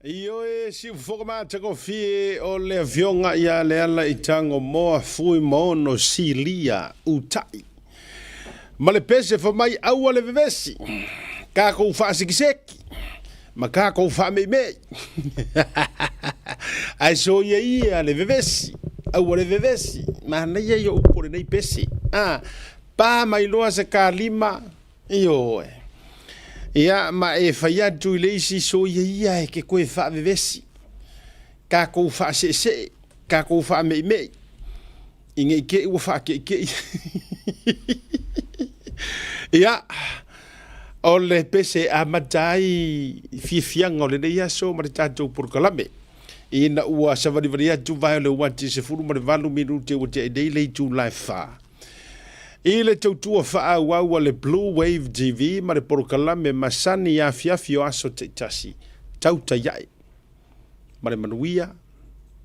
Io si formata con fie o le avionga ia le ala I tango moa fui mono si lia utai. Ma le pese fa mai aua le vevesi. Kako fa sikiseki. Ma kako fa me me. Ai so ia le vevesi. Aua le vevesi. Ma na ia yo upore nei pesi. Pa mai loa se ka lima. Io Ia ma e fai atu I leisi so ia e ke koe wha vevesi. Ka kou wha se, ka kou wha mei mei. Inge I ke ua wha ke. Ia, o le pese a matai fiafianga o le nei aso ma le tātou purkalame. Ina ua savarivari atu vai o le wati se furu ma le valu minute o te edei lei tu lai wha. I le tautua wha au le Blue Wave JEVIK ma le porokalame masani a fiafio aso te tasi. Tautai A'e. Ma le manuia,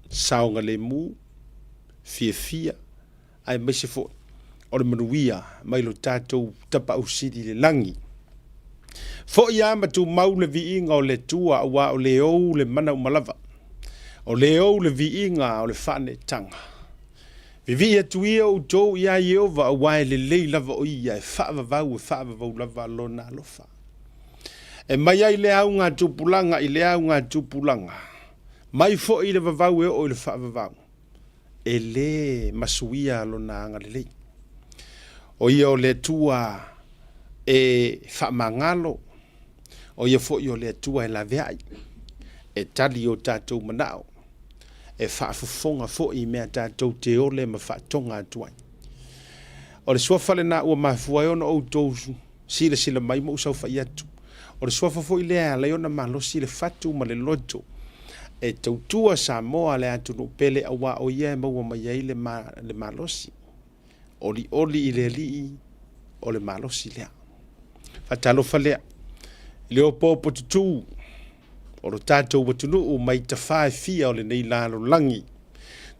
saonga le mu, fia, ai maise fo. O le manuia, mai lo tātou tapa usidi le langi. Fo ia matu mau le viinga o le tua ua o le ou le mana umalava. O le ou le viinga o le whane tanga. Vivi atu ia o tō ia Iova a wae le lei lava o ia e whaavavau lava lona alofa. E mai ai le au ngā tupulanga I le au ngā tupulanga. Mai fo I le vavau e o le whaavavau. E le masuia lona anga le lei. O ia o le tua e whaamangalo. O ia fo I o le tua e la veai. E tali o tātou manao. E whaafufonga fo I mea tātou te ole ma whaatonga atuai. O le suafale na ua mafuai ona o tōsu, sila mai mo usau whai atu. O le suafa fo I lea le ona malosi le fatu ma le loto. E tautua Samoa le atu no pele awa o ia e maua mai ai le malosi. Oli I le lii o le malosi lea. Fatalofa lea. Le o popo tutu. O lo tātou watunu o mai ta whae fia o le nei lalo langi.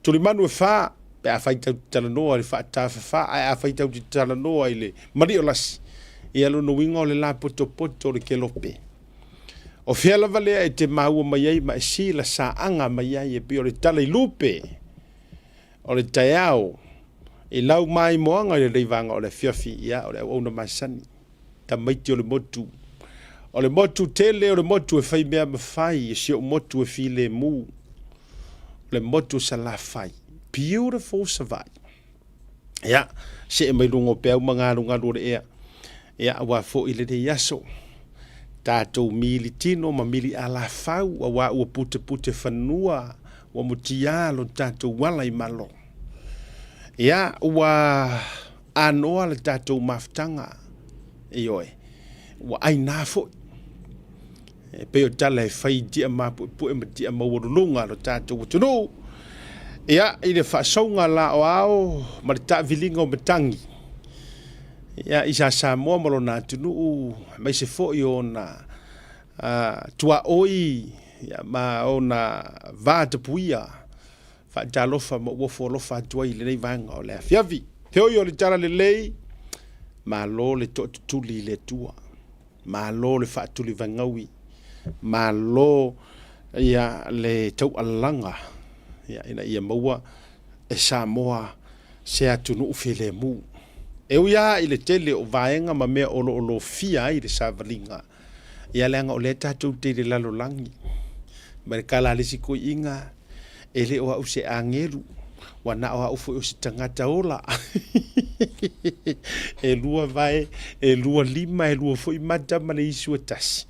Tuli manu e wha, pe a whai tau talanoa le wha ta wha, a whai tau talanoa I le mari o lasi. I alo no winga o le la poto le kelope. O whiala valea e te maua mai ai ma e si la sa anga mai ai e pi o le tala I lupe. O le taiao. I lau mai moanga I le reivanga o le fiafi ia o le au na masani. Ta maiti o le motu. O le motu tele o le motu e whai mea mafai e si o motu e file mu. O le motu sa la whai. Beautiful savai. Ia, se e mai lungo pe au mangarunga lore ea. Ia, wa fo I le de yaso. Tātou mili tino ma mili a la whau. A wa ua pute whanua. Wa mutialo tātou wala I malo. Ia, wa anoa le tātou maftanga. Ioe. Wa ai nā fo. E peo tala e whai dia mapu e ma dia mawarulunga lo tātou watunu. Ia, I le whaasonga la o ao, ma le tāwilinga o matangi. Ia, isa Samoa malo nā tunu, mai se fo I o na tua oi, ia, ma o na vāta puia, whaatalofa ma uofo alofa atua I le nei vanga o le afiavi. Peo I o le tala le lei, ma lo le to tutuli le tua. Ma lo le whaatuli vangaui. Ma lo ia le tau alanga. Ia ia maua e Samoa se atunu ufele mu. E uia I le tele o vaenga ma mea olo fia I le savalinga. Ia leanga o le tātou te le lalo langi. Ma le kala lesi ko inga e le oa use angeru. Wana oa ufo o si tangata ola. E lua vai, e lua lima, e lua foi mata ma le isu atasi.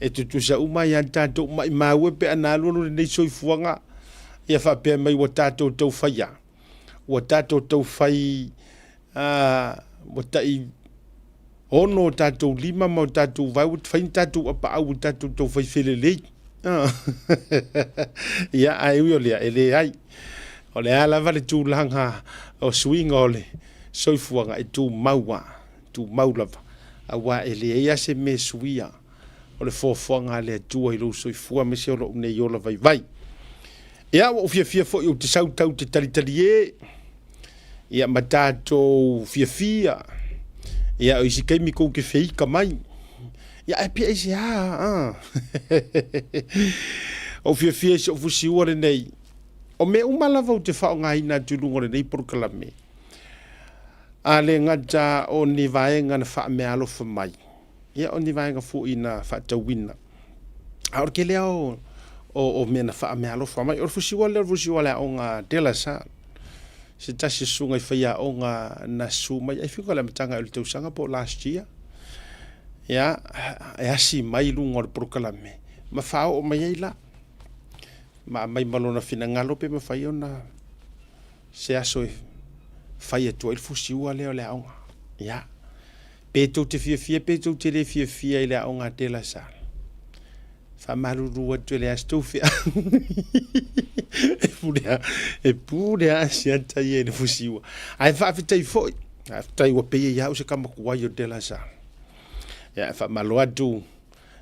E tutu sa uma I tātou mai maue pe analua no le nei soifuanga. Ia whapea mai wa tātou tau whaia. Wa tātou tau whai, wa tai ono tātou lima ma tātou vau, whain tātou apa au tātou tau whai whelelei. Ia ai ui o lea, e le ai. O le ala vale tūlanga o swinga o le soifuanga e tū maua, tū maulava. A wa e le ea se me suia o le fōwhanga le atua I lo soifua me se o lo une I ola vai vai. Ia wa o fia fo I o te sautau te talitali e. Ia matato fia. Ia o isi kaimi kou ke feika mai. Ia e pia isi haa. o fia se o fusi ua le nei o me umala vau te whaongaina tulungo le nei porukalame a le ngata o ni vaenga na wha me alofa mai ia o ni vaenga fu ina wha tawina a or ke leo o me na wha me alofa mai o fusi ua le o ngā tela sa se tasi sunga i whaia o ngā na su mai ai whiko le matanga o le tausanga po last year ia e asi mai lungo le porukalame ma whao o mai ei la ma mai malona fina ngalo pe ma whai ona se aso fai atua il fusiua leo le aonga ia pe tau te fia pe tau te le fia i le aonga te la sal fa maruru atu le astou fia e pure si anta i le fusiua ai fa fitai foi fitai wa pe ia o se kama kuai o te la sal ia fa malo atu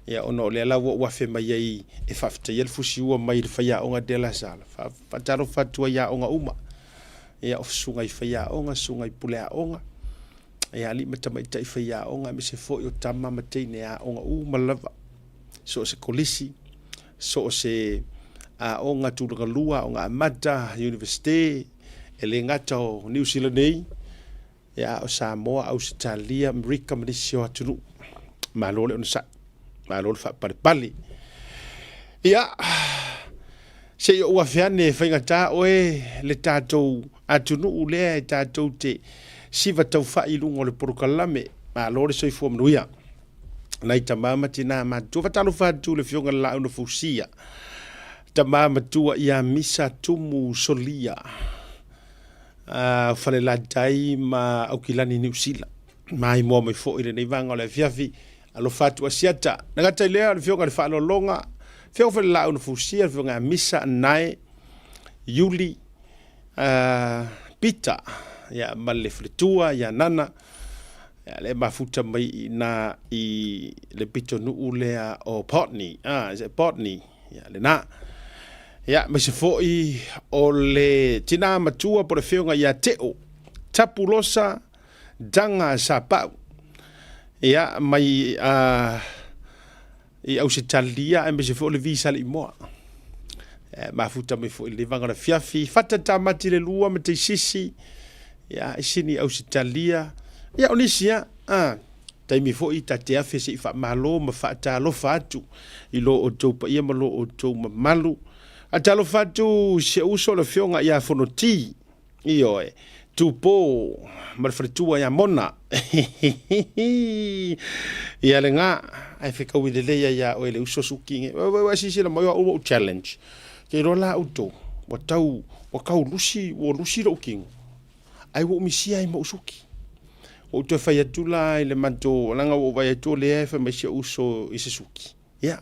ia ono le la wa fe mai ai e fa fitai le fusiua mai le fai aonga te la sal fa taro fatua ia aonga uma ia o sunga i whaia onga, sunga i pulea onga. Ia li mata mai tai whaia onga, me se fo i o tama matei a onga malava. So se kolisi, so se onga tūranga lua, onga amata, university, e le ngata o New Zealand nei, ia o Samoa, Australia, Amerika, Manisio atunu. Malole ona sa, malole wha pale. Ia, se i o whawhiane whaingata oe le tātou atunu ulea e tātou te siva tau whai lungo le porukalame ma lore soi fua manuia nai ta mama tina matua whatalo whatu le fionga lau na fusia ta mama tua ia misa tumu solia whale la dai ma aukilani New Zealand mai mua mai fo i le nei vanga o le fiafi alo whatu asiata nagata ilea le fionga le whaalo longa fionga whale lau na fusia le fionga misa nai Yuli Pita ya male fritua ya nana ya le mafuta mai na i le pito nu ulea o potni is it potni ya le na ya me se foi o le tina matua por feunga ya teo tapulosa danga sapa ya mai i ausitalia e me se foi le visa le moa mafuta me fo le vanga na fiafi fata tamati le lua me te sisi ya isini Australia ya onisia taimi fo i tate afe se fa malo ma fa ta lo fatu i lo o tau pa ia malo o tau ma malu ata lo fatu se uso le fionga ia fonoti io tupo ma fritua ya mona ia lenga ai fe ka wile ya o le uso suki wa sisi la mo o challenge ke rola auto wa tau wa kau lusi ro king ai wo misia ai mo suki o te fai atula le manto langa o vai to le fa me se uso ise suki ya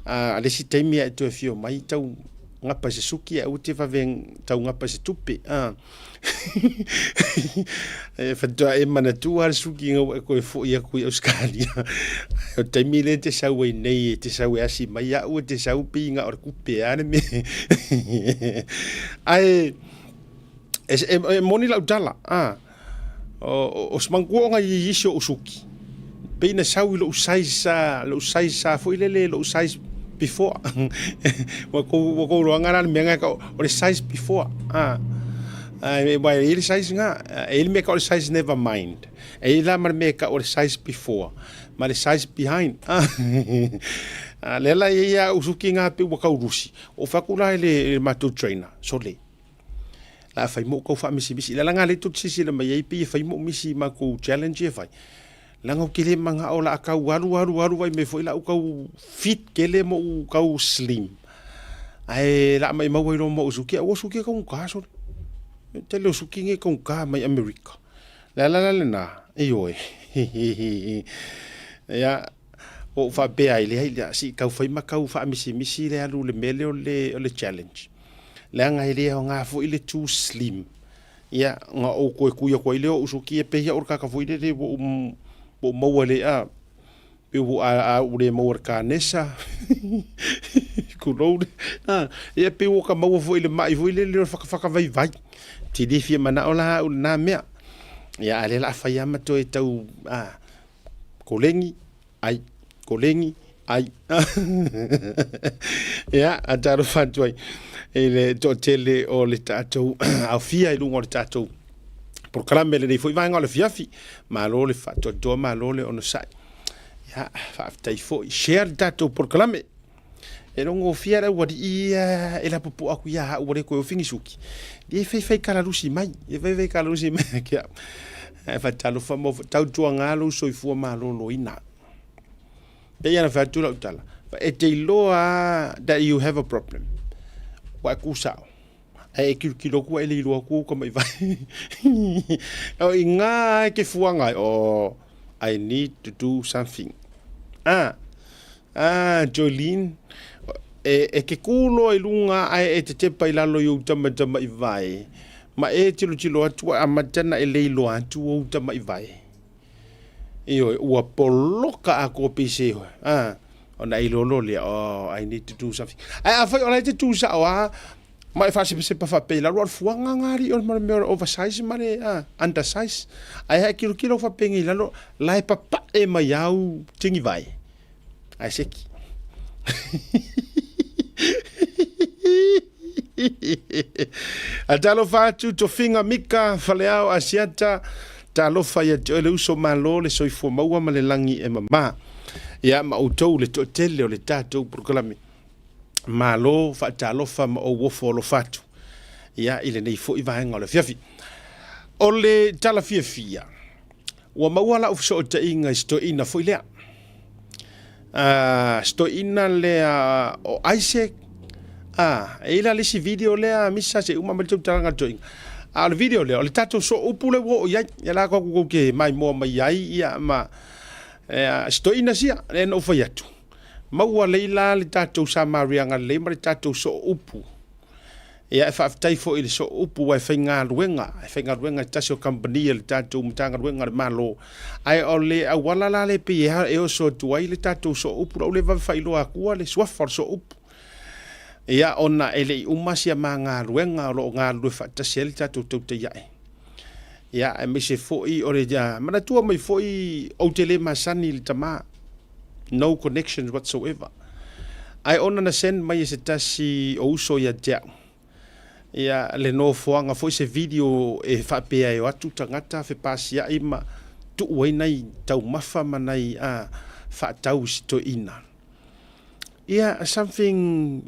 ale si taimi e to fio mai tau ngapa se suki o te fa ven tau ngapa se tupe e fa to e mana tu al suki ngo ko fo ia ku Australia o taimi le te sa we nei te sa we asi mai ya o te sa pinga or kupe ane me ai e moni la utala o smangu nga yisho usuki peina sau lo saisa fo ile lo size before wa ko lo ngana me nga ko o size before ai vai ile size nga ele me ka size never mind e la mar me ka o size before ma size behind lela ia usuki nga pe wa ka urusi o fakula ile matu trainer so le la fai mo ko fa misi la nga le tutsi sila mai pi fai mo misi ma ko challenge fai la nga kile manga ola ka waru vai me foi la ka fit kele mo ka slim ai la mai mo ro mo suki o suki ka un caso te lo suki nge ka un ka mai America la na yo ya o fa be ai le si ka fai ma ka fa misi le alu le mele o le challenge la nga ile o nga fo ile too slim ya nga o ko ku ile o suki e pe ya or ka fo ile de bo mo le pe wo a ure mo ka nesa ku lo e pe wo ka mo fo ile mai fo ile le fa vai ti di fi mana ola na me ya ale la fa ya ma to e tau kolengi ai ia a taro fatu ai ele to tele o le tatou au fia i lungo le tatou por kalame le nei foi vai ngole fiafi ma lo le fatu do ma lo le ono sai ia fa tai foi share tatou por kalame e longo fia ra wadi ia e la popo aku ia o le ko fingi suki e fei kala lusi mai e fei kala lusi mai kia e fa talo fa mo tautuanga lo so i fu ma lo ina pe ia na fa tu la tala fa e te loa that you have a problem wa ku sao e kilo ku ele lo ku ko mai vai o inga ke fuanga o I need to do something Jolene e ke kulo i lunga ai e te pai lalo i utama i vai ma e tilo atua a matana e leilo atu o utama i vai io ua poloka a ko pise ona i lolo le I need to do something ai a fai ona te tu sa wa ma e fasi se pa fa pe la ro fuanga ngari on ma oversize ma le undersize ai ha kilo fa pengi lalo lai papa e mai au tingi vai ai seki a talo fatu to finga mika faleao asiata talo faya le uso malo le soifo maua ma le langi e mama ia ma utou le totele o le tatou proklami malo fa talo fa ma o wofo lo fatu ia ile nei fo i vaenga le fiafi o le tala fia wa maua la ufso o ta inga sto ina fo ilea sto ina le o Isaac e la lisi video lea misa se uma mal tanga join le video le le tatou so upule wo ya la ko ke mai mo mai ai ia ma sto ina sia le no foi atu maua leila le tatou samarianga le ma le tatou so upu ia fa tai fo ile so upu wa fenga ruenga tasio company le tatou mtanga ruenga malo ai ole a wala la le pe e o so tuai le tatou so upu o le va failo aku le swafa so upu ia ona ele umasia manga ruenga lo nga lu fa tasel tatou te ia ia e me se foi ore ja mana tua mai foi o tele masani le tama no connections whatsoever ai ona na send mai se tasi o uso ya ja ia le no foanga foi se video e fa pe ai atu tangata fe pasia ima tu wai nai tau mafa manai fa tau sto ina something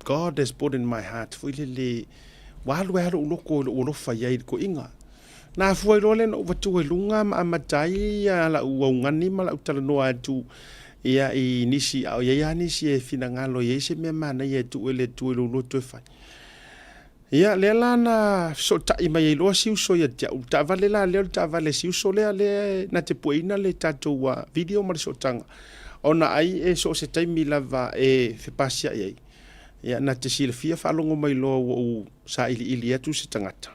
God has put in my heart foi le walu loko lo fa yai ko inga na foi lo le no watu lunga ma tai la ngani ma la utala no atu ia I nisi au ia nisi e finanga lo ia se me mana ia tu ele tu lo to fa ia le lana so ta I mai lo si so ia ta vale la le ta vale si so le na te poina le tatou wa video ma so tanga ona ai e so se taimi lava e fe pasia ia ia na te silfia falongo mai lo o sa ili atu se tangata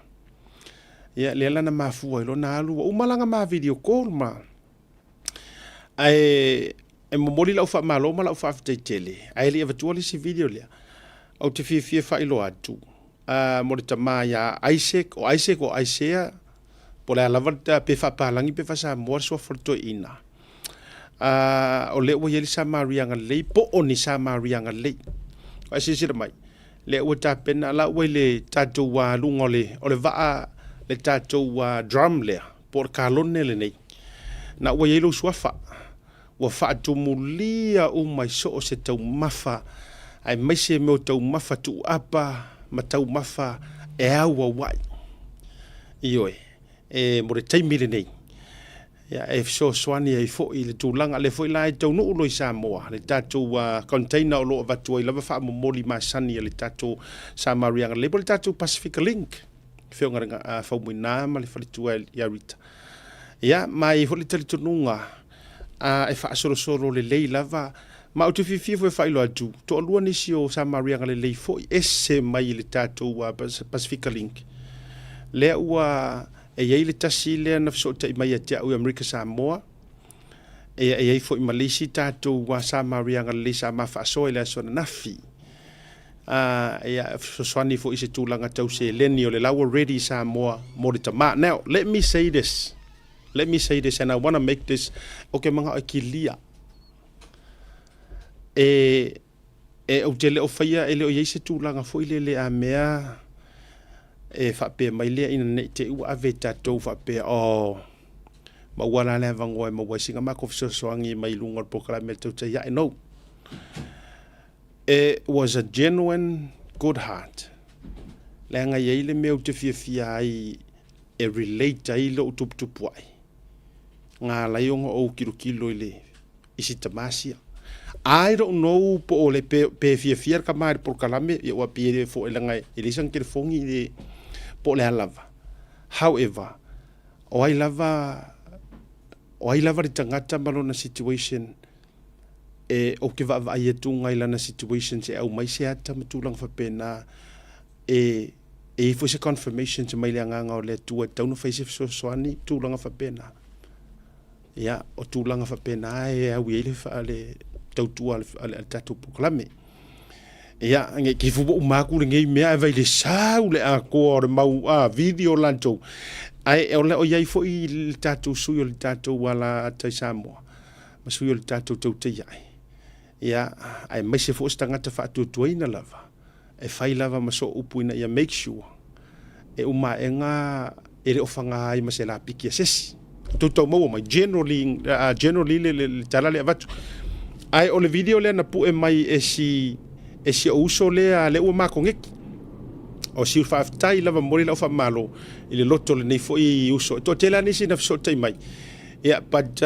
ia le lana mafu lo na alu o malanga ma video call ma ai e momoli la fa malo ma la fa te tele ai le eventually si video le o te fia fa ilo atu mo te ma ya Isaac o Isaiah po la lavata pe fa palangi pe fa sa mo so forto ina o le o yeli sa marianga le po oni sa marianga le ai se mai le o ta pena la o le tatou wa lungole o le va le tatou wa drum le por kalone le nei na o yelo swafa wa fa tu mulia o mai so se tau mafa ai mai se mo tau mafa tu apa ma tau mafa e awa wai ioi mo le taimi le nei ya e so swani e fo I le tulanga le fo I tau no lo I Samoa le tatou container o lo vatu I lava fa mo moli masani le tatou Samarianga le tatou Pacific Link fe nga fa mo na ma le fa tu ya rita ya mai fo le tununga e fa solo le lava ma o te fifi fo fa ilo atu to lua ni si o Samarianga le fo ese mai le tatou Pacific Link le ua e ia le tasi le na so te mai te o America Samoa e ia fo I Malaysia tatou wa Samarianga le sa ma faʻasoa le so na fi ia so swani fo ise tulanga tau se leni o le lawa ready Samoa mo le tama now let me say this and I want to make this okay manga akilia o te le o whaia e le o yeise tūlanga fo i le a mea whape mai lea ina nei te ua ave tatou whape o mauana lea vangoe mawai singa mako fisosoangi mai lunga proklame Tautai A'e no. It was a genuine good heart. Lenga ye le meu te fia ai e relate ai lo tupu ai. Ngā laionga o kilo ile isi tamasia. I don't know po ole pe fia ka mai por kalame e wa pere fo elanga ele sang ke fongi de po le lava. However, o ai lava ri tangata malona situation o ke va ai tu ngai lana situation se au mai se ata matulang fa pena fo se confirmation se mai le nga o le tu tau no face so soani tulanga fa pena. Ya o tulanga fa pena au ele fa le tautua al tatou proklame. Ia, nge ki fubo umaku le ngei mea vai le sau le a ko o mau video lanto. Ai e ole o iai fo i le tatou sui o le tatou wala tai Samoa. Ma sui o le tatou Tautai A'e. Ia, ai mai se fo stangata fa tutuina lava. E fai lava ma so upuina ia make sure. E uma e nga e le ofanga ai ma se la piki asesi. Tutou mau mai generally le tala le avatu. Ai o le video le na pu e mai e si o uso le a le ua mako ngeki. O si ufa aftai lava mori la ufa malo i le loto le nei fo i uso. To tela nisi na fiso tai mai. Ia, but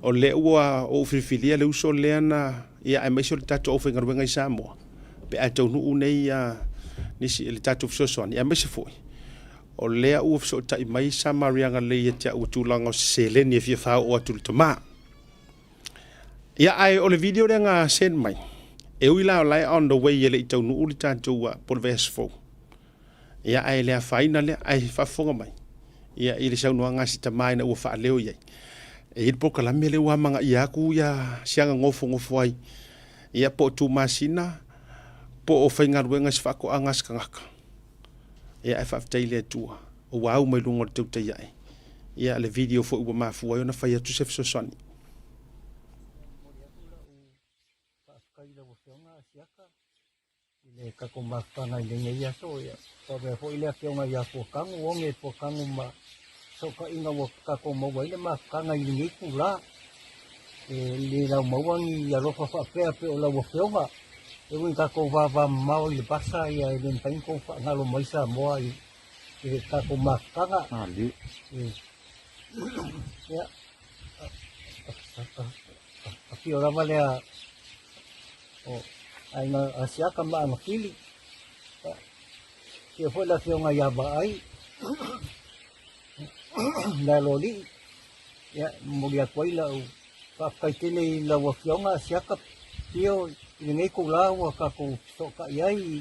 o le ua o ufirifilia le uso le ana ia ai maisi o le tato o whaingaruenga i Samoa. Pe a tau nuu nei nisi le tato fiso soani. Ia maisi foi. O lea ua fiso tai mai samarianga le ia tia ua tūlanga o seleni e fia whao o atu le tamaa. Ia ai o le video le nga send mai. E ui lao lai on the way ele i tau nuu le tātou por verse 4. Ia ai lea whaina lea ai whafonga mai. Ia i le saunua ngasi tamai na ua wha leo iai. E il poka lame le ua manga i aku ia sianga ngofo ai. Ia po tu masina po o whaingaruenga si whako angas kangaka. Ia e whaftai lea tua. O wau mai lunga le Tautai A'e. Ia le video fo ua mafua iona whai atu se fisosoni. Le kako makanga i le ia so ia. Pawe ho ile ke nga ia po kangu onge po kangu ma so ka inga wo kako mo ile makanga i le kula. Le la mawangi ia rofa fa pe o la wo feonga. E win kako va mau le pasa ia le tain ko fa ngalo mai sa moa i kako makanga. Ali. Ya. Aki ora vale a o ai na asiaka ma makili ke foi la fionga ya ba ai la loli ya molia koila u ka kaitele la wa fionga asiaka pio ni ko la wa ka ko so ka yai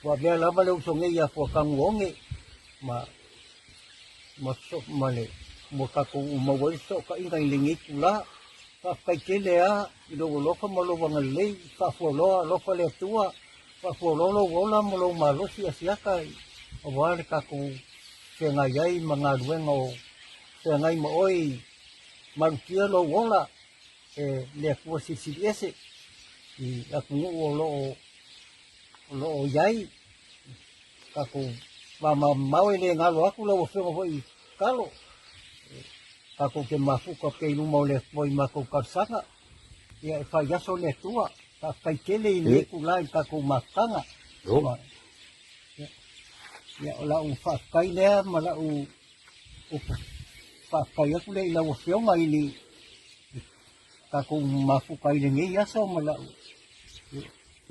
wa bia la vale so nge ya fo ka ngonge ma so male mo ka ko mo wa so ka inga lingi kula kai kele a lo lo fa mo lo wanga le fa fo lo fa le tua fa fo lo wola mo lo malo si asia kai o wa ka ku se nga yai manga ruengo se nga mo oi man kia lo wola le ku si ese i a ku lo yai ka ku ma le nga lo aku lo fo mo i kalo kako ke mafuka ke ilumo le foi mako karsanga ia fa yaso le tua ka kai kele i le kulai kako makanga ia la u fa kai le mala u fa kai aku le la u fionga ini kako mafuka i le ngi yaso mala u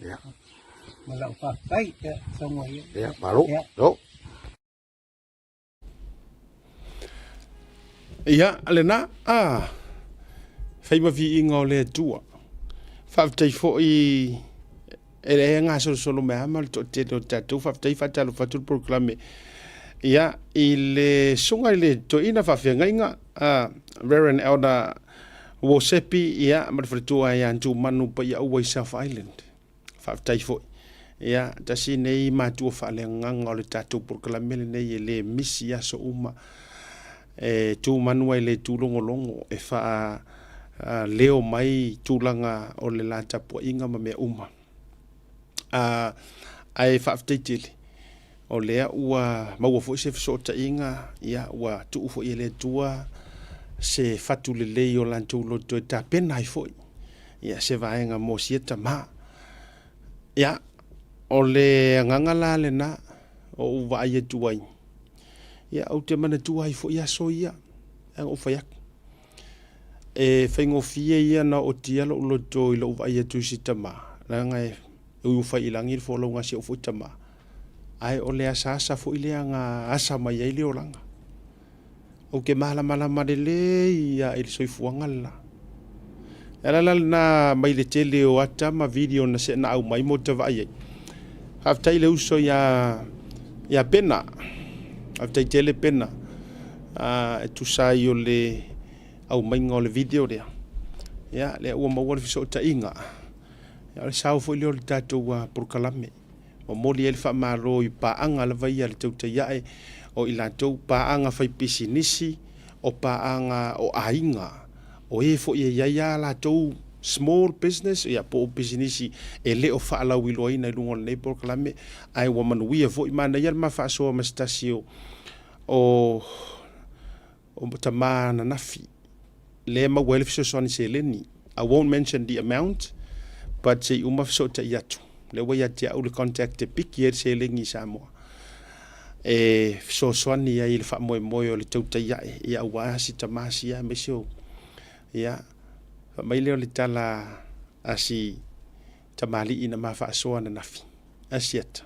ia mala u fa kai ke songa ia baru do. Ia, alena, whai mawi inga o lea tua. Whaftai fo i e ngā solo me amal to te no tatou, whaftai whatalo whatul proklame. Ia, i le sunga i le to ina whawhianga inga, Reverend Elder Wosepi, ia, marifaritua i antu manu pa ia ua i South Island. Whaftai fo ia, tasi nei mātua whaaleanga o le tatou proklame le nei e le misi aso uma. Tu manua le tu longo e fa leo mai tūlanga o le la tapua inga ma mea uma. Ai whaafteitili. O lea ua maua fo se fisota inga ia ua tuu fo i le tua se fatu le lei o lantou loto e ta pena i foi. Ia se vaenga mo sieta ma. Ia o le ngangala le na o uwa ai e tuai. Ia au te mana tua i foi aso ia. Ang o fayak. E whaingofia ia na o tia lo loto i lo uwa ai e tu sita ma. Ranga e ufa ilangi fo lo ngasi o foi tama. Ai o le asasa fo ile nga asa mai ai le olanga. O ke mahala le ia il soifuanga la. Ala na mai le tele o ata ma video na se na au mai mo te vai. Haftai le uso ya pena. Haftai tele pena. Tu sai o le au mai ngo le video dia. Ya le ua maua le fiso ta inga. Ya le sao fo ile o le tatou por kalame. O molia le whamaro i paanga la vai le Tautai A'e o i lantou paanga whai pisinisi o paanga o ainga o e fo i ia lantou small business ia po pisinisi e le o whaalau i loa ina i lungo le neipor kalame ai wa manuia fo i mana ia ma faʻasoa ma stasio o tamana nafi le ma wele fisosoani se leni. I won't mention the amount but se uma fisota iatu le wai ati au le contact te piki e se lengi Samoa. E so soani ia i le wha moe moe o le Tautai A'e ia ua si tamasi ia me seo. Ia, mai leo le tala asi tamali ina ma faʻasoa na nafi. Asiata.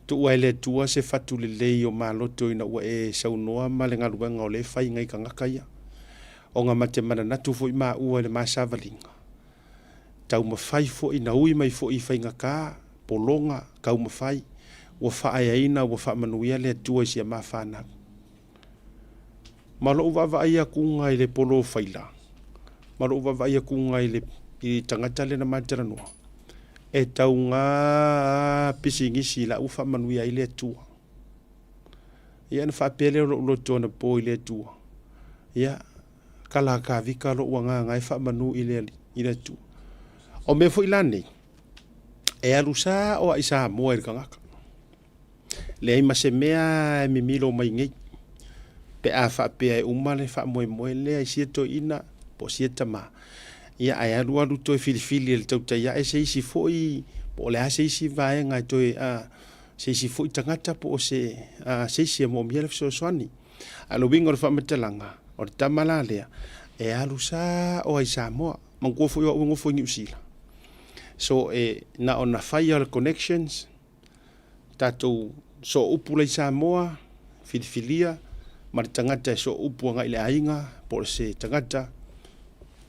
Tu ua ele tua se fatu le lei o maloto ina ua e saunoa ma le ngaluenga o le whai ngai kangaka ia. O ngā mate mana natu fo i maa ua le maa savalinga. Tau mafai fo ina ui mai fo i whainga kā, polonga, kau mafai, ua whaai aina, ua whaamanuia le atua isia maa whanau. Malo uwa ia kunga i le polo whaila. Malo uwa ia kunga i tangata le na mātaranua. E tau ngā pisingisi la uwa whaamanuia i le atua. Ia na whapele o lo tona po i le atua. Ia, kala ka vika lo ua ngā ngai whaamanu i le atua. O me fo ilane e alusa o isa mo e kangaka le ai mase mea mi milo mai ngai pe a fa pe e umale fa mo le ai sieto ina po sieta ma ia ai alu to filifili le Tautai A'e se isi foi po le ase isi vai ngai to se isi foi tangata po se se mo miele so swani alo wingo fa metelanga o tamala le e alusa o isa mo mango foi o wingo foi ni usila. So na ona fire connections tatou so upu le Samoa filifilia ma tangata so upu nga ile ainga por se tangata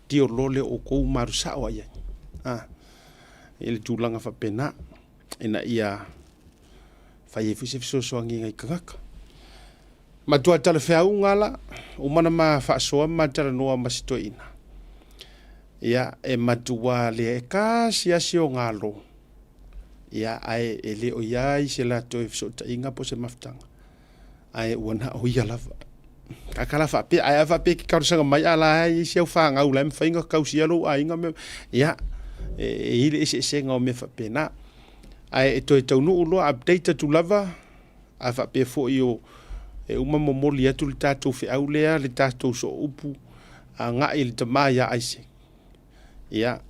tio lole o kou marusa o ia ele tulanga fa pena ina ia fai fisi so so ngai kaka ma tua tala fea ngala o mana ma faʻasoa ma tala noa masitoina. Ia e matua le e kasi asi o ngalo. Ia ai e le o iai se la to e fisota inga po se maftanga. Ai wana o ia lava. Kakala fa pe ai fa pe ki kausanga mai ala ai se o fa nga ula me fainga kausia lo ai nga me. Ia e ile se nga o me fa pe na. Ai e to e tau no lo update tu lava. A fa pe fo io e uma mo molia tu le tatou fe au lea le tatou so upu. A nga il te mai ai se. Ia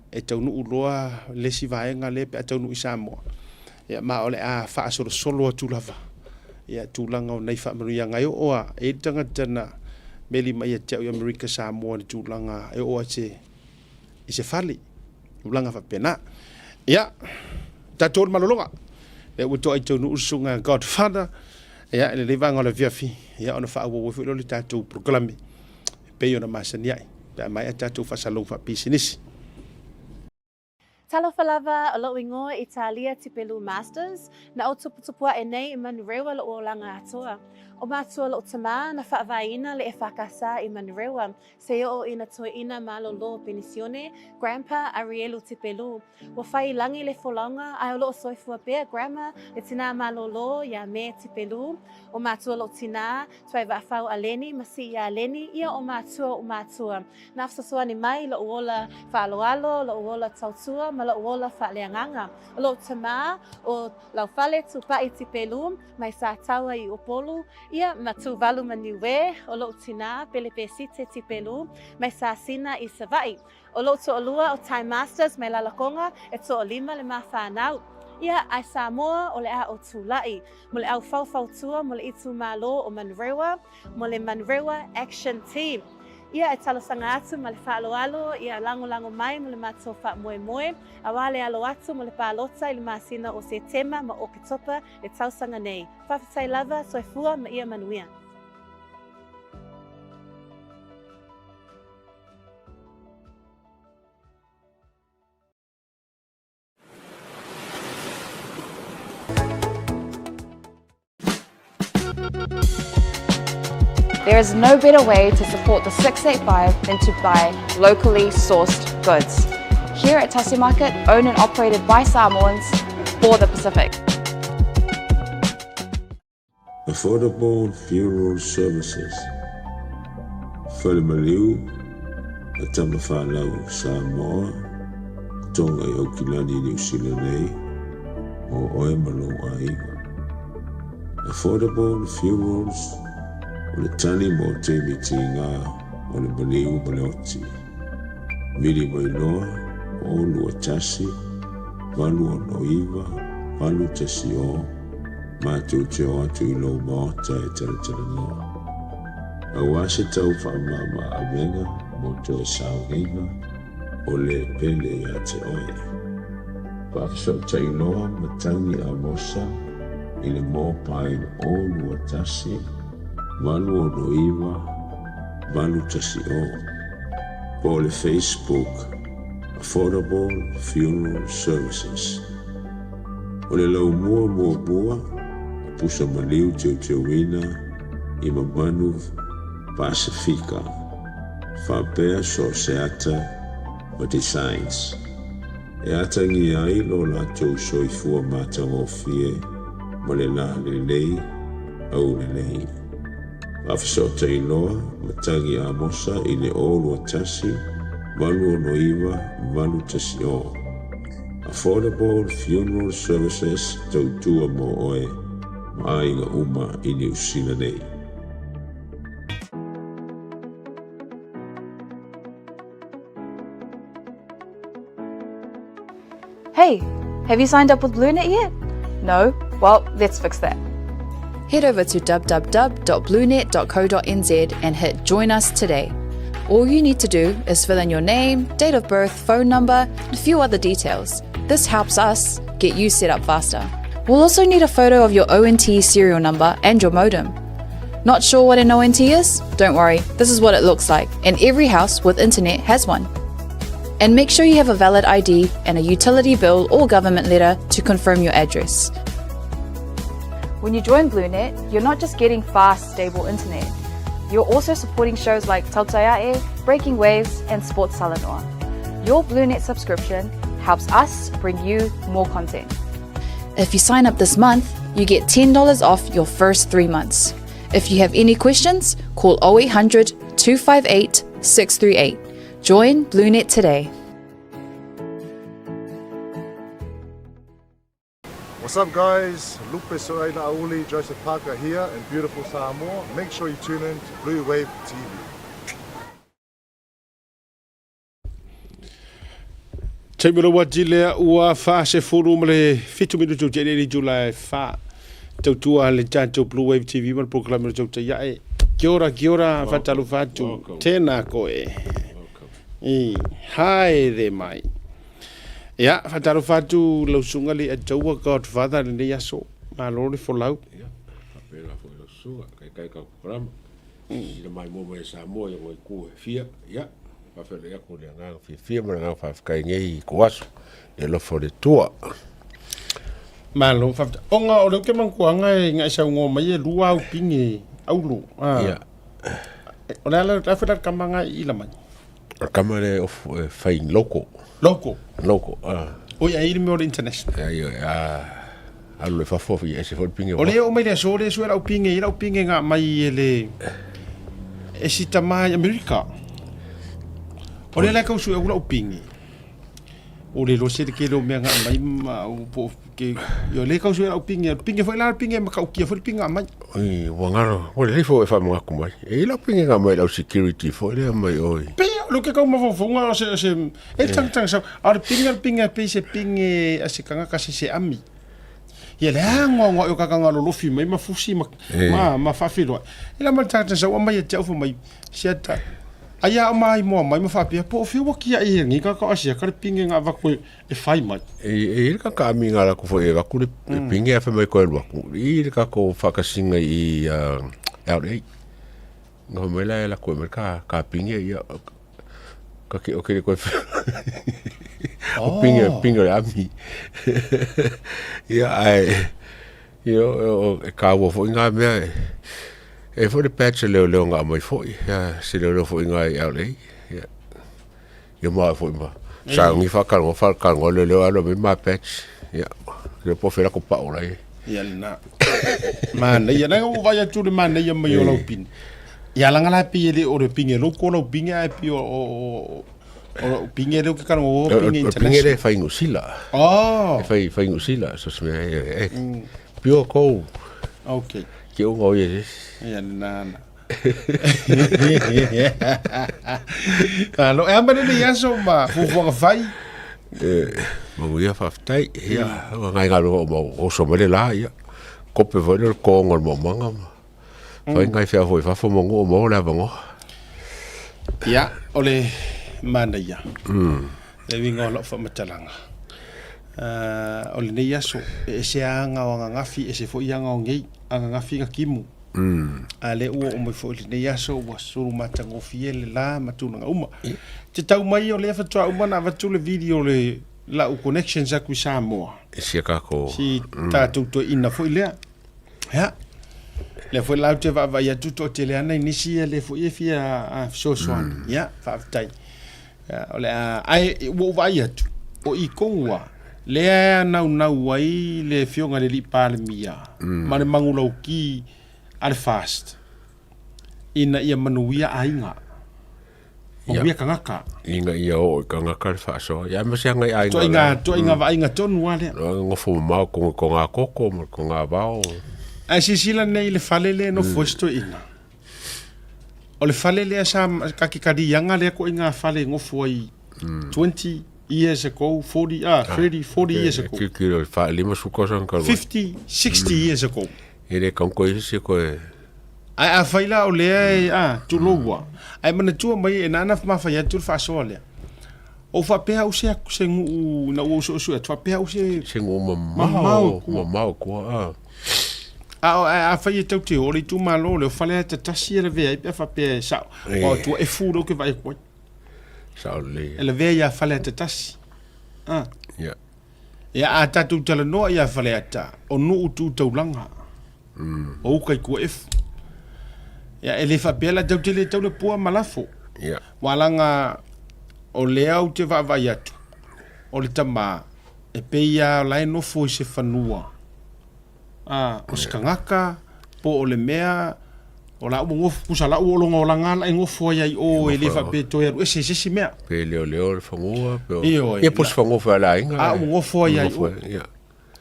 e tau nu uloa lesi vaenga le pe tau nu i Samoa. Ia ma ole a faʻasolo solo atu lava. Ia tūlanga o nei whaamanuia ngai o oa e tangata na meli mai a tau i Amerika Samoa ni tūlanga e oa i se whali. Tūlanga whapena. Ia, tatou malolonga. E uto ai tau nu usunga Godfather. Ia, ele levanga o le viafi. Ia, ona whaawa wafi lo le tatou proklame. Pei ona masani ai. Mai a tatou whasalong whapisinisi. Talofa lava o lo ingoa Italia Tipelu Masters na o tuputupua e nei i manurewa lo o langa atoa. O mātua lo tama na whaavaina le e whakasa I Manrewa. Se o ina toina malolo penisione, Grandpa Arielu Tipelu. Wa whai langi le wholanga, ai o lo soifua pea grandma, le tina malolo ia me Tipelu. O mātua lo tina, tuai wafau aleni, masi ia aleni, ia o mātua. Na afsasoani mai lo uola whaaloalo, lo uola tautua, ma lo uola whaaleanganga. O lo tama o lau whale tupai Tipelu, mai sa taua I upolu, ia matu valu maniwe o lo tina pele pesite tipelu mai sa sina I savai o lo to olua o time masters mai lalakonga e to olima le mafānau ia ai Samoa o le a o tulai mo le au fau tua mo le itu malo o Manrewa mo le Manrewa action team ia e talasanga atu ma le whaaloalo ia lango mai mo le mato wha moe a wale alo atu mo le pālota I le masina o se tema ma o kitopa le tausanga nei. Whawhitai lava soifua ma ia manuia. There is no better way to support the 685 than to buy locally sourced goods. Here at Tasi Market, owned and operated by Samoans for the Pacific. Affordable funeral services. Whalemaliu, a tamawhanau Samoa, tonga I Okilani New Zealand nei, o oe malo aiga. Affordable funerals, o le tani mo te miti ngā, o le maliu maleoti. Miri mai noa, o lua tasi, valu o noiva, valu tasi o, mātou te o atu I lau maota e tala noa. Au ase tau whaamama a menga, mo to e saunga, o le pele I a te oe. Whaafisau tai noa, matangi a mosa, I le mō pain o lua tasi, valu o noiva, valu tasi o. Po le Facebook, Affordable Funeral Services. O le lau mua, pusa maliu teu ina, I mamanu Pasifika, whapea so se ata o designs. E ata ngi ai lo lātou soifua mātango fie, mo le la le lei, au le lei. Whawhisota I loa, matangi a mosa I le olu a tasi, valu o noiva, valu tasi o. Affordable Funeral Services tautua mo oe, ma ainga uma I New Zealand nei. Hey, have you signed up with Blunet yet? No? Well, let's fix that. Head over to www.blunet.co.nz and hit Join Us today. All you need to do is fill in your name, date of birth, phone number, and a few other details. This helps us get you set up faster. We'll also need a photo of your ONT serial number and your modem. Not sure what an ONT is? Don't worry, this is what it looks like, and every house with internet has one. And make sure you have a valid ID and a utility bill or government letter to confirm your address. When you join Blunet, you're not just getting fast, stable internet. You're also supporting shows like Tautai A'e, Breaking Waves, and Sports Salanoa. Your Blunet subscription helps us bring you more content. If you sign up this month, you get $10 off your first 3 months. If you have any questions, call 0800 258 638. Join Blunet today. What's up guys, Lupe Soaina Auli, Joseph Parker here in beautiful Samoa. Make sure you tune in to Blue Wave TV. Taimura wajilea ua wha se furu male fitu minutu jeneri July wha tautua le janto Blue Wave TV man programmer Tautai A'e. Kia ora whatalu whatu tēnā koe. Hi there mai. Ja, whataru whatu lausunga le ataua Godfather le nei aso. Malore for lau. Ja, pēra fo lausunga, kai kau kurama. Ina mai mō mai Samoa i ngoi kua fia. Ja, whawhele ako le ngāng fia mara ngāng whawhikai ngei kuaso. E lofo le tua. Malo whawta. Onga o leo ke mankuanga e ngai sau ngō mai e lua au pingi. aulu. Ia. O le ala la kamanga I la mai. Kamare of fai loko. Loko. O ia I me o international. Ia alu le fafo ia se fo pinge. O le o mai le so le so la pinge I la pinge nga mai le e si tamai America. O le la ka su o pinge. O le lo se ke lo me nga mai ma o po ke yo le ka su o pinge foi la pinge ma ka o kia foi pinga mai. Oi, wangaro. O le fo e fa mo ku mai. E la pinge nga mai la security fo le mai oi. Pe lo ke ka mo fo nga se e tang sa a pinge pe se pinge a se kanga ka se ami. Ia le ngo yo ka kanga lo fi mai ma fusi ma fa filo. Ila ma tang sa o mai te o mai siata. Aya mai mo mai ma fa pia po fi wa kia e ngi ka asia ka pinge nga va ko e fai mai. E ka ka mi nga la ko fo e va ku pinge fa mai ko lo ku. I ka ko fa ka singa I LA. No me la ko me ka pinge ia ka ke o ke ko o pinge a mi. Ia ai yo ka wo fo nga me e fo de patch le nga mai fo ya se le fo nga LA ya yo ma fo ma sa ngi fa ka ngo le alo me ma patch ya le po fe la ko pa ora ya na man ya na o va ya tu le man ya me yo lo pin ya la ngala pi le o de pinge lo ko lo pinge ai pi o pinge le ka no pinge international pinge le fa ingusila fa ingusila so se me pio ko okay que o oye ya na lo e amba le ya so ma fu fu fai mo ia fa tai ya ngai ngalo o so me la ya ko pe vo le ko ngol mo manga fa ngai fa fo mo la bongo ya ole mana ya le vingo lo fa matalanga ole ne ya so e se anga o ngafi e se fo ia nga ngai anga ngafi nga kimu ale o mo fo le ya so wa suru matango fiele la matuna uma te tau mai o le fa tua uma na va tu le video le la o connections aku Samoa e se ka ko si tatou to ina fo ile ya le fo la te va ya tu to tele ana inisi le fo e fia so swan ya fa tai ole ai wo va ya tu o I kongwa le na wai le fionga le li palmia ma le mangulo ki al fast ina ia manuia ainga o ia kangaka inga ia o kangaka faʻasoa ia ma se ngai ainga to inga va inga tonu ale ngo fo ma ko nga koko ko nga vao ai sila nei le falele no fosto ina o le falele sa kakikadi yanga le ko inga fale ngo foi 20 years ago 30 40 years ago kikiro fa lima su cosa nka 50 60 years ago ele kan ko se ko ai a faila o le tu lowa ai mana tu mai na na mafai tu faʻasoa le o fa pe au se ngu na o so tu pe au se ngu mamau ko a fai tau te ori tu malo le fale te tasi le ve pe fa pe sa o tu e fu lo ke vai ko sa le ele ve ya fale te tasi ya a tatu tala no ya fale ata o nu tu taulanga o kai ko if ya ele fa bela tau te le tau le pua malafo walanga o le au te va vai atu o le tama e pe ya lai no fo se fanua o skangaka po o le mea o la mo pusa la o longa o langa la ngofo ya o ele fa pe to ya se mea pe le fangua pe e pos fangua fa la inga ngofo ya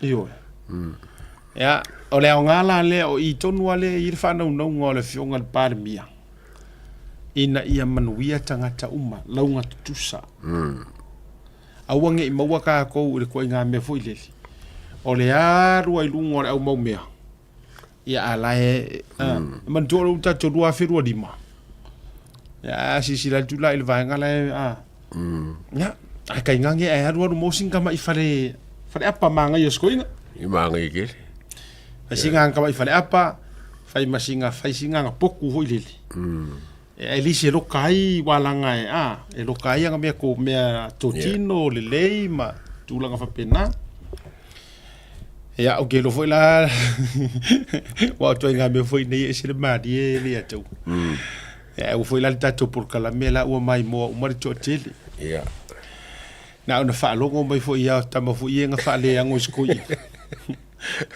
io ya o le ngala le o I tonu ale I fa no ngole fionga le parmia ina ia manuia tangata uma launga tusa awange I maua ka ko le ko nga me foi le o le aru ai lungo au mau mea ia ala man toro ta toro a feru lima ya si la tula il va ngala ya ai kai ngange ai aru mo singa mai fale apa manga yo skoinga I manga I ke singa ka mai fale apa fai masinga fai singa poku hoi lele e lisi lo kai walanga e lo kai nga me ko me totino le lei ma tulanga fa pena Ya, okay, lo foi la. Wa to nga me foi nei se ma di le atu. Ya, o foi la tatou por kala me la o mai mo o mari to tele. Ya. Na ona fa longo mai foi ya tama foi nga fa le ngo skoi.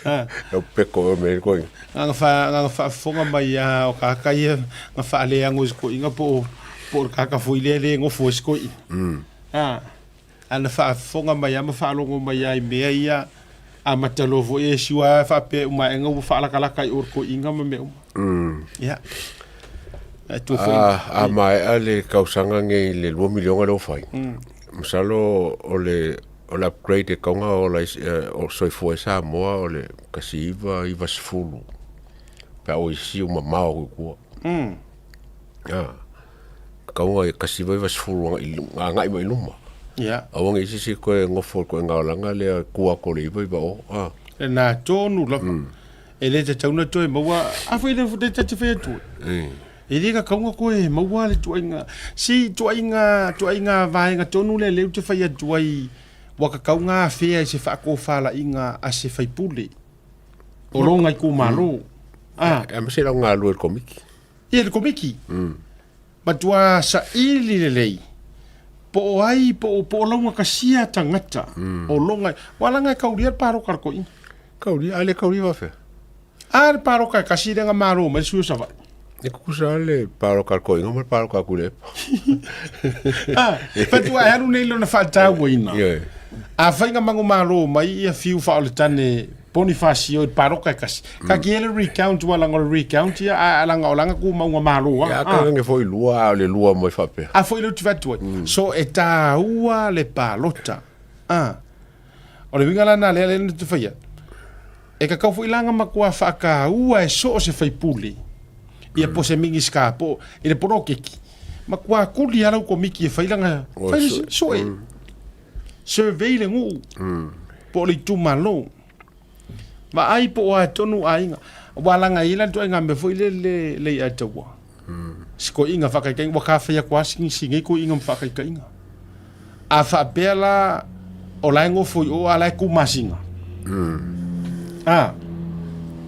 Ah, o peko me ko nga fa fonga mai ya o ka kai nga fa le ngo skoi nga po por ka foi le ngo fo skoi. Ah. Ana fa fonga mai ya ma fa longo mai ya me ya a matalo vo e siwa fa pe uma nga fa la kala kai or ko inga me. Ya. Tu foi a mai ale kausanga nge le 2 miliona lo fai. Masalo o le upgrade ka nga o le o soi foi Samoa o le kasiva i vas fulu. Pa o isi uma mau ko. Ya. Ka nga kasiva i vas fulu nga mai luma. Ya. Awang isi si ko ngofo ko ngaolanga le kuwa ko le iba o. Na tonu la. Ele te tauna to e maua a foi le futa te fe tu. Ele ka kaunga ko e maua le tuinga. Si tuinga vai nga tonu le te fai tuai. Wa ka kaunga fe se fa ko fala inga a se fai pule. O longa i ku malo. Am se la nga lu komiki. Ele komiki. Ma tua sa ili le lei. Po ai po longa kasia tangata. O longa wala nga kauria paro karko in. Kauria ale kauria va fe. Ar paro ka kasi nga maro ma su sa va. E kusa le paro karko in ma paro ka kule. Pa tu ai ru nei lo na falta wina. A fainga mango maro mai ia fiu fa le tane Bonifacio paro ka kasi. Ka kiele recount wala ngol recount ia ala nga ku ma maro. Ya ka nge foi lua le lua mo fa pe. A foi le tu tu. So eta ua le palota. O le winga lana le tu faia. E ka kau foi langa makua fa ka ua e so se fai puli. Ia po se mingi skapo i le poro keki. Makua kuli ala ko miki e fai langa. Fai so e. Survey le ngu. Po le tu malo. Ma ai po a tonu ainga. Wala nga ila tu nga me foi le atawa. Siko inga fa kai wa ka fa ya kwasi singi ko inga fa kai inga. A fa bela o la ngo foi o ala ku masinga.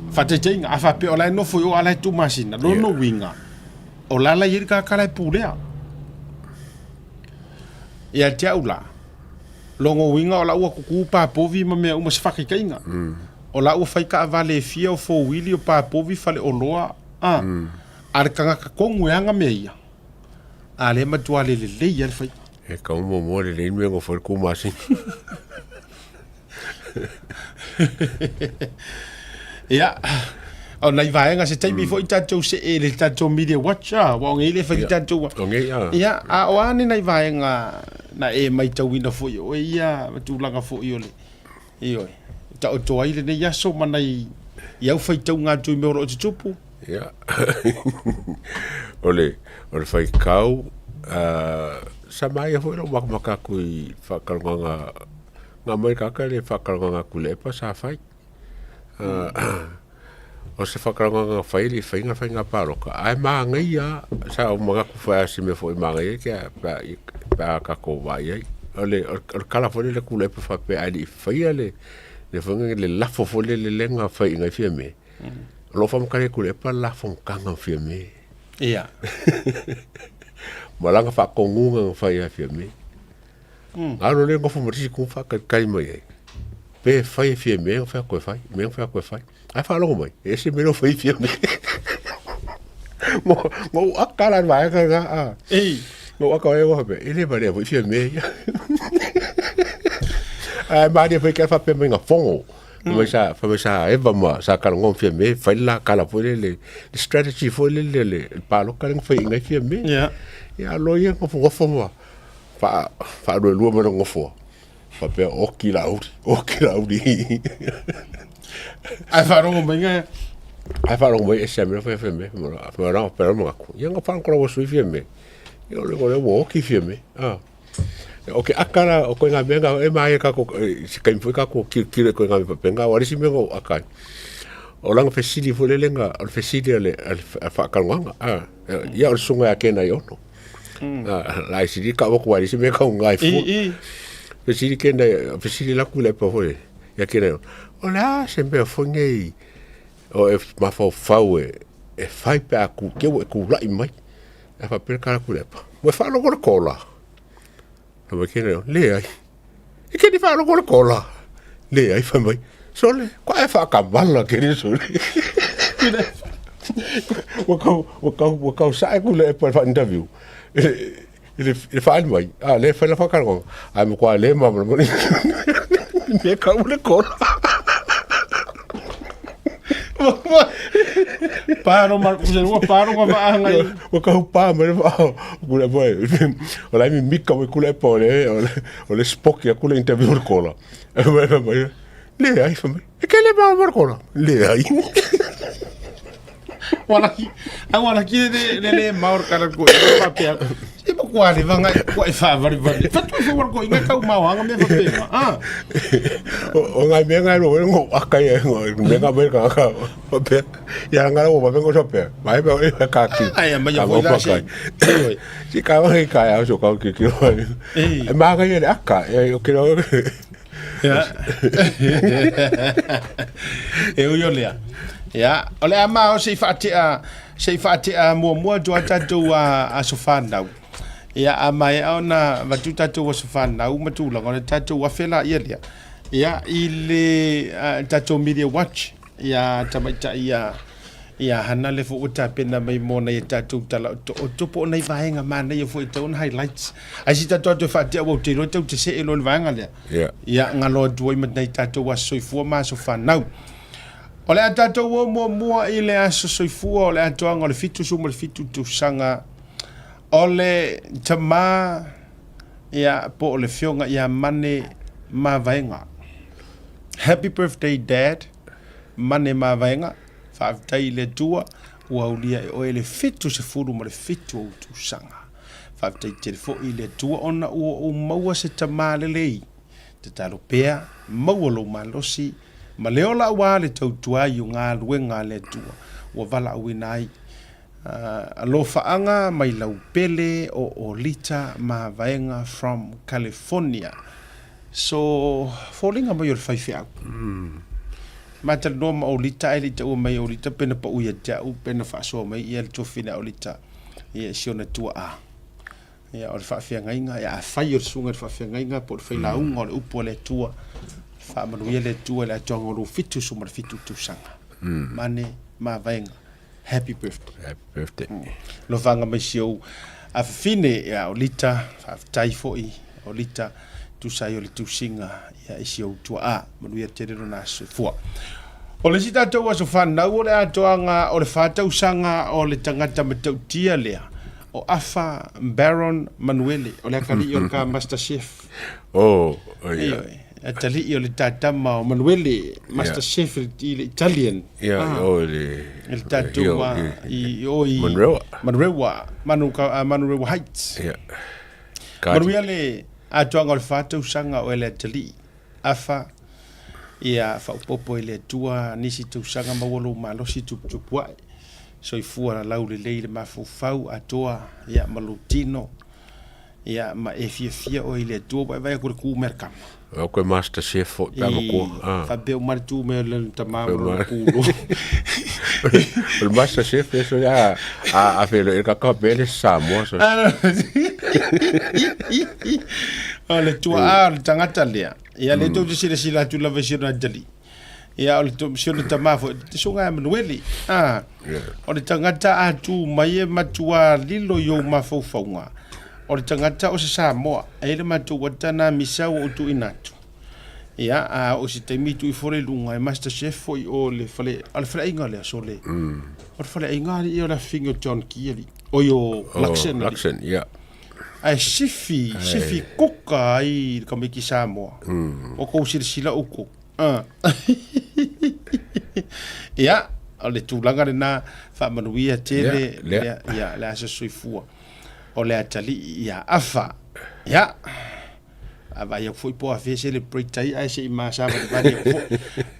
Fa te inga a fa pe o la no foi o ala tu masina. No no winga. O la la yir ka kala pulea. Ya tiaula. Longo winga o la ua kuku pa povi ma me uma se fa kai inga. O la ua fai ka vale fia o fo wili o pa povi fale o loa. Ar kanga ka kongu yanga meia. Ale matua le ia fai. E ka mo le me ngo for ku masi. Ya. O nai vaenga se taimi fo tatou se ele tatou media watcha. Wa ngile fai tatou. Ya, a o ane nai vaenga na e mai tauina fo yo. Ia matulanga fo yo le. Iyo. Ta o toai le nei aso manai iau fai tau ngā tui me oro o te tupu. Ya. Ole fai kau sa mai fo ro maka kui whakaranga ngā mai kaka le whakaranga kulepa sa fai. O se whakaranga whai li whainga paroka. Ai maa ngai sa o mga kuwhai si me fo i maa ngai kia pa kako vai ai. Ole kala fo le kulepa whape ai li whai le whanga le lafo fo le lenga whai ngai fia me. Lo fam kare kulepa lafo kanga fia me. Ia. Malanga whakongunga whai a fia me. Aro le ngofo marisi kung whakai mai ai. Pe whai fia me whai koe whai. Me whai koe whai. Ai whalongo mai. E se mero whai fia me. Ngō akara mai ka ngā. Ei. Ngō akara e wahape. E le mare whai fia me. Ai mare whai kia whape mai ngā whongo. Whamai sa eva ma sa karangon fia me. Whai la kala fo le strategy fo le palo karang whai ingai fia me. Ia. Ia loia ngofo ma. Fa ro lua mana ngofo. Fa pe o kilauri. Ai wharongo mai ngai. Ai wharongo mai e se amira whai me. Ma rao pera mga ku. Ia ngā whankora wa sui fia me. Ia le wo ki fia me. Ok, akara o koe ngā mea e mai e kako, si kaimfui kako kire koe ngā mea penga, warisi mea o akai. O langa fesili fo le lenga, o fesili ale whakarunganga. Ia o sunga a kena i ono. Lai siri ka wako warisi mea kau ngai fu. Fesili kena, fesili laku le pa fo le, ia kena i ono. o la se me fonge o e mafau e fai pe aku ke o ku lai mai e fa per kala kulepa mo fa lo ko kola no me kene le ai e ke di fa lo ko kola le ai fa mai sole kwa e fa kabala ke ni sole o kau sa ku le pa interview ele fa mai le fa la fa kala ai mo kwa le ma mo me ka le kola Paro Marcos no paro ma va ngai. O ka pa me va. Ku le boy. O la mi mika me ku le pole o le spoki ku le interview kola. Le ai fa me. E ke le ba kola. Le ai. Wala ki le maur kara ko pa pe. E mo kwa le vanga ko e fa vari. Fa tu fo ko inga ka ma wanga me fa pe. O ngai me ngai lo ngo akai ngo me nga me ka pe. Ya nga lo ba me ko so pe. Mai ba e ka ki. Ai ma ya fo la si. Si ka wa ka ya so ka ki ki. E ma ga ye aka e o ki lo. Ya. E o yo le. Ya, ole ama o se fati a mo jo tatu a sofana. Ya ama e ona vatu tatu o sofana, u matu la ngone tatu wa fela ia. Ya ile tatu media watch. Ya tamaita ya hana le fu uta pena mai mona e tatu tala to po nei vaenga mana e fu e ton highlights. Ai si tatu to fati o te ro te se elo vaenga le. Ya ngalo doi mat nei tatu wa soifua ma sofana. O le atatou o mua i le aso soifua o le atoanga o le fitu suma le fitu tusanga o le tama ia po o le fionga ia mane mavaenga. Happy birthday dad, mane mavaenga, whaaftai le tua, ua ulia e o le fitu se furu ma le fitu o tusanga. Whaaftai telefo i le tua ona ua o maua se tama le lei, te talo pea, maua lo malosi, ma leo la wa le tautua i ngā luenga le tua ua vala awina ai alo faanga mai lau pele o Lita ma vaenga from California so falling mai o fai fia ma te no ma o Lita ele te o mai o Lita pena pa uia te u pena faʻasoa mai ia le tofina o Lita ia siona tua a ia o le faafeagaiga ia afai o le suga le faafeagaiga po le failauga o le upu o le atua faamanuia le atua le atoaga o lou fitu suma le fitu tusaga mane mavaega happy birthday lo fanga mai siou afafine ia o Lita faafetai foʻi o Lita tusai o le tusiga ia i siou tuaā manuia tele lona soifua o le si tatou aso fanau o le atoaga o le fatausaga o le tagata matautia lea o afa Baron Manuele o le akali'i o le ka Master Chef tali'i o le tatama o Manuele Master Chef i le Italian le tatou i Manurewa Manurewa Heights manuia le atoaga o le fatausaga o le tali'i afa ia fa'aupopo i le atua nisi tausaga maua lou malosi tuputupu a'i soifua lau lelei le mafaufau atoa ia ma lutino ia ma e fiafia o i le atua vaevae ko le ku me le kama o koe Master Chef fo tamako fabeo ma le tu me le tamao le kulo o le Master Chef eso ya a felo e kakapele Samoa so o le tua le tangata lea ia le tau te sila tu la vesira jali ia o le siona tamafo te songa Manueli o le tangata atu mai e matua lilo yo mafaufauga o le tangata o se Samoa e le matua tana misau o tu inatu ia o se taimitu i fore lunga e Master Chef foi o le fale ainga le so le o le fale ainga i o la fingo John Kieli o yo Laxen ia ai sifi koka ai komegi Samoa o ko sila uko ia o le tulaga lena faamanuia tele ia le asa soifua o le atali ia afa ia avaia foi po ave celebrate ai ai se masa vale fo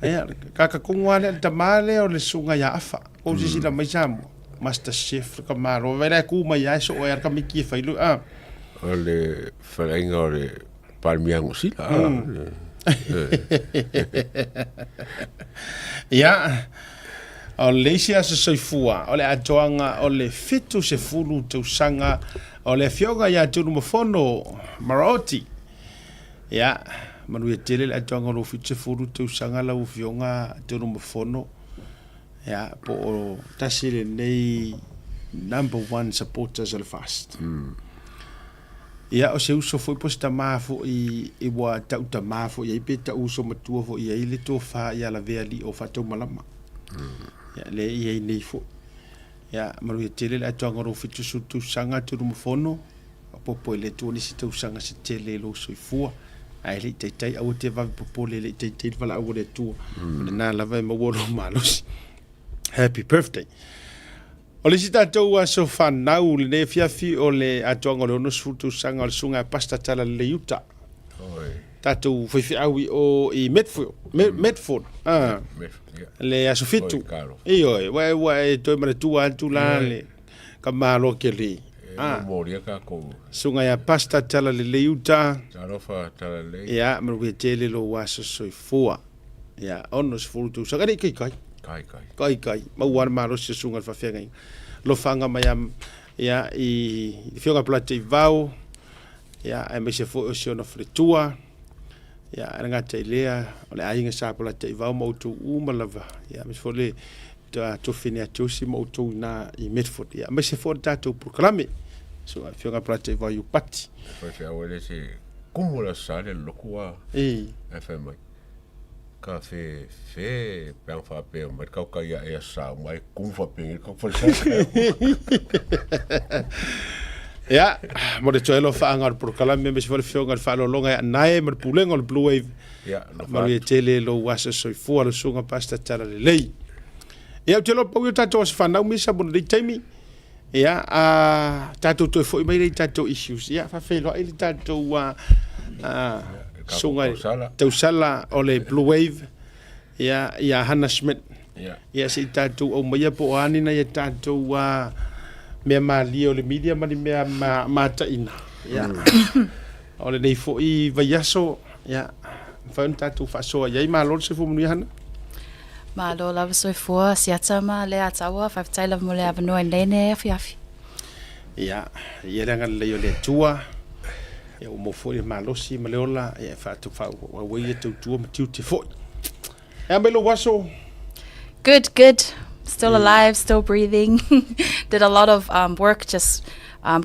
ia kakakuga le tamale o le suga ia afa o sila mai Samoa Master Chef ka maro vele ku mai ai so ia ka miki failu o le fainga o le palmiango sila Ia, o leisi asa soifua, o le atoanga o le fitu se fulu tausanga, o le fionga ia tunu mafono Maraoti. Ia, manu ia tele le atoanga o fitu se fulu tausanga lau fionga tunu mafono. Ia, po o tasile nei #1 supporters of the fast. Ia o se uso foi posta mafo i wa tauta mafo i pe ta uso matua fo i le to fa ia la veli o fa to malama. Ia le i nei fo. Ia maru i tele la tonga ro fitu sutu sanga tu mo fono. Popo le to ni situ sanga se tele lo so fu. Ai le tai au te va popo le tai vala au le tu. Na la va mo wo malos. Happy birthday. O le sita tau a so whanau le ne fiafi o le atoanga le ono sutu sanga o le sunga pasta tala le yuta. Tatou whaifi aui o i Medford. Le aso fitu. Ioi, wai toi mara tua atu la le ka malo ke li. Molia ka ko. Sunga ya pasta tala le yuta. Tarofa tala le. Ia, maru tele lo waso soi fua. Ia, ono sutu sanga ni kai. Kai. Mauar maro se sunga fa fenga. Lo fanga mai am ia i fionga plate vau. Ia e me se fo o se ona fritua. Ia nga te lea ole ainga sa plate vau mo tu umalava. Ia me fo le to fine to si mo tu na i Medford. Ia me se fo tatou proclame. So fionga plate vau yu pati. Fa se awele se kumula sale lokua. FMI. Ka fe pang fa pe mai ka ia e sa mai kum fa pe ka fa sa. Ja, mo de toelo fa angar por kala me se fionga fa lo longa nae mer pulenga o blue wave. Ja, ma le tele lo wasa so fu lo sunga pasta tala le lei. Ja, telo po tato fa na mi sa bon de temi. Ja, tato to fo mai tato issues. Ja, fa fe lo ile tato sungai tausala o le blue wave ia Hannah Schmidt ia si tatou o mai po ani na ia tatou mea mali o le media mani mea mataina ia o le nei fo i vaiaso ia fa tatou faʻasoa iai malo se fo manu hana Malo lava soifua siata ma le ataua faafetai mo le avanoa i lene afiafi. Ia langa le o le tua ia o mo foi malosi ma le ola ia fa tu fa wa ia tu ma tiu te foi. Ia me lo waso. Good. Still alive, still breathing. Did a lot of work just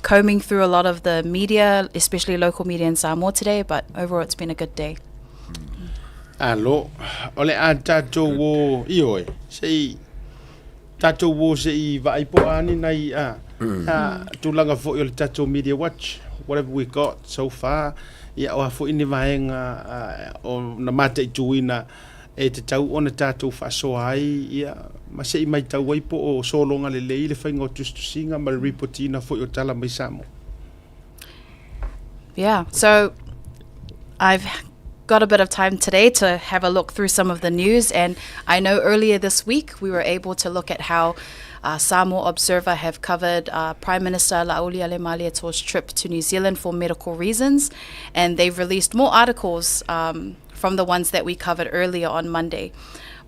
combing through a lot of the media, especially local media in Samoa today, but overall it's been a good day. Alo, ole a tatou wo ioi, sei tatou wo sei vai po ani nai tulanga fo o le tatou media watch, whatever we got so far, ia o fo ini vaenga o na mate tuina e te tau ona tatou faʻasoa ai ia ma sei mai tau ai po o solonga le lei le whainga o tustusinga ma le reportina fo o tala mai Samoa. Yeah, so I've got a bit of time today to have a look through some of the news, and I know earlier this week we were able to look at how Samoa Observer have covered Prime Minister Laʻoli Alemaliato's trip to New Zealand for medical reasons, and they've released more articles from the ones that we covered earlier on Monday.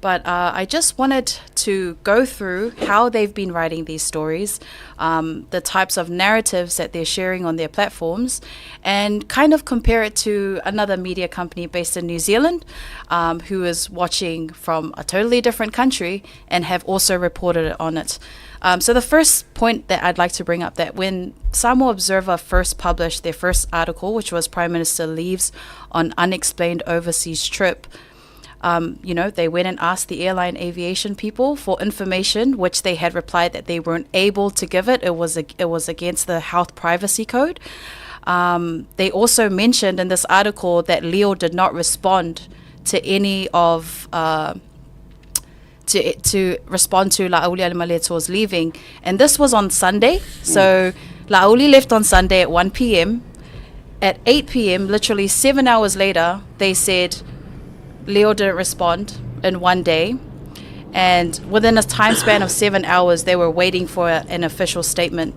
But I just wanted to go through how they've been writing these stories, the types of narratives that they're sharing on their platforms, and kind of compare it to another media company based in New Zealand, who is watching from a totally different country and have also reported on it. So the first point that I'd like to bring up, that when Samoa Observer first published their first article, which was Prime Minister leaves on unexplained overseas trip, they went and asked the airline aviation people for information, which they had replied that they weren't able to give it. It was against the health privacy code. They also mentioned in this article that Leo did not respond to any of to respond to Laʻoli Alemaliato's leaving, and this was on Sunday. So Laʻoli left on Sunday at 1 p.m. At 8 p.m., literally 7 hours later, they said Leo didn't respond in one day, and within a time span of 7 hours they were waiting for an official statement.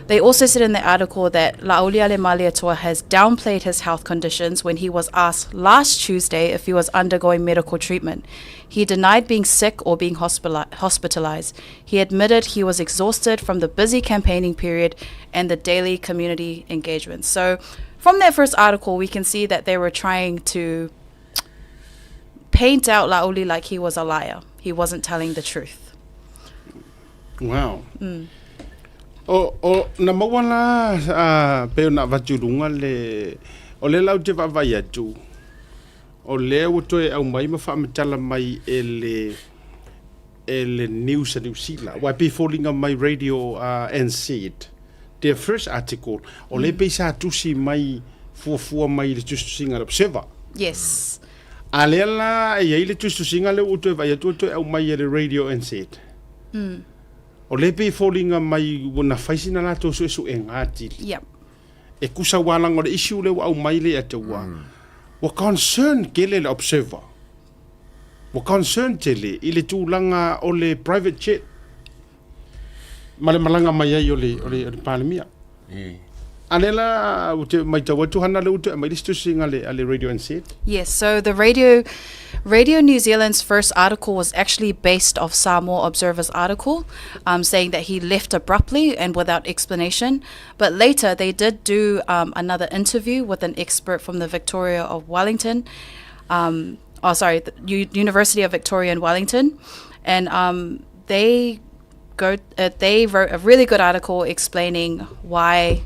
They also said in the article that La'auliale Maliatoa has downplayed his health conditions when he was asked last Tuesday if he was undergoing medical treatment. He denied being sick or being hospitalized. He admitted he was exhausted from the busy campaigning period and the daily community engagement. So from that first article, we can see that they were trying to paint out La'auli like he was a liar. He wasn't telling the truth. Wow. O na mawala pe na vaturunga le o le lau te vavai atu o le uto e au mai mawhaamatala mai ele news a New Zealand why be falling on my radio and see it their first article o le pe sa tusi mai fuafua mai le tusinga observer. Yes. A le la e ile tusinga le uto e vai atu e au mai le radio and see it. O le pe falling mai wona faisina la to so e ngati. Yep. E kusa wala ngore issue le au mai le atua. Wa concern kele le observer. Wa concern tele ile tulanga o le private jet. Male malanga mai ai o le palemia. Anela ute mai tawa tuhana le ute mai listu singa le radio and said. Yes, so the Radio New Zealand's first article was actually based off Samoa Observer's article, saying that he left abruptly and without explanation. But later they did do another interview with an expert from the Victoria of Wellington, the University of Victoria in Wellington, and they wrote a really good article explaining why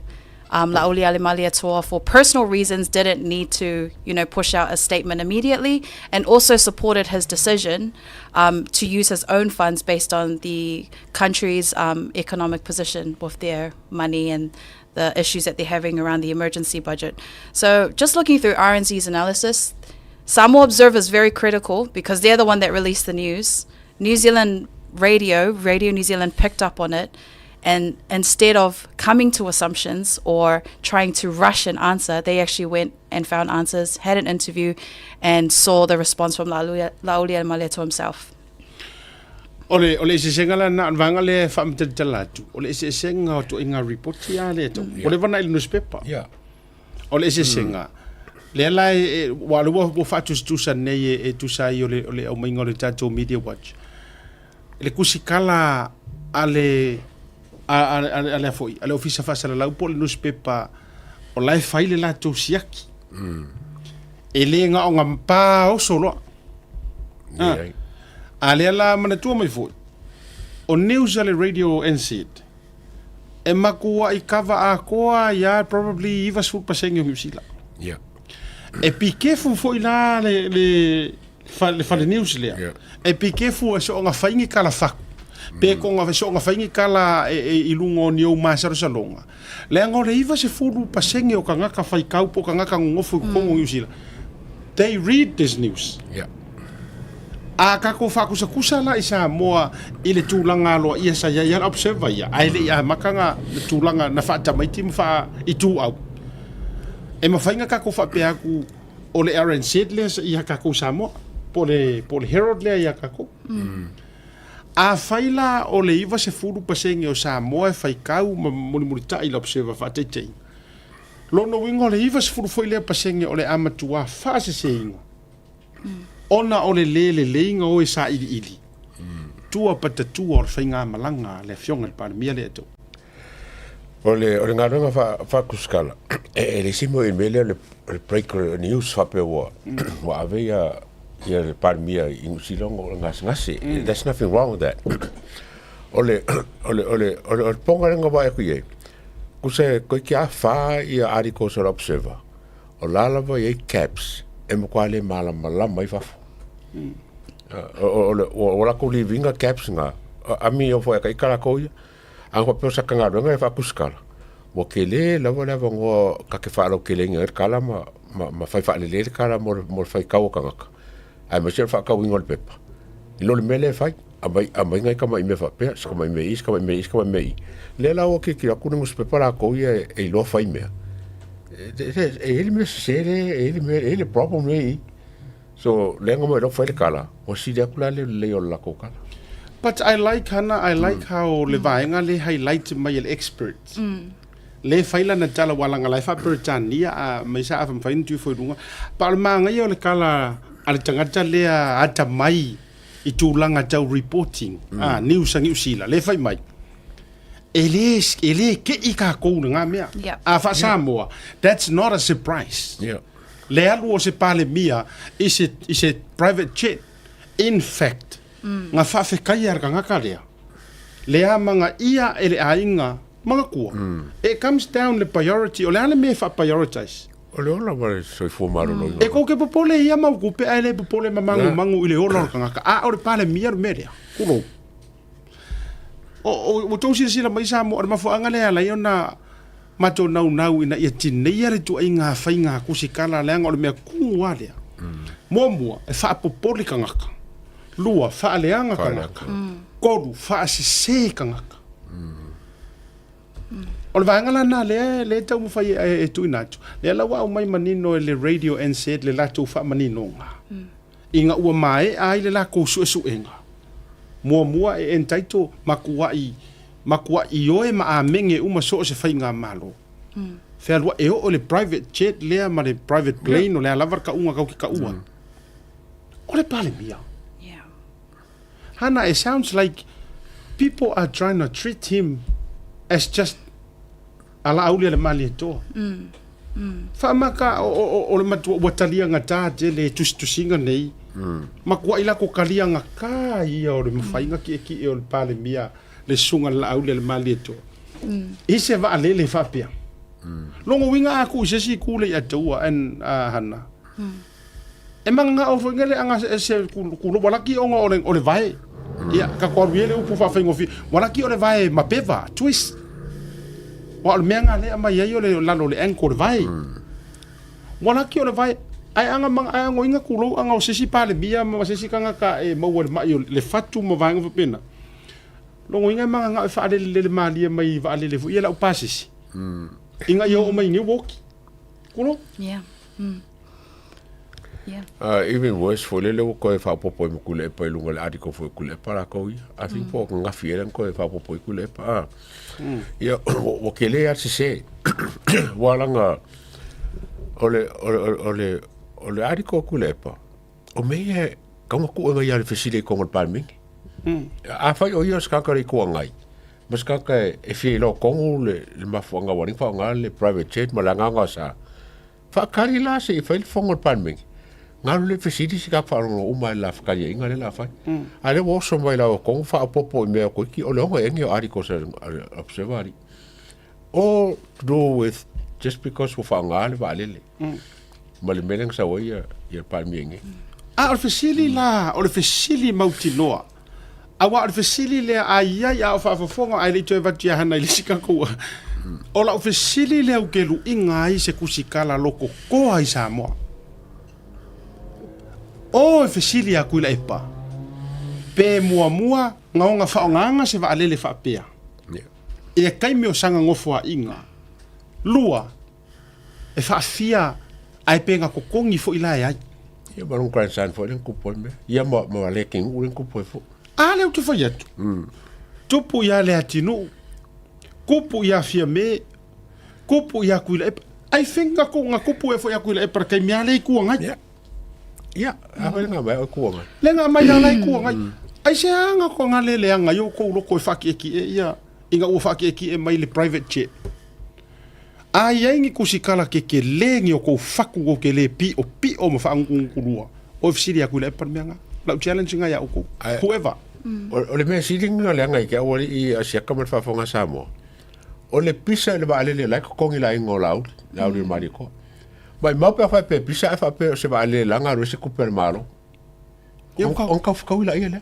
La'auliale Maliatoa, for personal reasons, didn't need to, push out a statement immediately, and also supported his decision to use his own funds based on the country's economic position with their money and the issues that they're having around the emergency budget. So just looking through RNZ's analysis, Samoa Observer is very critical because they're the one that released the news. New Zealand Radio New Zealand picked up on it, and instead of coming to assumptions or trying to rush an answer, they actually went and found answers, had an interview, and saw the response from La'auliale Maliatoa himself. Ole se senga la na vanga le whaamatelatu. Ole se senga to inga report ya le to. Ole vana il newspaper. Yeah. Ole se senga. Le lai walua wo fatus tusa nei e tusa I ole o mainga le tatou media watch. Le kusikala ale foi ale ofisa fa sala lau pole newspaper o lai faile la to siaki ele nga o ngampa o solo ale la mana tu mai foi o news ale radio NZ e makua I cover a koa ya probably even food paseng New Zealand e pike fu foi la le fa le news le e pike fu so nga faingi kala fa pe ko nga so nga faingi kala I lungo ni o masaro salonga le ngore iva se fulu pasenge o kanga ka fai kau po kanga ka ngofu ko New Zealand they read this news a ka ko fa kusa la isa moa ile tulanga lo ia sa ya observe ya ai ya makanga tulanga na fa tamai tim fa itu au e mafainga ka ko fa pe aku ole Aaron Sidles ia ka ko samo pole Herald le ia ka ko a faila o le iwa se furu pasenge o Samoa e whaikau muni tai la observa whatetei. Lono wingo le iwa se furu whaile pasenge o le amatua whaase se ingo. Ona o le leinga o e sa ili. Tua patatua o le whainga malanga le fionga le panemia le ato. O le ngā runga whakuskala. E le simo I mele le break news whape wa avea ia le panemia I New ngasi. There's nothing wrong with that. Ole ponga renga wa eku ye. Kuse koe kia wha ia articles or observer. O lalawa ye caps e mkwale malama I wafo. O lako li vinga caps nga. Ami o fo eka ikala koia. Angwa peo saka ngā runga e whakuskala. Mo kele lawa ngo kake whaalo kele nga kala ma whai whaale kala mo whai kau kangaka. Ai masir fa ka wingol pepa. Ilo le mele fai amai ngai kama I me fa pe ska mai me. Le la o ke ki aku ngus pepa la ko ia e lo fai me. Ele me sere ele problem me. So le ngamo lo fai kala. O si dia kula le o la ko kala. But I like Hana, I like how le vaenga le highlight mai le experts. Le faila na tala walanga lai fa Britania a mai sa fa fain tu foi dunga. Pa le manga yo le kala ale tangata le ata mai I tūlanga tau reporting. News ang usila le fai mai. Ele ke I ka kou nga mea. Fa Samoa. That's not a surprise. Le alu o se pale mia is it private jet. In fact, nga fa fe kai ar nga kalea. Le a manga ia ele ainga mga kua. It comes down the priority o le ale me fa prioritize. Ole ola wale soi fumaro no. E ko ke popole ia mau kupe ai popole mangu ile ola nga a o le pale mia media. Kuno. O tosi sila mai sa mo ma fo anga le ala yona mato nau ina ia tinei ale tu inga fa inga kusikala le anga o le me ku wale. Momo e fa popole kanga. Lua fa aleanga kanga. Kodu fa se kanga. O le vaengala na le tau mo fai e tui natu. Le la wa mai manino le radio NZ le la tau fa manino nga. Inga ua mai ai le la ko su enga. Mua e entaito makua I oe ma a menge uma so se fai nga malo. Fea lua e o le private jet lea ma le private plane o le alavar ka unga kau ki ka ua. O le pale mia. Hana, it sounds like people are trying to treat him as just ala aulia le mali toa. Fa maka o le matua watalia ngata te le tusinga nei. Makua ila ko kalia nga ka ia o le mafai nga ki o le pale mia le sunga la aulia le mali toa. Ise va alele fa pia. Longo winga aku se kule ya toa en Hana. E manga o ngele anga se kulo walaki onga o le vai. Ia ka korwiele upu fa faingo fi. Walaki o le vai mapeva twist. Wa le menga le ama ia yo le lalo le enko le vai. Wana ki o le vai ai anga mang ai ngo inga kulo anga o sisi pale bia ma sisi kanga ka e mo ma yo le fatu mo vanga fo pena. Longo inga manga nga fa le mali mai va le fu ia la upasisi. Inga yo o mai ni woki. Kulo? Even worse for le ko e fa popo mo kule pa lunga le article fo kule para ko I think po nga fiera ko e fa popo kule pa. Ia o ke le a se wala nga ole article kule pa. O me e ka mo ku nga ia le fesile ko ngol palming. A fa yo ska ka ri ko ngai. Mas ka e fi lo ko le mafonga wani fa nga le private jet malanga nga sa. Fa kari la se fa il fongol palming. Ngalu le fesiti si ka wharongo o mai la whakaria inga le la whai. A le woso mai la o kongu wha apopo I mea koe ki o le onga engi o ariko sa observari. All to do with just because wo whaanga le wa alele. Ma le meneng sa wai ia palmi engi. O le fesili la, o le fesili mauti noa. A wa o le fesili le a iai a o whaafafonga ai le toi vati a hana I le sika kua. O la o fesili le au kelu inga ai se kusikala loko koa I Samoa. O fesili a kuila epa. Pe mua ngaonga whaonganga se wa alele whaapea. E kai meo sanga ngofua inga. Lua. E whaafia ai penga kokongi fo ilai ai. Ia marung grandson fo len kupo me. Ia ma leking u len kupo fo. A leo te whai atu. Tupu ia le atinu. Kupu ia fia me. Kupu ia kuila epa. Ai whenga ko ngā kupu e fo ia kuila epa kai mea lei kua ngai. Ia, apa lenga mai o kua ngai. Lenga mai a lai kua ngai. Ai se anga ko ngā leleanga yo ko loko e whaki eki e ia. Inga ua whaki eki e mai le private jet. Ai aingi kusikala ke lengi o ko whaku o ke le pi o ma whaangungungunua. O fisiri a kuila epa meanga. Lau challenge ngai a o ko. Whoever. O le mea siringa le ngai ke awari I asiaka mal whafonga Samoa. O le pisa le waalele lai kongi la ingo lau le mariko. Mai mau pe fa pe pisa fa pe se waalele langa ro se kuper malo. On ka whakawila ia le.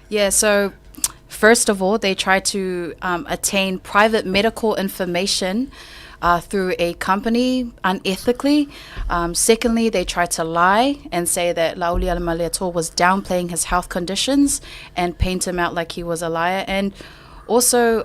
Yeah, so first of all, they try to attain private medical information through a company unethically. Secondly, they try to lie and say that Lauli Alamaleator was downplaying his health conditions and paint him out like he was a liar. And also,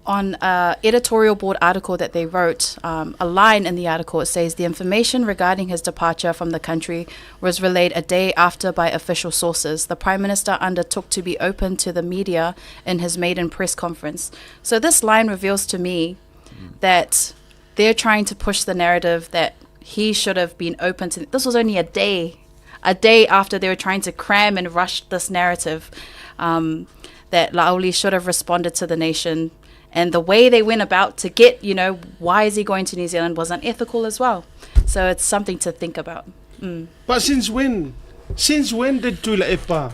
on an editorial board article that they wrote, a line in the article, it says, the information regarding his departure from the country was relayed a day after by official sources. The Prime Minister undertook to be open to the media in his maiden press conference. So this line reveals to me that they're trying to push the narrative that he should have been open to. This was only a day after they were trying to cram and rush this narrative, that Lauli should have responded to the nation. And the way they went about to get, why is he going to New Zealand was unethical as well. So it's something to think about. But since when? Since when did Tula Epa?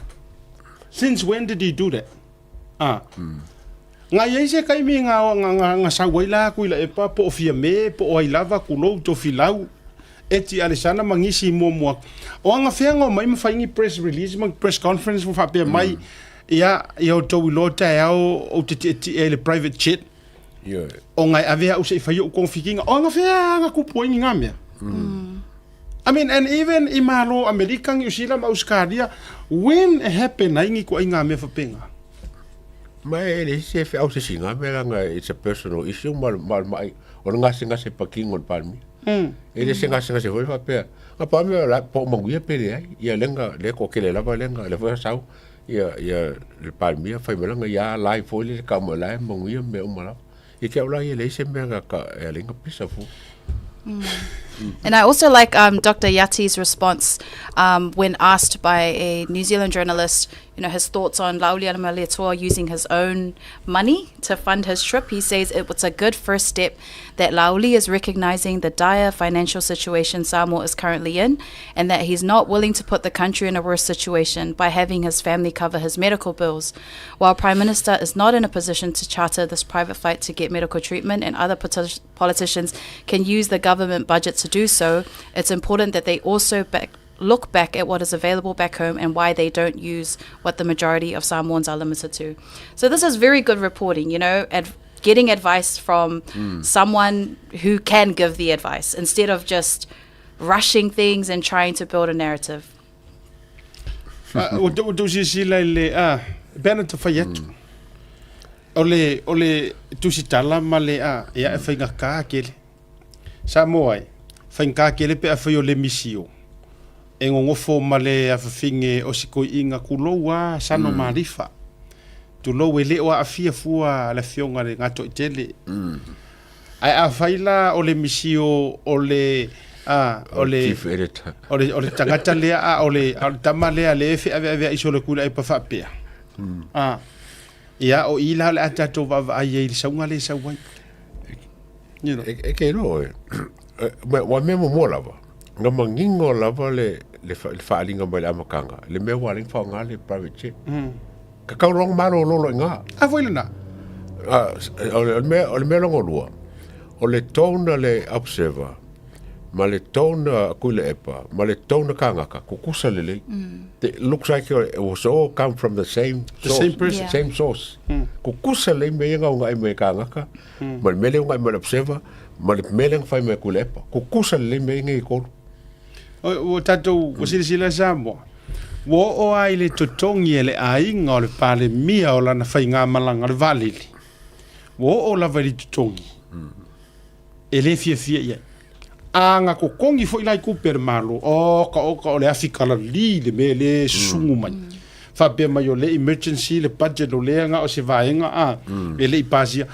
Since when did he do that? Nga yei se kai mi nga sawaila kuila Epa po ofia me po ai lava kulo to filau eti alisana mangisi mo o nga fengo mai mafai press release press conference mo fa pe mai ia to wilota o te ele private jet o ngai avea o se fai o konfikinga o nga fea nga kupo nga me I mean, and even imalo American usila mauskadia when it happen aingi ko nga me fa penga mai le se fe au se singa me nga it's a personal issue mal o nga singa se paking on palmi ele singa se foi fa pe a pa me la po manguia pele ai ia lenga le ko kele la lenga le fa sau ia le palmi fa me nga ya live foi le ka mo la manguia me o mala e ke ola ele se me nga ka lenga pisa fu. And I also like Dr. Yati's response when asked by a New Zealand journalist, his thoughts on Lauli Alamaleatua using his own money to fund his trip. He says it was a good first step that Lauli is recognizing the dire financial situation Samoa is currently in, and that he's not willing to put the country in a worse situation by having his family cover his medical bills. While Prime Minister is not in a position to charter this private flight to get medical treatment, and other politicians can use the government budget to do so, it's important that they also look back at what is available back home and why they don't use what the majority of Samoans are limited to. So this is very good reporting, getting advice from someone who can give the advice instead of just rushing things and trying to build a narrative. Ole tusitala male ia fainga ka kele Samoa fainga kele pe afio le misio e ngofo male afinge o siko inga kuloa sano marifa tu lo ele o afia fua la fionga le ngato tele ai afaila ole misio ole ole tangata le ole tamale le fe ave isole kula e pa fa pe ia o ila le atato va ai le saunga le sauai e ke no wa memo mo lava nga mangingo lava le faalinga mai amakanga le me wa ling fa nga le private jet ka ka rong maro lo nga a foi lana o le me longo lua o le tona le observer ma le tona kule epa ma le tona kangaka kukusa lele it looks like it was all come from the same source, same source kukusa le me nga nga me kangaka ma me le nga me observer ma le me le fa me kule epa kukusa le me nga ko o tatou o sila Samoa o ai le totongi ele ainga o le pale mia o lana whainga malanga le valili o la vali totongi ele fia ia anga ko kongi fo ilai kuper malo o ka le afikala li le me le sungu mai fa pe mai o le emergency le budget o le nga o se vaenga ele ipasia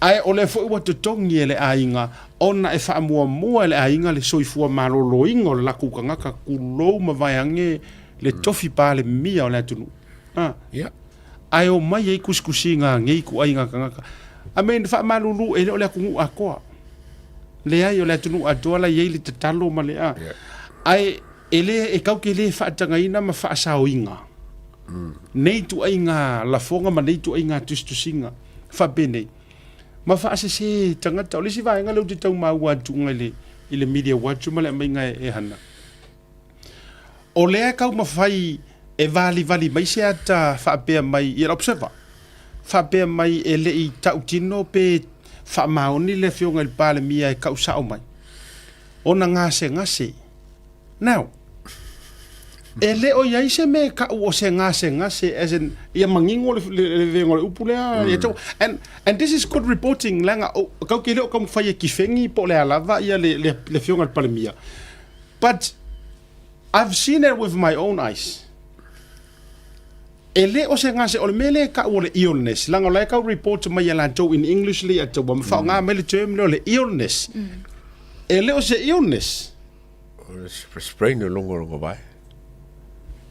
ai o le fo wa totongi ele ainga ona e fa mua le ainga le soifua malo loinga o la kukanga ka kulo mavaiange le tofi pa le mia o le tunu ai o mai e kuskusinga ngei ku ainga kanga a men fa malulu ele o le kungu akoa le ai o le tunu atola ye le tatalo ma le ai ele e kau ke le fa tangaina ma fa saoinga nei tu ainga la fonga ma nei tu ainga tustusinga fa bene ma fa se tangata o le si vai nga le tau ma wa tunga le ile media watch ma le mai nga e hana o le kau ma fai e vali mai se ata fa pe mai e observa fa pe mai ele i tautino pe fa maoni le fionga il pale mia e kausa o mai ona ngase now ele o ia se me ka o se ngase as in ia mangingo le vengo le upulea and this is good reporting langa ka ke le ka fai ki fengi po le lava ia le fionga palemia but I've seen it with my own eyes ele o se ngase o le mele ka o le illness langa like ka report mai la to in English le at wa fa nga mele term le illness ele o se illness sprain no longo vai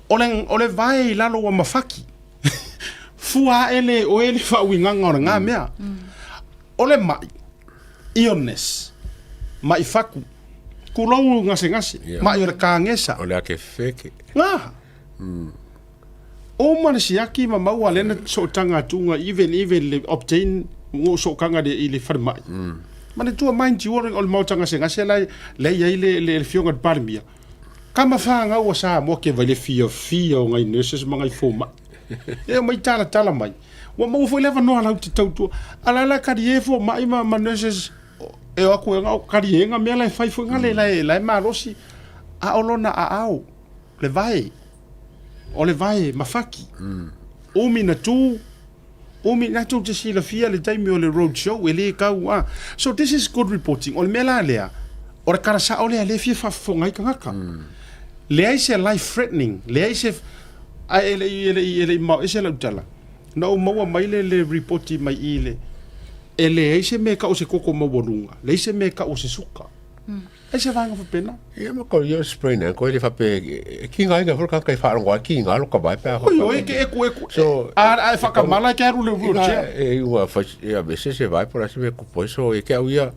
ole vai lalo wa mafaki fua ele o ele fa winga ngora nga mea ole mai illness mai faku kulo ngase mai ole kangesa ole ake feke nga o man siaki ma mau alena so tanga tunga even le obtain ngo so kanga de ile farmai mana tua mind you ol mau tanga ngase le le fionga parmia kama fanga o sa mo ke vale fio ngai nurses mangai foma e mai tala mai wa mo foi leva no ala tautu ala ka die fo mai ma nurses e o ku nga ka die nga me la fai fo nga le ma rosi a olona a au le vai mafaki o mina tu te sila fia le taimi o le road show ele ka wa so this is good reporting ol mela lea ora karasa ole le fia fa fo ngai kanga le ai se life threatening le ai se ele ma ese la utala no mo mai le report mai ile ele ai se me ka o se koko mo bolunga le se me ka o se suka ai se vanga fa pena ia ma ko yo sprain ko le fa pe ki ngai ga ka kai fa ngwa ki nga lo ka vai pe o e ku so a fa ka mala ka ru le e wa fa ia be se vai por así me ku so e ke ia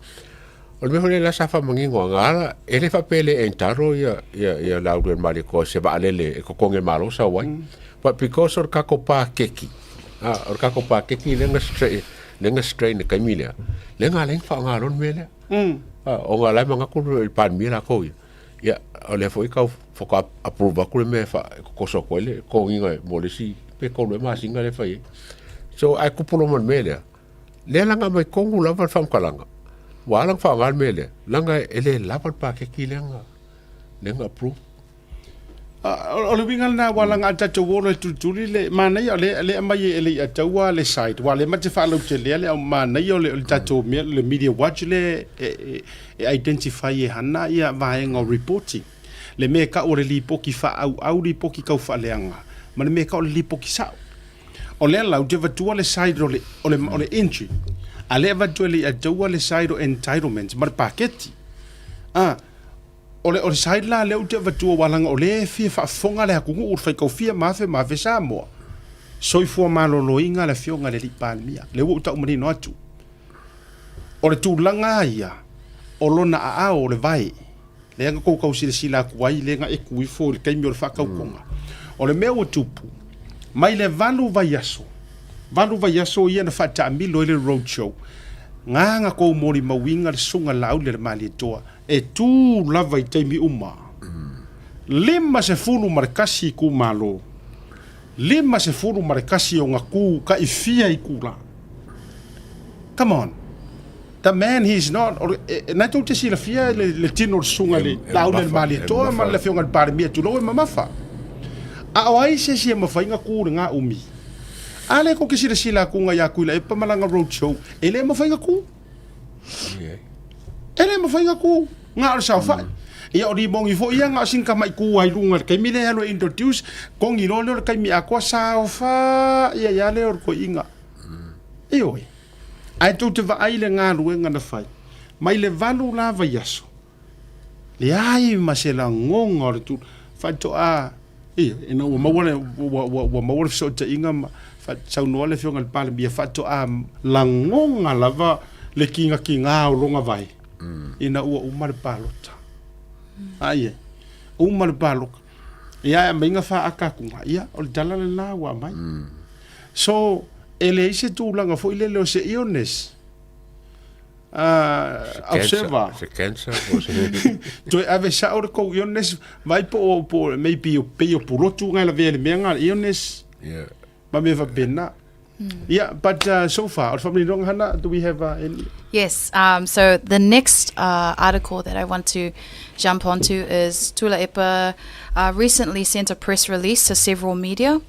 o me hole la safa mangingo ngala ele fa pele entaro ia la uden mali ko se ba lele ko konge malo sa wai but because or ka ko pa keki or ka ko pa keki lenga strain ka milia lenga leng fa ngalon mele o ngala manga ku pan mira ko ia o le foi ka fo ka approve ku me fa ko so ko le ko inga molisi pe ko le ma singa le fa so ai ku pulo mon mele le langa mai ko ngula fa fam kalanga walang fa ngal mele langa ele lapat pa ke kilenga lenga pro o le wingal na walang ata to wole tu le mana yo le mai ele ata wa le site wale ma te fa lo te le mana yo le tato le media watch le identify hana ia vai ngo reporting le me ka o le lipo ki fa au lipo ki ka fa leanga ma le me ka o le lipo ki sa o le la te va tu le site o le entry ale eventually a jaua le side o entitlements mar paketi ole side la le uta vatua walanga ole fia fa fonga le kungu ur fai kofia mafe Samoa soi fo malolo inga le fionga le lipalmia le uta umani no atu ole tu langa ia olona a o le vai le nga ko si sila kuai le nga e kui fo le kaimi o le fa kaukonga ole me o tupu mai le valu vai aso ia na fata amilo le road show nga ko mori mawinga le sunga lau le mali toa e tu lava i taimi uma lima se fulu markasi ku malo lima se fulu markasi o ngaku ka ifia i kula come on the man he's not na tu te sila fia le tino sunga le lau le mali toa ma le fionga par mi tu lo mamafa a o ai se mafai nga ku nga umi ale ko kisi sila ku nga ya ku le pamalanga road show ele mo fainga ku nga ar sa fa ia ori bongi fo ia nga sin ka mai ku ai lunga kai mi le halo introduce kong i lo kai mi akwa sa fa ia le or ko inga oi ai tu te va ai le nga ruenga na fai mai le valu la va yaso le ai ma se la ngonga or tu fa to a ina o mawale so te inga sa no le fionga le pale bia fato a langonga lava le kinga o longa vai ina ua umar palota ai umar palok ia minga fa akakunga ia o dala le na wa mai so ele se tu langa fo ile lo se illness observer se cancer to ave sa o ko illness vai po maybe o pe o pulotu nga la vele menga illness ma me va pena Yeah, but so far, from Hana, do we have any? Yes, so the next article that I want to jump onto is Tula Epa recently sent a press release to several media.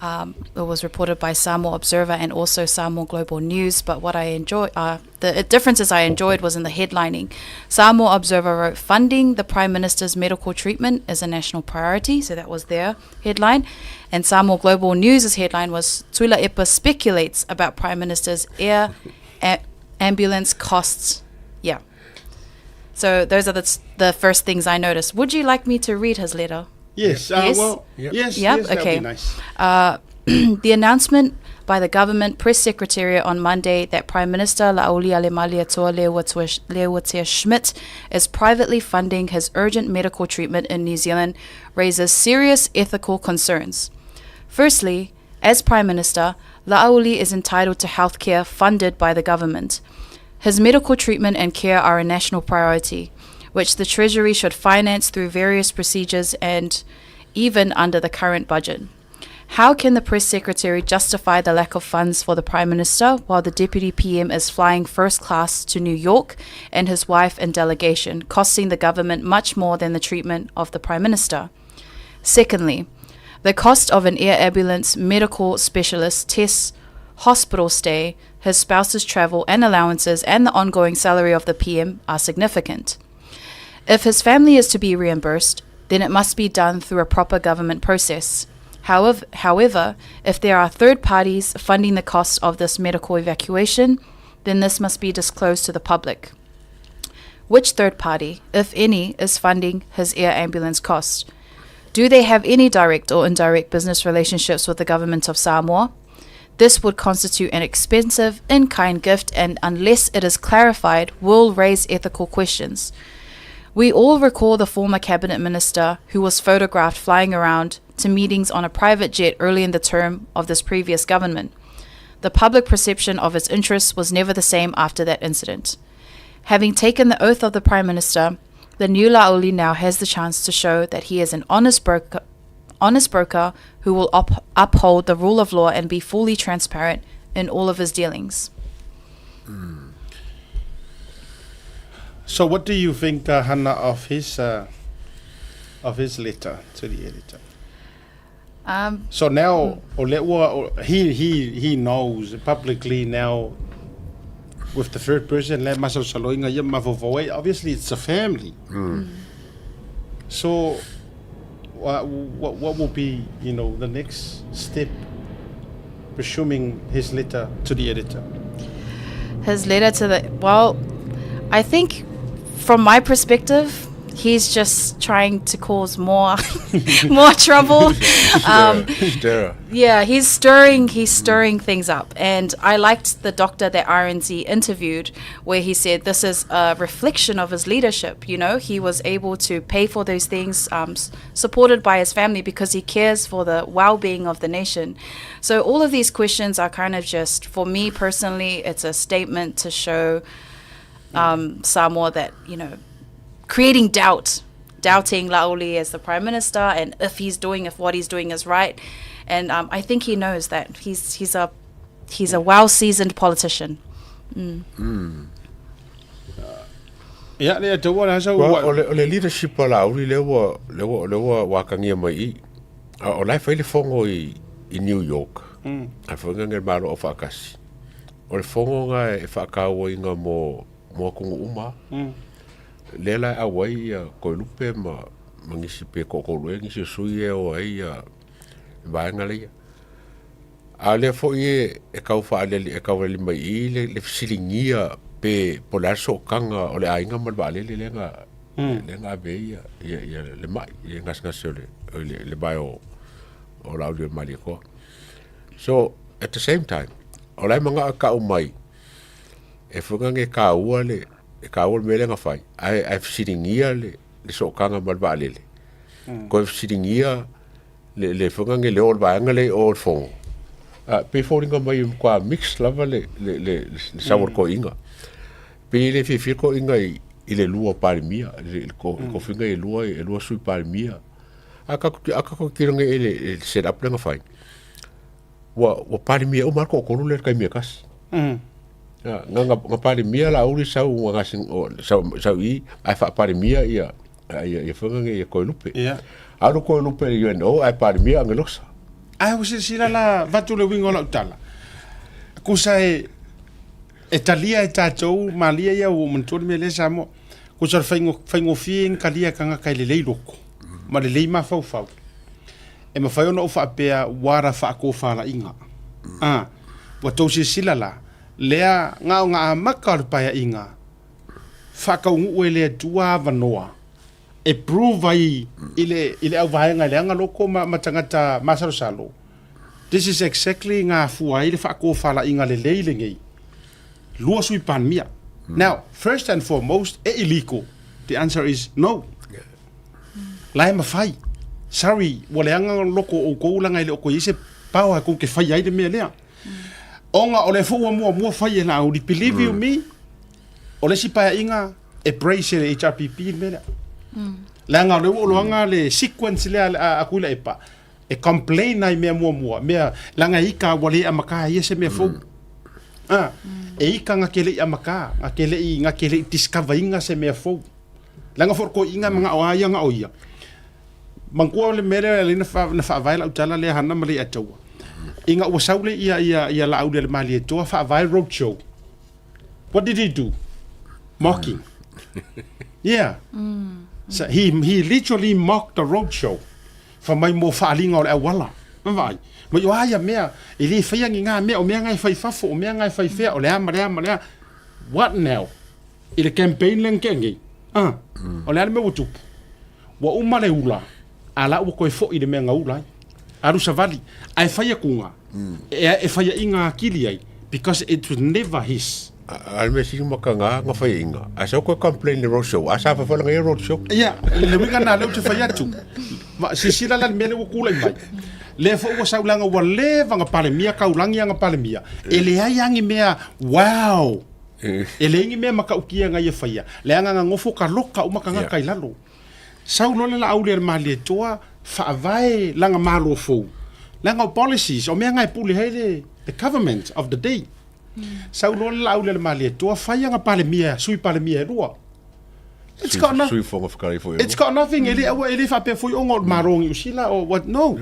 It was reported by Samoa Observer and also Samoa Global News, but what I enjoyed, the differences I enjoyed was in the headlining. Samoa Observer wrote, "Funding the Prime Minister's medical treatment is a national priority," so that was their headline. And Samoa Global News' headline was, "Tula Epa speculates about Prime Minister's air ambulance costs." Yeah. So those are the first things I noticed. Would you like me to read his letter? Yes. Yes? Well, yes. Yep, Yes, that okay. would be nice. The announcement by the government press secretariat on Monday that Prime Minister La'auli Alemaliatoa Leotia Schmidt is privately funding his urgent medical treatment in New Zealand raises serious ethical concerns. Firstly, as Prime Minister, La'auli is entitled to healthcare funded by the government. His medical treatment and care are a national priority, which the Treasury should finance through various procedures and even under the current budget. How can the press secretary justify the lack of funds for the Prime Minister while the Deputy PM is flying first class to New York and his wife in delegation, costing the government much more than the treatment of the Prime Minister? Secondly, the cost of an air ambulance, medical specialist tests, hospital stay, his spouse's travel and allowances, and the ongoing salary of the PM are significant. If his family is to be reimbursed, then it must be done through a proper government process. However, if there are third parties funding the cost of this medical evacuation, then this must be disclosed to the public. Which third party, if any, is funding his air ambulance cost? Do they have any direct or indirect business relationships with the government of Samoa? This would constitute an expensive, in-kind gift and, unless it is clarified, will raise ethical questions. We all recall the former cabinet minister who was photographed flying around to meetings on a private jet early in the term of this previous government. The public perception of his interests was never the same after that incident. Having taken the oath of the Prime Minister, the new La'auli now has the chance to show that he is an honest broker who will uphold the rule of law and be fully transparent in all of his dealings. So, what do you think, Hannah, of his letter to the editor? So now, he knows publicly now with the third person. Obviously, it's a family. So, what will be, the next step, presuming his letter to the editor? His letter to I think from my perspective, he's just trying to cause more trouble. Yeah, he's stirring things up. And I liked the doctor that RNZ interviewed where he said this is a reflection of his leadership. He was able to pay for those things, supported by his family because he cares for the well-being of the nation. So all of these questions are kind of just, for me personally, it's a statement to show Samoa that, creating doubting La'auli as the Prime Minister and if what he's doing is right. And I think he knows that he's a well-seasoned politician. Yeah, ole leadership o La'auli lewa wakangia mai o lai whaile whongo i New York. A whanga ngai maro o whakasi. O le whongo ngai e whakaua inga mo kungu uma. Lela awai ko lupe mangisi pe ko ngisi sui o ai vaanga le ale fo e kau fa le kau le mai le silingia pe polaso kanga o le ainga mal vale le nga be ya le mai ngas le bai o la audio mai ko. So at the same time o lai manga ka mai e funga ka uale ka ol mele nga fai ai siringia le so kanga mal vale ko siringia le funga le ol vaanga le ol fo pe foringa mai kwa mix lava le sabor ko inga pe le fi ko inga i le lua palmia ko finga i lua sui palmia aka ko kironga ele set up nga fai wa pari mia o marco ko le kai mia kas nga pari mia la uri sau nga sing sau I ai fa pari mia ia fanga nge ko lupe aro ko lupe yo no ai pari mia ngelosa ai o sila la vatu le wingo la tala ku sai talia tatou malia ia o mantoni me le samo ku sa faingo fien kalia kanga kai le loko ma le ma fau e ma fai ona o fa pea wara fa ko fa la inga wa to sila la lea nga makar pa inga fa ka u ele tua vanoa e prove ai ile au vai nga lenga loko ma tangata masaro salo. This is exactly nga fu ai le fa ko fa la inga le ngi lua sui pan mia. Now first and foremost illegal. The answer is no. Lai mafai sorry wale anga loko o ko langa ile o ko ise pawa ko ke fai ai de me lea onga ole fu mo fai na o believe you me ole si pa inga e brace le HRPP me lea langa le o langa le sequence le a kula e pa e complain ai me me langa ika wale amaka ise me fu e ika nga kele amaka nga kele discover inga se me fu langa for ko inga mga oaya nga oia mangkua le mere le na fa vai la utala le hana mali atua inga wa saule ia la aude le mali atua fa vai road show. What did he do? Mocking. Yeah. So he literally mocked the road show for my mo fa linga o wala vai mo yo aya mea ili fa yang nga mea o mea ngai fai fafo o mea ngai fai fe o le ama what now ile campaign len kengi o le me wutu wa umale ula ala u ko fo I de menga ula aru savali ai faia kunga e faia inga kili ai because it was never his al me si mo kanga nga faia inga asa ko complain le road show asa fa fa nga road show ya le winga na le tu faia tu ma si sila la mele u kula mai le fo wa saulanga wa le vanga pale mia ka ulangi nga pale mia ele ai angi mea wow ele ngi mea maka ukia nga ye faia le nga ngofo ka loka u maka nga kai lalo sau lo la auler mali toa fa vai langa malo fo langa policies o me ngai puli hele the government of the day sau lo la auler mali toa fa nga pale mia sui pale mia rua it's got nothing it's got nothing ele fa pe fo o ngol marong usila or what no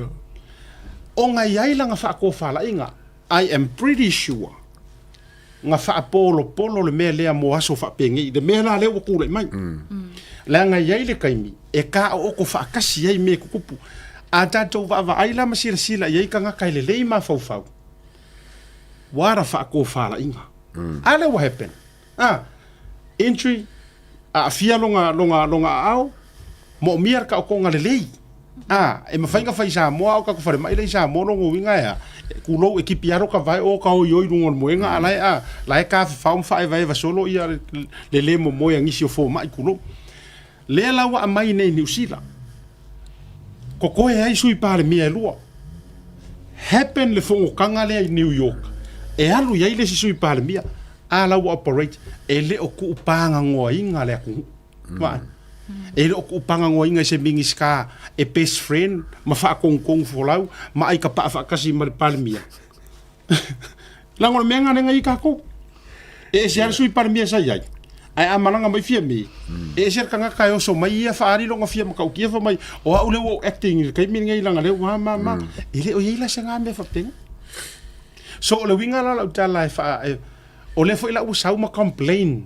o ngai ai langa fa ko fa la inga I am pretty sure nga fa polo le me le mo aso fa pengi de me la le o kule mai la nga yai le kaimi e ka o ko fa kasi ai me kupu a tatou va ai la masira sila yai ka nga kai le ma fau wara fa ko fa la inga ale what happened entry a fia longa au mo miar ka ko nga le e mafainga fai Samoa o ka ko fa mai le Samoa no winga ya kulo ekipi aro ka vai o ka o yoi ngol moenga ala la ka fa fa vai va solo ia le mo moya ngisi o fo mai kulo le la wa mai nei New Zealand ko ko ai sui pare mi lua happen le fo kanga le New York e alu ia le sui pare mi ala wa operate e le o ku panga ngoa inga le ku wa e le o ku panga ngoa inga se mingi ska e best friend ma fa kong folau ma ai ka pa fa kasi mar pare mi langol menga nga i ka ko e se sui pare mi sa ia ai amananga mai fia mi e ser kanga kai o so mai ia faari longa fia maka ukia fa mai o au le o acting kai mi ngai langa le wa mama ile o ila sanga me fa peng so le winga la tala fa o le foi la usau ma complain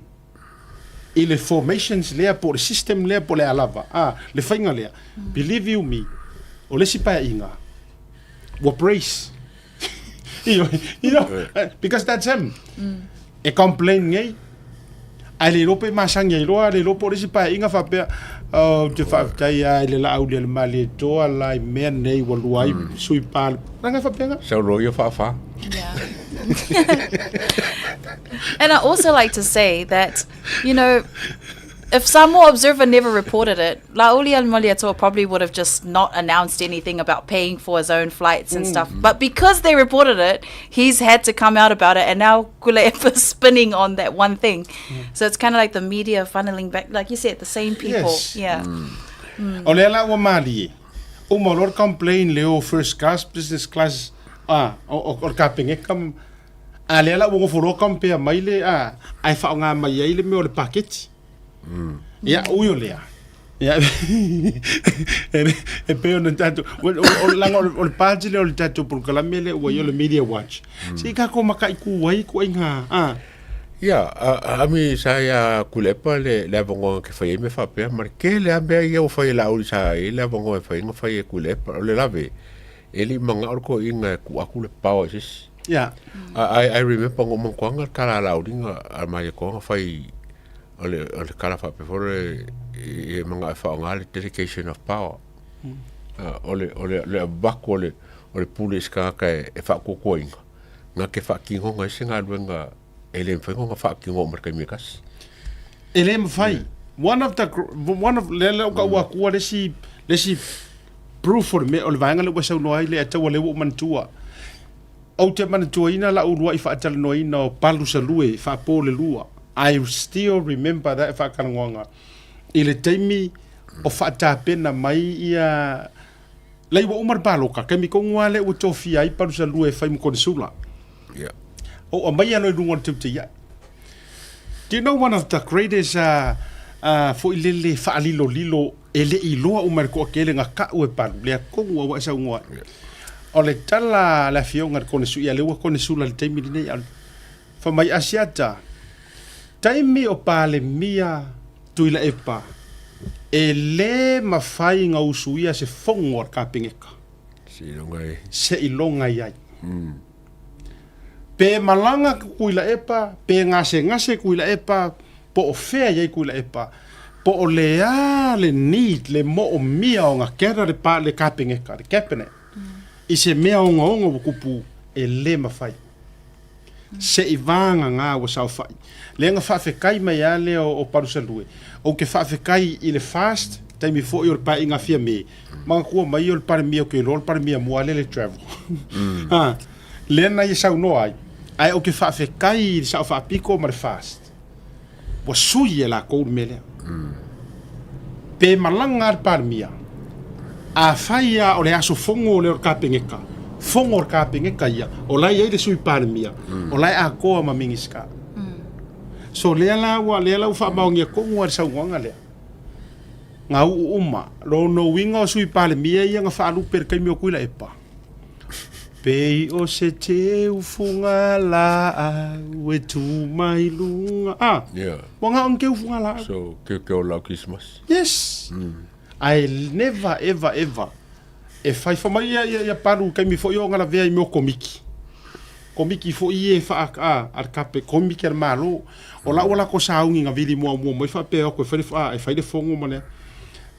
ile formations le por system le por le alava le fainga le believe you me o le sipa inga wa praise you know because that's him e complain ngai ale lope masanga ilo ale lopo resi pa inga fa pe te fa tai ale la au le mali to ala men nei wa luai sui pal nga fa penga so ro yo fa yeah. And I also like to say that, you know, if Samoa Observer never reported it, Lauli and Moliato probably would have just not announced anything about paying for his own flights and stuff. But because they reported it, he's had to come out about it, and now Kule'efa's spinning on that one thing. So it's kind of like the media funneling back, like you said, the same people. Yes. Yeah. O le la wa mali o mo lor complain leo first class business class o ka penge kam a le la wo fo kam pe mai le ai fa nga mai ai le me o le paketi ya uyo le ya e pe on tanto o langa o le pagile o le tanto por kala mele o yo le media watch si ka ko makai ku wai ko inga Ya, ami saya kulepa le bongo ke fai me fa pe mar ke le ambe ia o fai la ul sa le bongo fai ngo fai kulepa le lave eli manga orko inga ku akule pao sis. ya I remember ngo mon kwanga kala la ulinga mai ko fai ole kala fa pe for e manga fa ngal dedication of power. Ole le bako ole pulis ka e fa ko ko inga. Nga ke fa ki ngo singa luenga ele foi ngo fa ki ngo marka mi kas ele mafai one of le ka wa ku le si proof for me ol vanga le wasa no ai le ata wale wo man tua o te man tua ina la urua I fa atal no ina palu sa lue fa po le lua I still remember that fa kan ngonga ile taimi o fa ta pena mai ia lai wo umar baloka kemi ko ngale o tofia I palu sa lue fa mo konsula yeah. Oh, mai ano dungon tupte ya. Do you know one of the greatest for ilele fa lilo ele iloa umar ko kele nga ka u pa le ko wa sa ngwa. Ole tala la fionga ko ne su ya le ko ne su la temi ne ya. Fa mai asiata. Taimi o pale mia tuila epa. Ele mafai nga usuia se fongo ka pingeka. Se ilonga ya. Pe malanga kuila epa, pe ngase kuila epa, po o fea yai kuila epa, po o lea le need, le mo o mia o ngā kera le pa le kapingeka, le kapene. I se mea o ngā kupu e le mawhai. Se I vanga ngā wa sau whai. Le ngā whawhekai mai ale o parusalue. O ke whawhekai I le fast, taimi fo I o le pa I ngā fia me. Mga kua mai o le paramia o ke rol paramia mua le travel. Le na I sau no ai. Ai o ke whawhekai sa o whapiko ma le fast. Wa sui e la kou mele. Pe malanga ar parmia. A whaia o le aso fongo le o kapengeka. Fongo o kapengeka ia. O lai ei le sui parmia. O lai a koa ma mingiska. So lea la ufa maungia kongu ar sau nganga lea. Ngā uma. Lo no winga o sui parmia ia ngā whaaluper kai mio kuila epa. Pei o se te ufunga la we tu mai lunga. Yeah. Wanga on ke ufunga la. So ke o la Christmas. Yes. I never ever. E fai fa mai ia paru kai mi fo yo ngala vea I mo komiki. Komiki fo I e fa ar kape komiki ar malo. O la ko saungi nga vili mo mo fa pe o ko fa e fai de fongo mane.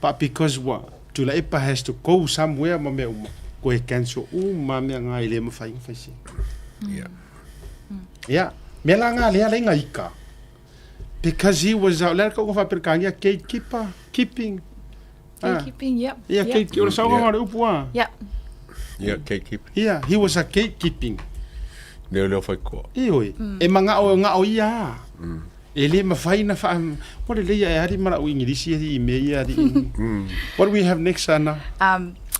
But because what? Tula epa has to go somewhere ma me uma. Ko e cancel ma me nga ile ma fai si. Yeah. Yeah. Me la nga le nga ika. Because he was out there ko fa perkangia keeping. Gatekeeping, yep. Yeah, yep. o sa nga re upua. Yep. Yeah, gatekeeping. Yeah, he was a gatekeeping. Leo fai ko. Ioi. E manga o ia. Ele ma fai na fa. What le ia ari mara o ingilisi I me ia di. What do we have next, Anna?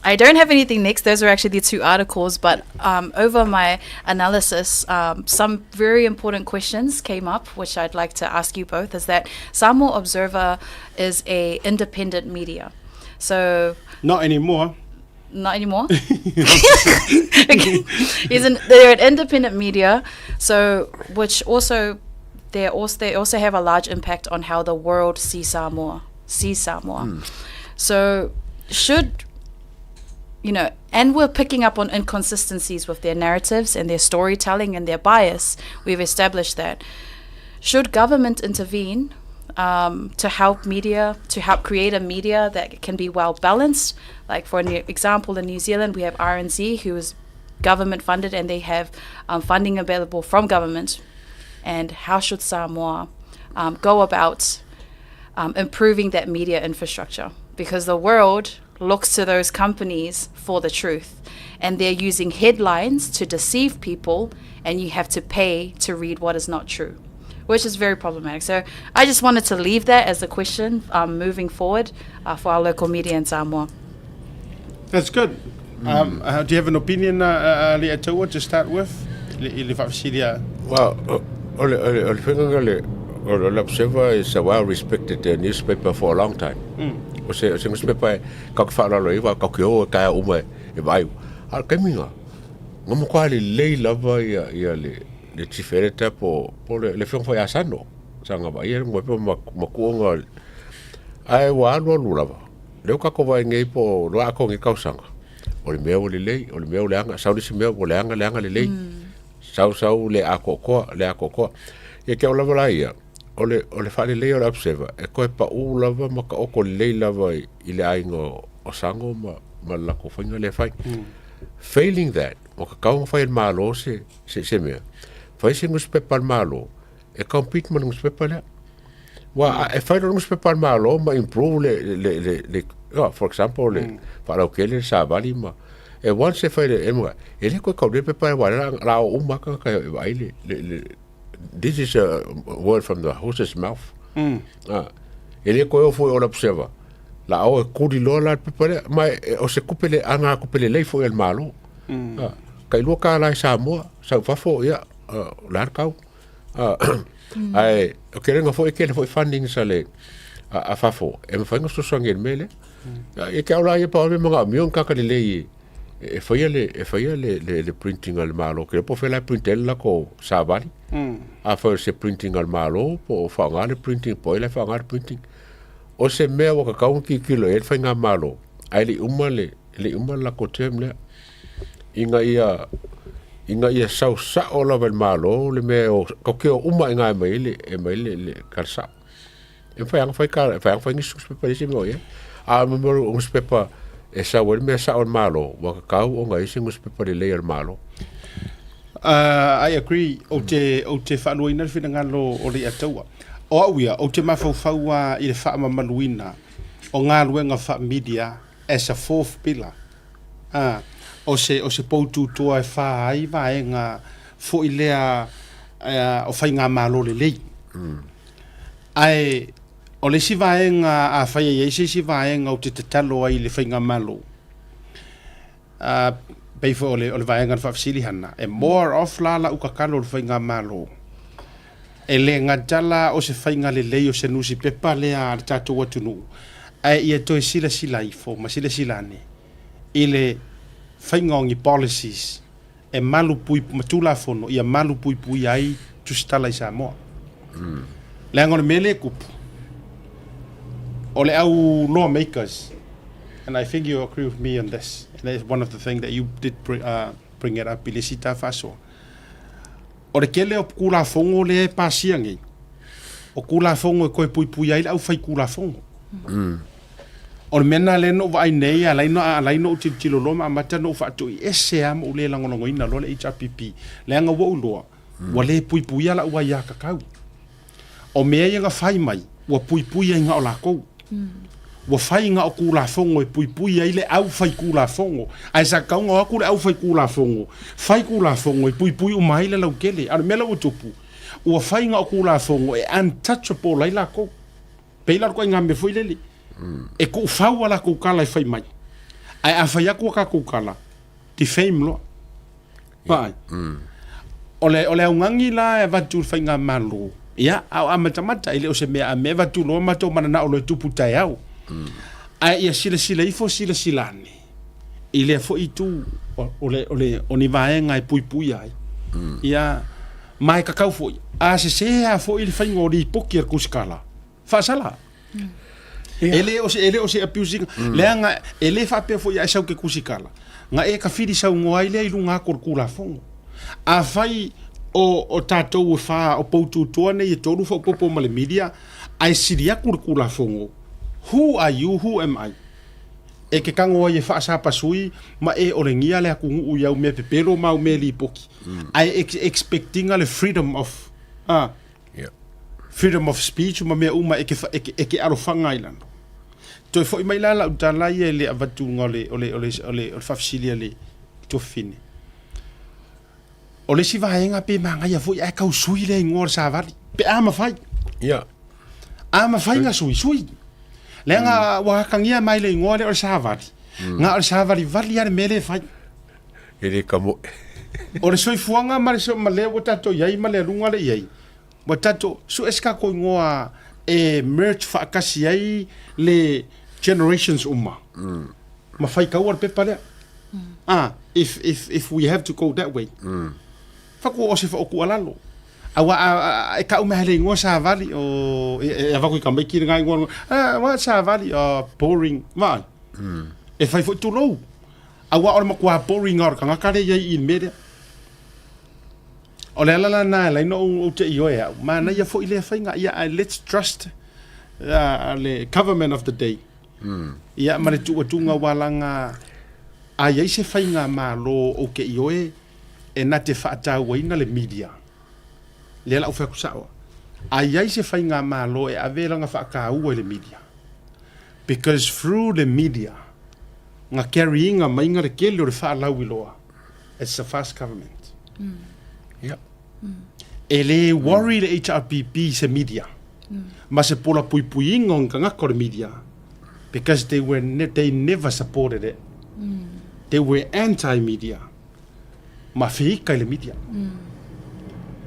I don't have anything next. Those are actually the two articles, but over my analysis, some very important questions came up, which I'd like to ask you both, is that Samoa Observer is a independent media. So... Not anymore. Not anymore? Okay. They're an independent media, so which also... They also have a large impact on how the world sees Samoa. So should... You know, and we're picking up on inconsistencies with their narratives and their storytelling and their bias. We've established that. Should government intervene to help create a media that can be well balanced? Like for example, in New Zealand, we have RNZ, who is government funded, and they have funding available from government. And how should Samoa go about improving that media infrastructure? Because the world looks to those companies for the truth, and they're using headlines to deceive people, and you have to pay to read what is not true, which is very problematic. So I just wanted to leave that as a question moving forward for our local media in Samoa. That's good. Do you have an opinion, le ataua, to start with? Le whawhasilia? Well, ole whenga le observer is a well-respected newspaper for a long time. O se newspaper kaka whaalalo iwa, kaka o kaya uma e vai. Al kaiminga, ngamo kwa le lava ia le chief editor po le whenga whai asano. Sanga ba, ia ngwa makuonga ai wa alu lava. Leo kako vai ngei po loa ako ngi kausanga. Ole mea o le lei, ole mea o le anga, sauri si mea o le anga le lei. Sau le akokoa. Ia kia o lava la ia, ole whale lei o le observer, e koe pa u lava ma ka oko lei lava i le aingo o sango ma lako whainga le whai. Failing that, o ka kaunga whai malo se mea. Whai se newspaper malo, e compete ma newspaper lea. Wa e whai newspaper malo ma improve for example, le whalau kele sa vali ma. E once e whai le emua, e le koe kaure pepa e wale la o umaka ka e wai this is a word from the horse's mouth. E le koe o fo o la observer. La o e kuri loa la pepa le, ma o se kupele anga kupele lei fo el malo. Kai lua ka lai Samoa, sa whafo ia, la kau. Ai, o ke renga fo e kene fo e funding sa le a whafo. E mawhainga sosangi el mele. E ke aula ia pa ome mga mion kaka le lei e whaia le printing al malo. Ke po whela printel la ko Savali. A whaia se printing al malo, po whaanga le printing, po ila whaanga le printing. O se mea waka kaunga ki kilo e whainga malo. Ai le uma la ko tem lea. Inga ia sau sa o lawa el malo, le mea o kaukeo uma inga e mai le karsa. E whaanga ngisus pepa lisi mo ia. A memoro newspaper e sa wale mea sa o malo, waka kau o nga isi newspaper le al malo. I agree. O te whaanuina le whinangalo o le ataua. O auia, o te mawhauwhaua i le whaamamaluina o ngā luenga wha media as a fourth pillar. O se poutu toa e wha ai vaenga fo i lea o whai ngā malo le lei. Ai, o le si vaenga a whai e si vaenga o te tatalo ai le whainga malo. Peifo o le vaenga na whawasili hana. E more off lala uka kalo le whainga malo. E le ngatala o se whainga le lei o se nusi pepa lea le tatou atunu. Ai ia toi sila i fo, ma sila ne. I le whainga ongi policies. E malu pui, ma tulafono, ia malu pui ai tustala i Samoa. Le angone mele kupu. O le au lawmakers, and I think you agree with me on this, and that is one of the things that you did bring it up, i le sita faʻasoa. O le kele o kulafongo le pasiangi. O kulafongo e koe pui ai le au whai kulafongo. O le mena le no vai nei, alaino o tiloloma amata no whaatu i ese ama o le langolongoina lo le HRPP. Le anga wa uloa, wa le pui ala ua ia kakau. O mea ia nga whai mai, wa pui ai nga o lakou. Wa whai nga o kulafongo e pui ai le au whai kulafongo. Ai sa kaunga aku le au whai kulafongo. Whai kulafongo e pui o mai le lau kele. Ano mela o tupu. Ua whai nga o kulafongo e untouchable lai lakou. Peila ko nga me foi lele. E ko whau ala kou kala e whai mai. Ai a whai aku ka kou kala. Defame lo. Pai. Ole au ngangi la e vatu whai ngā malo. Ia, au amatamata, ile o se mea a me vatu lo mato manana o le tupu tai au. Ai ia sila ifo sila ane. Ile fo i tu o ni vaenga e pui ai. Ia mai kakau fo. A se a fo i le whainga o li poki ar kuskala. Whaasala. Ele o se abusing. Leanga ele whapea fo i ai sau ke kusikala. Nga e ka whiri sau ngoai lea i lunga kor kula fongo. A whai o tatou e wha o poutu toane i toru wha popo ma le media. Ai siria kor kula fongo. Who are you? Who am I? E ke kango ai e whaasapa sui, ma e o rengia le hakungu u iau me pepero mau me li poki. Ai expecting le freedom of freedom of speech, ma mea uma e ke arofanga ilan. Toi fo i mai lala utalai e le avatu ngole ole whafsilia le tofine. O le si vaenga pe manga ia fo i kau sui le ngor sa vali. Pe ama fai. Ama fai nga sui. Lenga wa kangia mai le ngore o savati. Ngā o le sa vali ane mele fai. E le kamo. O le soifuanga ma le so ma le o tatou iai ma le alunga le iai. Wa tatou so eska ko ngoa e merge whaakasi ai le generations uma. Ma fai kau ar pepa lea. If we have to go that way. Whaku o se whaoku alalo. Awa e ka ume hale ngoa sa vali o e waku i ka meiki ngai ngoa. Wa sa vali boring. Vai. E fai fo tulou. Awa o le makua boring or ka ngakare iai in media. O le alala na lai no o te ioe au. Ma na ia fo i le whainga ia let's trust le government of the day. Ia ma le tuatunga walanga a iai se whainga ma lo o ke ioe e na te whaatau waina le media. Le ala uwhaku sao. A iai se whainga ma lo e avelanga whaakaua le media. Because through the media nga carryinga mainga le kele o le whaalau iloa. It's a fast government. Yep. E le worry le HRPP se media. Ma se pola puipuinga o ngako le media. Because they never supported it. They were anti-media. Ma whiika i le media.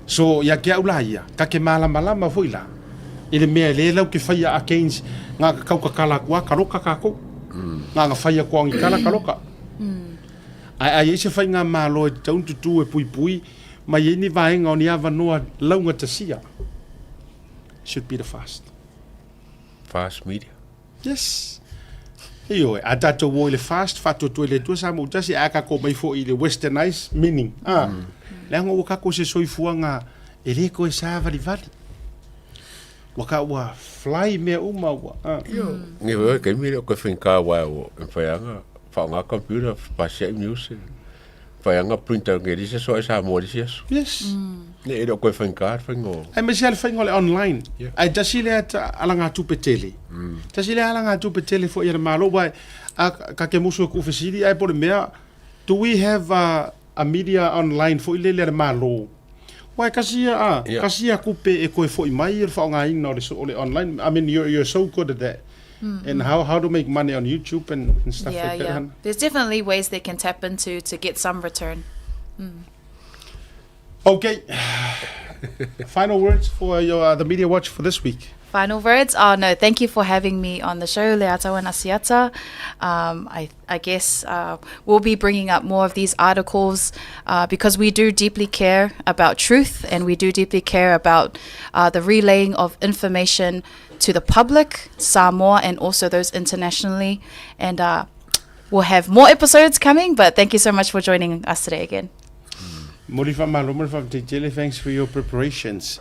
So, ia ke au la ia. Ka ke malama fo ila. I le mea le lau ke whaia against ngā ka kau ka kala kua karoka kako. Ngā whaia kua ngi kala karoka. Ai se whai ngā malo e tauntutu e pui. Ma i ni vaenga o ni awa noa launga tasia. Should be the fast. Fast media. Yes. Iyo e, a tatou wo i le fast, whatoto i le tua sa mautasi, a kako mai fo i le westernized meaning. Lea ngā kako se soifua ngā, e le ko e sa vali. Waka ua fly mea uma ua. Nge wea kai mire o kai whinka wai o whaianga, whaonga computer, pasea music. Whaianga printer nge risa so e sa mo risa so. Yes. Ne e o kai whinka whaingo. Ai me se whaingo le online. Ai tasi le ala ngā tupe tele. Tasi le ala ngā tupe tele fo i le malo wai, ka ke musu e kufesiri, ai pole mea, do we have a media online fo i le malo? Why kasia kupe e koe fo i mai fa nga ina ole online. I mean you're so good at that. And how to make money on YouTube and stuff like that. Yeah. There's definitely ways they can tap into to get some return. Okay. Final words for the Media Watch for this week. Final words? Oh, no, thank you for having me on the show, Le Tautuana Siata. I guess we'll be bringing up more of these articles because we do deeply care about truth and we do deeply care about the relaying of information to the public, Samoa, and also those internationally. And we'll have more episodes coming, but thank you so much for joining us today again. Thanks for your preparations.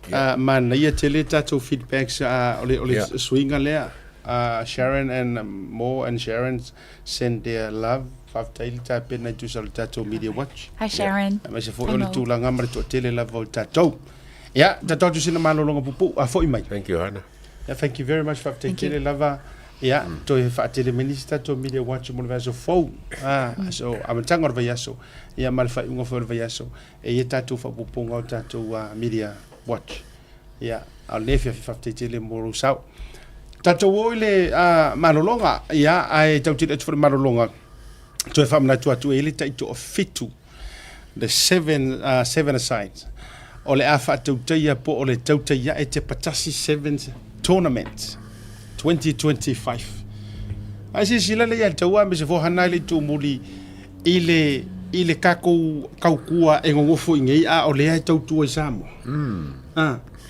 Man, ia tele tatou feedbacks ole swinga lea. Sharon and Mo and Sharon send their love. Whaftaili tape na tu sal tatou Media Watch. Hi Sharon. Ma se fo ole tūlanga mara tu tele love o tatou. Yeah, tatou tu sina malolonga pupu a fo i mai. Thank you, Hannah. Yeah, thank you very much for tele lava. Yeah, to whaatele minister to Media Watch mo le so fo. So amatanga va yaso. Ia malfa unga fo va yaso. E tatou fa pupunga o tatou Media Watch. Yeah, I'll leave you if you tell him more so. Tato le malolonga, yeah, I don't it for malolonga. To if I'm not to elite to fitu the seven asides. Ole afa Tautai A'e po ole Tautai A'e te Patasi 7 tournament 2025. I see sila le ya taua me se fo hanai tu muli ile kako kaukua e ngofo ingei a ole ai tautua i Samoa.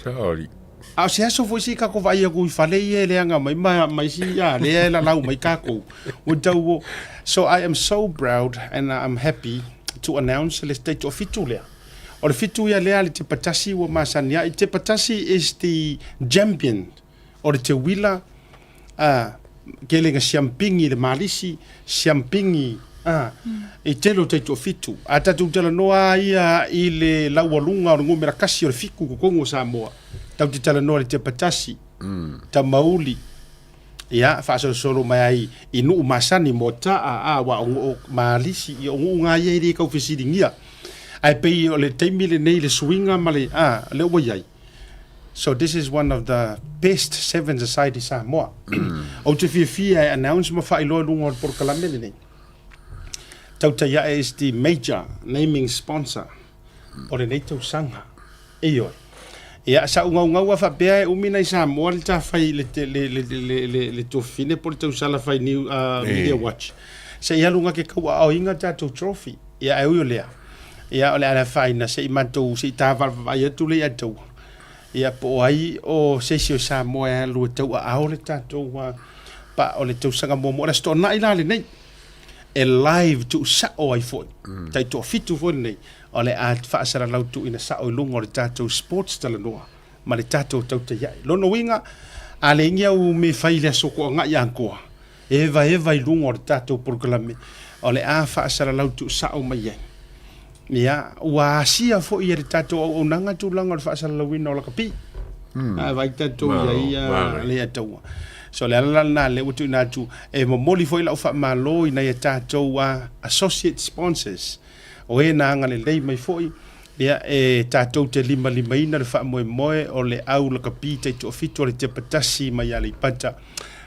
Sorry. A se aso foi si kako vai a kui fale e le anga mai si ya le la lau mai kako. So I am so proud and I'm happy to announce the state of Fitulia. Or Fitulia le te Patasi wa masania. Te Patasi is the champion or te wila kelenga siampingi le malisi siampingi e telo te to fitu ata tu tela noa ia i le laualunga o ngomera kasi o fiku ko kongo Samoa tau te tela noa le te Patasi ta mauli ia fa solo mai i nu masani mota wa o malisi i o nga ia i ka ofisiringia ai pe o le taimi le nei le swinga male le o iai So this is one of the best 7 society Samoa. O te fia announce mafai loa lunga o Porkalame nei. Tautai A'e is the major naming sponsor o le nei tausanga. Eoi. Ia sa unga fa bea umina i Samoa le tawhai le tofine po le tausala fai new media watch. Sa ia lunga ke kaua au inga tatou trophy. Ia e ui o lea. Ia o le ala whaina se i mantou se i tāwar vai atu le atou. Ia po ai o seisio Samoa e lua tau a ao le tatou pa o le tausanga momo. Ora sto na ila le nei. E live tu sa o ai foi. Tai to fitu foi nei. O le a whaasara lautu ina sa o lunga o le tatou sports tala noa. Ma le tatou Tautai A'e. Lono winga a le ingia u me whai le soko ngā iankoa. Eva i lunga o le tatou Porkalame. O le a whaasara lautu sa o mai ai. Ia, ua asia fo i e tatou au nanga tūlanga o le whaasara lauina o la kapi. Vai tatou ia le ataua. So le alala le utu natu e momoli fo i lau wha malo i nei tatou associate sponsors. O e na anga le lei mai fo i. Ia e tatou te lima ina le wha moe o le au la kapi te to fito le te patasi mai ale pata.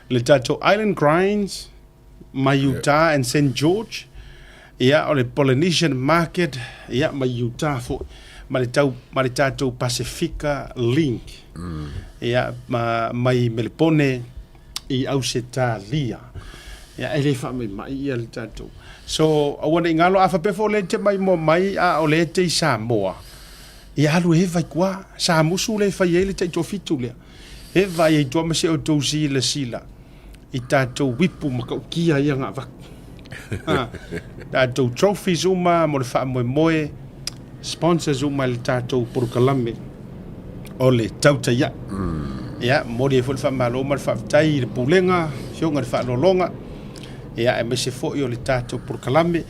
Le tatou Island Grinds, mai Utah and St. George. Ia o le Polynesian Market, ia mai Utah fo, ma le tatou Pacifica Link. Ia mai MELBOURNE i Ausetalia. Ia e le wha mai ia le tatou. So, awana i ngalo a whapefo le te mai mo mai a o le te i Samoa. Ia alu he vai kua, Samusu le whai e le te to fitu lea. He vai e toa mase o tau si le sila. I tatou wipu makau kia ia ngā waku. Tatou trophies uma mo le wha moe sponsors uma le tatou Porkalame o le Tautai A'e. Ia, mori e wha malo ma le wha tai le pulenga, hionga le wha lolonga. Ia, e mese fo i o le tatou Porkalame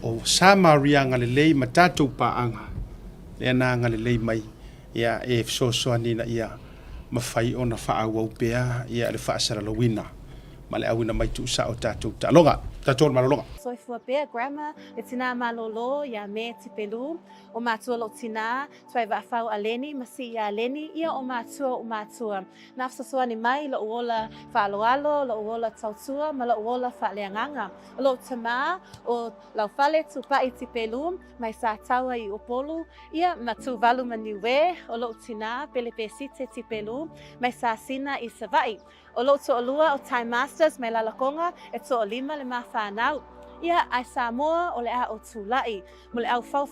o samarianga le lei ma tatou paanga. Le ananga le lei mai. Ia, e fsosoa nina ia mafai ona wha au pea, ia le wha saralawina. Ma le awina mai tu sa o tatou talonga. Tatou malolonga. Soifua pea grandma le tina malolo ia me tipelu o matua lo tina twai wafau aleni masi ia aleni ia o matua na fsosoa ni mai lo uola whaaloalo lo uola tautua ma lo uola whaaleanganga lo tama o lau fale tupa i tipelu mai sa taua i upolu ia matu valu maniwe o lo tina pele pesite tipelu mai sa sina i savai o lo to olua o Time Masters mai lalakonga e to olima le mawhanau. Ia ai Samoa o le a o tūlai. Mo le au fau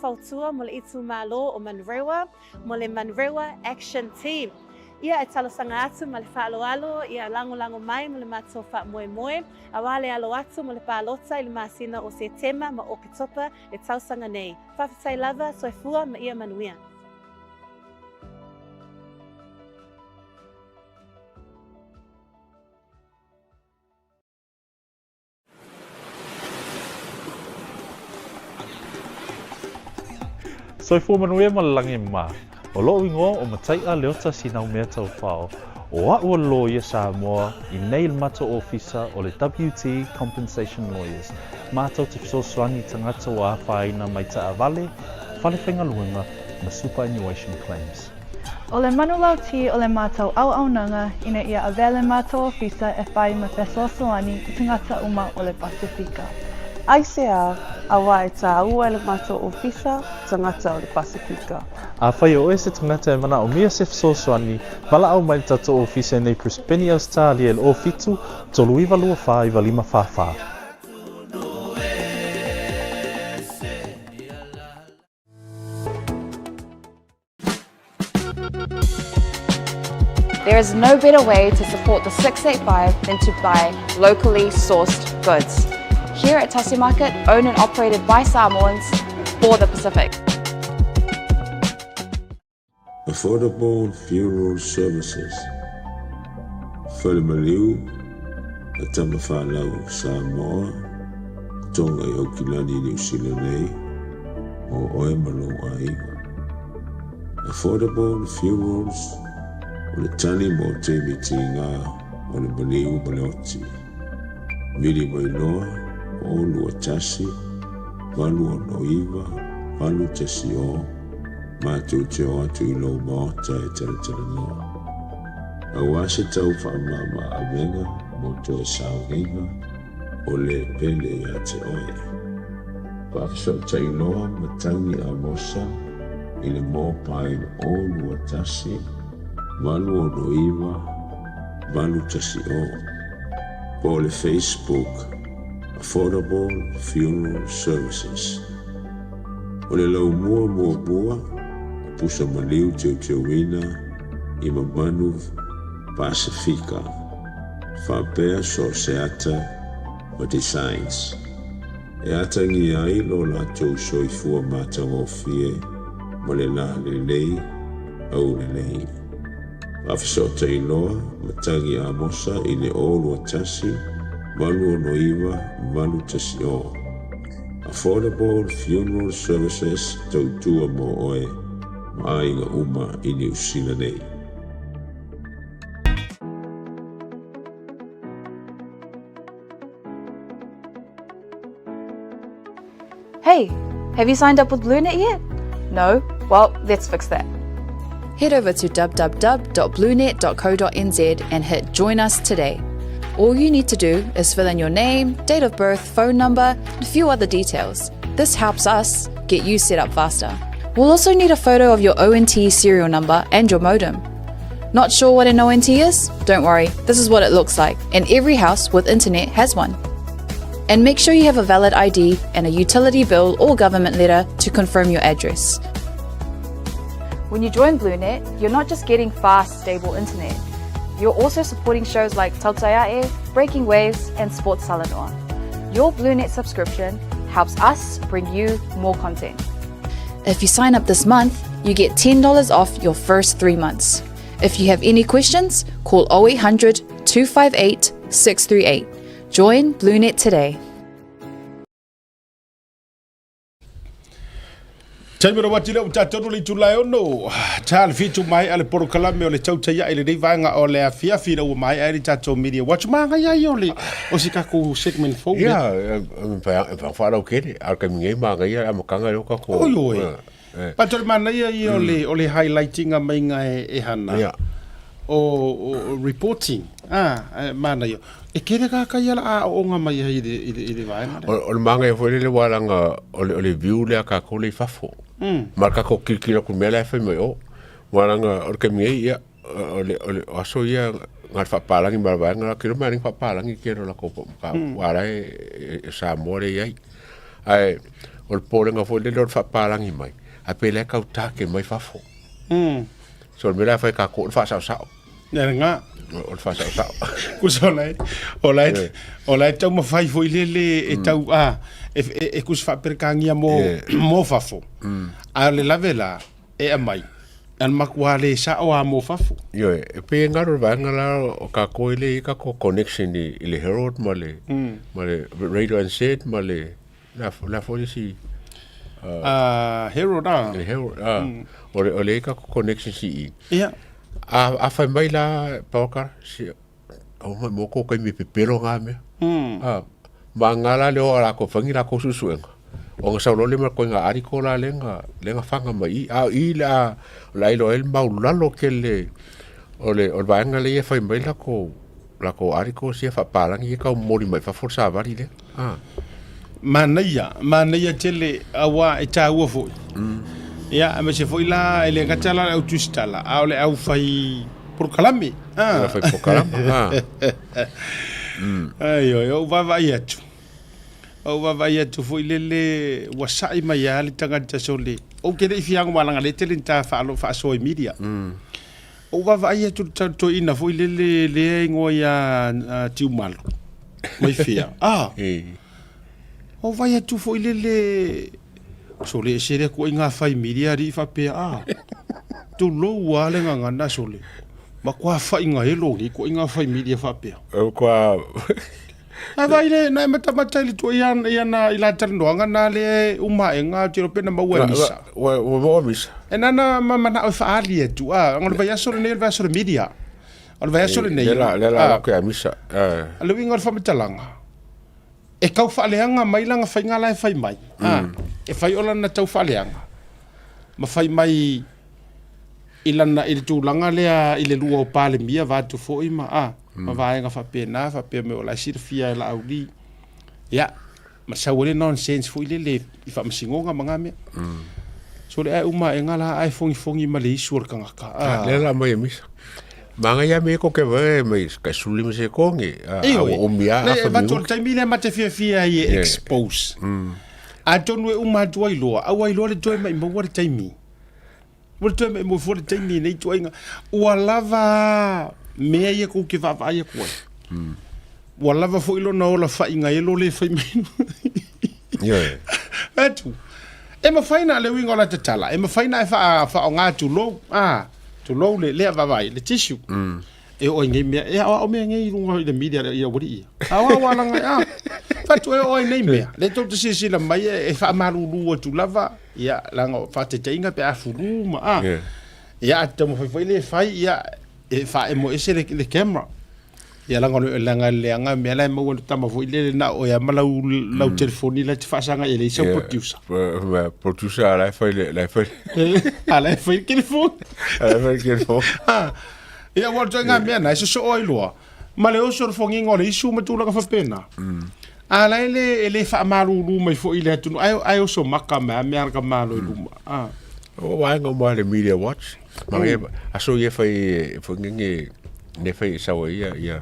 mo le itu malo o Manrewa, mo le Manrewa Action Team. Ia e talosanga atu ma le whaaloalo, ia lango mai mo le mato wha moe. Awale alo atu mo le pālota i le masina o se tema ma o kitopa e tausanga nei. Whawhitai lava soifua ma ia manuia. Soifua manuia ma langi ma. O loo ingoa o matai a leota sinau mea tau whao. O ua lo ia Samoa i nei mato ofisa o le WT Compensation Lawyers. Mātou te fisosoani tangata o a whaina mai ta avale, whale whenga luenga ma superannuation claims. O le manulau ti o le mātou au nanga ina ia avele mātou ofisa e whai ma fesosoani i tangata uma o le Pasifika. Aisea awa e tā ua le mātou ofisa tangata o le Pasifika. A whai o e se tangata e mana o mia se fisosoani, wala au mai tatou ofisa nei Prispeni Australia le o fitu, tolu iwa lua wha iwa lima wha. There is no better way to support the 685 than to buy locally sourced goods. Here at Tasi Market, owned and operated by Samoans for the Pacific. Affordable funeral services. Whalemaliu, a tamawhanau Samoa, tonga i Okilani New Zealand nei, o oe malo aiga. Affordable funerals, o le tani mo te miti ngā, o le maliu maleoti. Vili mai loa, o lua tasi, walu o noiva, walu tasi o, mātou te o atu i lau maota e tala noa. Aua se tau whaamama a venga mo to e sao neiva o le pele ia te oe. Whaafiso tai loa matangi a mosa i le mō pai o lua tasi, malu o noiva, malu tasi o. Po le Facebook, Affordable Funeral Services. O le lau mua, pusa maliu teu wina i mamanu Pasifika, whapea so seata o designs. E atangi ai lo la tau soifua matang o fie, mo le la le lei au le lei. Whawhiso tei loa, matangi a mosa i le olu a tasi, malu o noiva, malu tasi o. Affordable Funeral Services tautua mo oe, ma inga uma i New Zealand nei. Hey, have you signed up with Blunet yet? No? Well, let's fix that. Head over to www.blunet.co.nz and hit Join Us today. All you need to do is fill in your name, date of birth, phone number, and a few other details. This helps us get you set up faster. We'll also need a photo of your ONT serial number and your modem. Not sure what an ONT is? Don't worry, this is what it looks like, and every house with internet has one. And make sure you have a valid ID and a utility bill or government letter to confirm your address. When you join Blunet, you're not just getting fast, stable internet. You're also supporting shows like Tautai A'e, Breaking Waves, and Sports Salanoa. Your Blunet subscription helps us bring you more content. If you sign up this month, you get $10 off your first 3 months. If you have any questions, call 0800 258 638. Join Blunet today. Taimara watila utatonu le itulau no. Tal fitu mai ale porokalame o le Tautai A'e le vanga o le afia fina o mai ai tatou media. Watch manga ya yole. O sikaku segment fo. Ya, pa fara o kere. Al kamingai manga ya amakanga lo ka ko. Oi. Pator mana ya o le highlighting a mai e hana. Ya. O reporting. Mana yo. E kere ka yala a o nga mai i de vai. O le manga e foi le walanga o le view le ka ko le fafo. Marka ko kikira ku mela fa mai o. Walanga o ke mi ia o le aso ia ngar fa palangi marvanga ki ma ring fa palangi kero la ko ka wala e Samoa le ai. Ai o le polenga foi le fa palangi mai. A pele ka uta ke mai fafo. So me la fa ka ko fa sa sa. Nga o fa sa. Kusonai. Olai tau mafai foi le e tau e kus fa perkangia mo fafo. A le lavela e mai. An makwale sa o mo fafo. Yo e pe ngaro vanga la o ka ko ile ka ko connection ile Herald male. Male radio and said male la policy. Herald o le ka ko connection si. Yeah. A fai mai la pauka si o mo ko kai mi pepero nga me. Mangala le ora ko fangi la ko susuenga. O nga saulo le ko nga ari ko la lenga fanga mai a ila la ilo el maulalo ke le o vanga le fai mai la ko ari ko si fa palangi ka mori mai fa forsa vari le. Manaya tele awa e taua foi. Ya, me se foi la ele gatala au tustala, au le au fai por kalame. La fai por kalame. Ai o vai atu. O vai atu foi lele wasai mai ali tangata sole. O ke dei fiango malanga le tele ta faʻasoa media. O vai atu to ina foi lele le ngoia tiu malo. Mai fia. O vai atu foi lele sole sere ko inga fai media ri fa pe tu lo wale nga na sole ma kwa fa inga helo ni ko inga fai media fa pe kwa vai le na mata li to yana ila tan do nga na le uma enga tiro pe na ma wa misa wa misa enana mama na fa ali tu ngol vai sole ne va sole media ngol vai sole ne la ko misa le winga fa metalanga e kau faaleanga mai langa fai ngala e fai mai. E fai ola na tau faaleanga. Ma fai mai ilana ile tūlanga lea ile lua o pale mia vatu fo ima ma vaenga fa pe me ola sirfia la audi ya ma sawele nonsense fo ile le fa msingonga mangame so le uma engala ai fongi ma le isur kanga ka le la mai misa manga ya me ko ke ve me ka sulim se konge o mia fa vatu taimi le mate fia ye expose a tonu uma tuai loa au ai loa le toi mai mo wa taimi What time mo for taimi nei tuinga ua lava mea ia ko ke va ia ko ua lava fo ilo na ola fa inga elo le fa mai atu e ma faina le winga la tala e ma faina fa nga tu lo le va vai le tissue e o ngai mea e o mea ngai runga le media ia wori awa langa fatu e o nei mea le to si la mai e fa malu tu lava ia langa fa te inga pe afuru ma ia te mo foi le fai ia e fa e mo ese le camera ia langa me la mo ta mo foi le na o ia malau lau telefoni la te fa sanga ele se producer la foi telefone ia wa tanga me na so oi loa ma le o so fongi ngole isu ma tu langa fa pena ala ele fa malu mai fo ile tu ai o so maka me ka malo luma o wa ngo mo le media watch ma aso ye fo ngi ne fai sa ia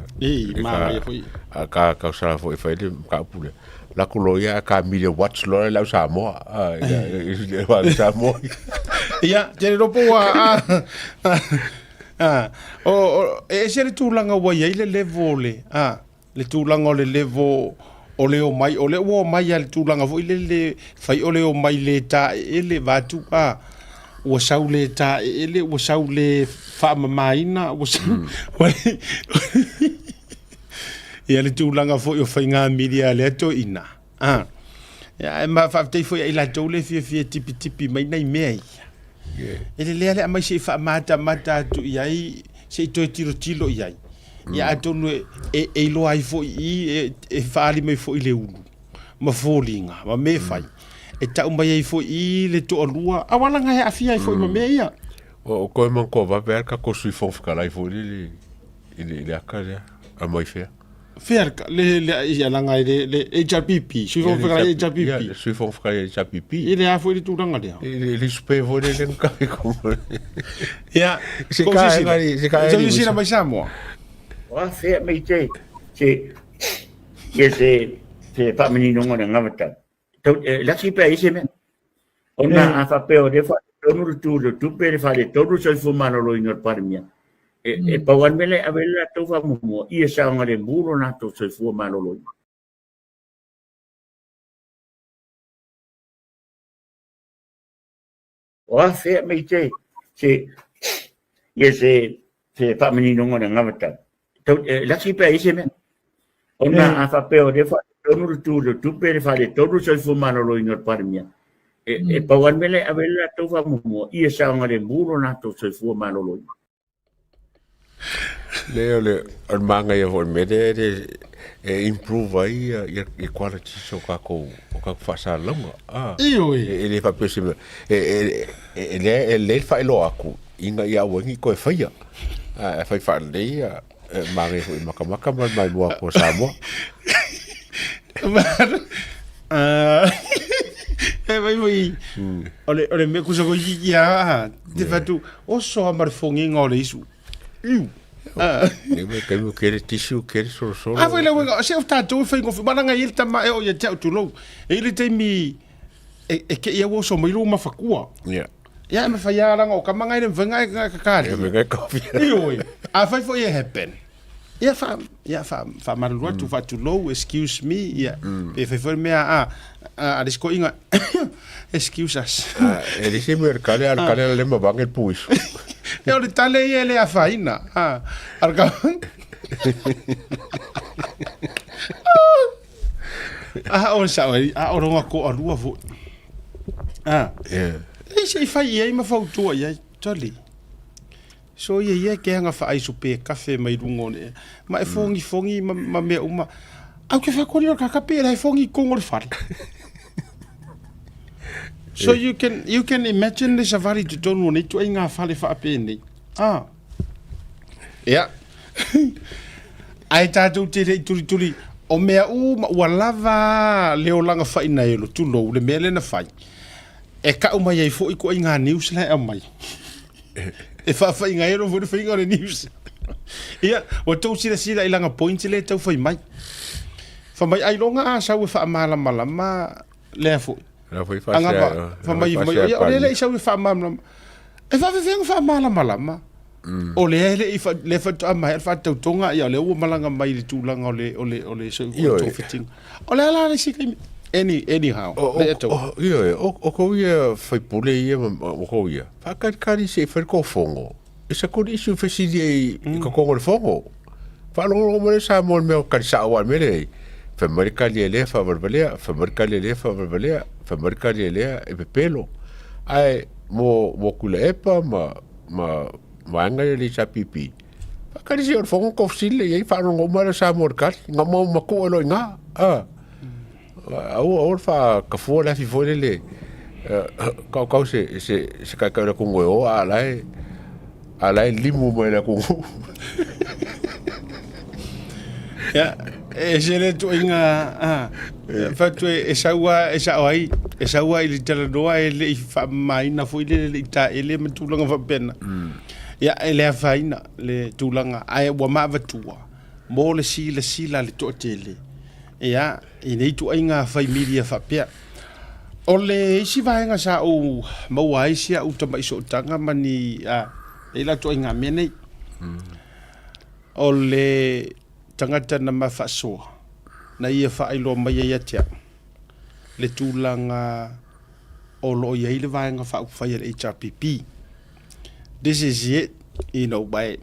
ma ye foi ka sa fo le ka pule la kulo ya ka media watch lo la Samoa wa Samoa ia te ropo o e se le tulanga wa ye le level le tulanga le level o le o mai al tulanga fo ile fai o le o mai le ta ele vatu o saule ta ele o saule fa maina o ia le tulanga fo o fai nga media le to ina ya ma fa te fo ila to le fie tipi mai nei mei ele le mai se fa mata tu iai se to tiro iai ya atonu e lo ai fo e fali me fo ile ulu ma folinga ma me fai e ta umba ai fo i le to lua awala nga ya afia fo ma me ia o ko man ko va ver ka ko sui fo ka lai fo le akale a mai fe le ya langa le HRPP sui fo ka HRPP sui fo ka HRPP ile a fo le tu ranga le spe vo le ka ko ya se ka se na mai Samoa wa fe me te se pa meni no ngona ngavata to la si pe ise me ona a fa pe o de fa tonu tu pe fa de tonu se fu mano lo inor par mia e pa wan mele avela to fa mo i sa ngare muro na to se fu mano lo wa fe me te se pa meni no ngona ngavata la si pe ise me ona a fa pe o de fa tonu tu pe fa de tonu se fu mano lo inor par mia e pa wan mele avela to fa mo i sa ngare muro na to se fu mano lo le al manga ia vol mede improve ai e quality so ka ko fa sa longa ele fa pese ele fa lo aku inga ia wangi ko fa ia fa le mare fo maka mai mo ko Samoa vai ole me kuso ko ya de fatu o so mar fongi ngole isu que me quere tissue quere solo foi le se o tatou foi ngo mana ngai ta ma e o ya tu lo ele te mi e ke ia wo so mai lo ma fakua ya me fa ya ranga o ka manga ile venga ka kari me ga coffee oi a foi foi happen ya fa mar lo tu fa tu lo excuse me ya e foi me a disco inga excuse us ele se mercale al le ma bang el puis e o le tale ele a faina arga o sa o ronga ko a lua vo e se fai e ma fau tua ia tali so ia ke nga fa ai supe cafe mai rungone ma e fongi ma me uma au ke fa ko ni ka kape e fongi ko ngor fa So you can imagine the safari to tonu ni tu inga fale fa apeni. Yeah. Ai tātou te rei turi o mea ua lava leo langa whai na elo tulo le mea lena whai. E ka umai ai fo i ko inga news lai au mai. E whai inga ero fo i inga le news. Ia, o tau sila ilanga points le tau whai mai. Wha mai ai longa a sau e wha malama lea fo. Wha mai o le i sau e wha malama. E wha malama. O le le fa mai fa tautonga ia le o malanga mai le tulanga o le so fiting. O le ala le sika anyhow. O ko ia fai pule ia o ko ia. Fa kari se fa ko fongo. Isa ko isu fa si di ko ko fongo. Fa lo mo le sa mo me ka sa wa me le. Fa marka le fa barbalea, fa marka le fa barbalea, fa marka le e pelo. Ai mo kula epa ma Wanga le sa pipi. Kari si or fongo ko sile ye fa no mara sa morkat ngamo mako lo nga. Au fa ka fo la fi fo le. Ka se ka ko ngo alai limu mo la ko. Ya, le tu inga fa tu esa i tala doa le fa mai na fo le ta ele mtulanga fa pena. Ya ele faina le tulanga ai wa mavatua mo le sila le totele ya inei tu ainga fai media fa pia ole isi vaenga sa o mo ai sia u tama iso tanga mani e la tu ainga mene ole tangata na mafaʻasoa na ia faʻailo mai ia tia le tulanga o lo ia le vaenga fa fai le HRPP. This is it, by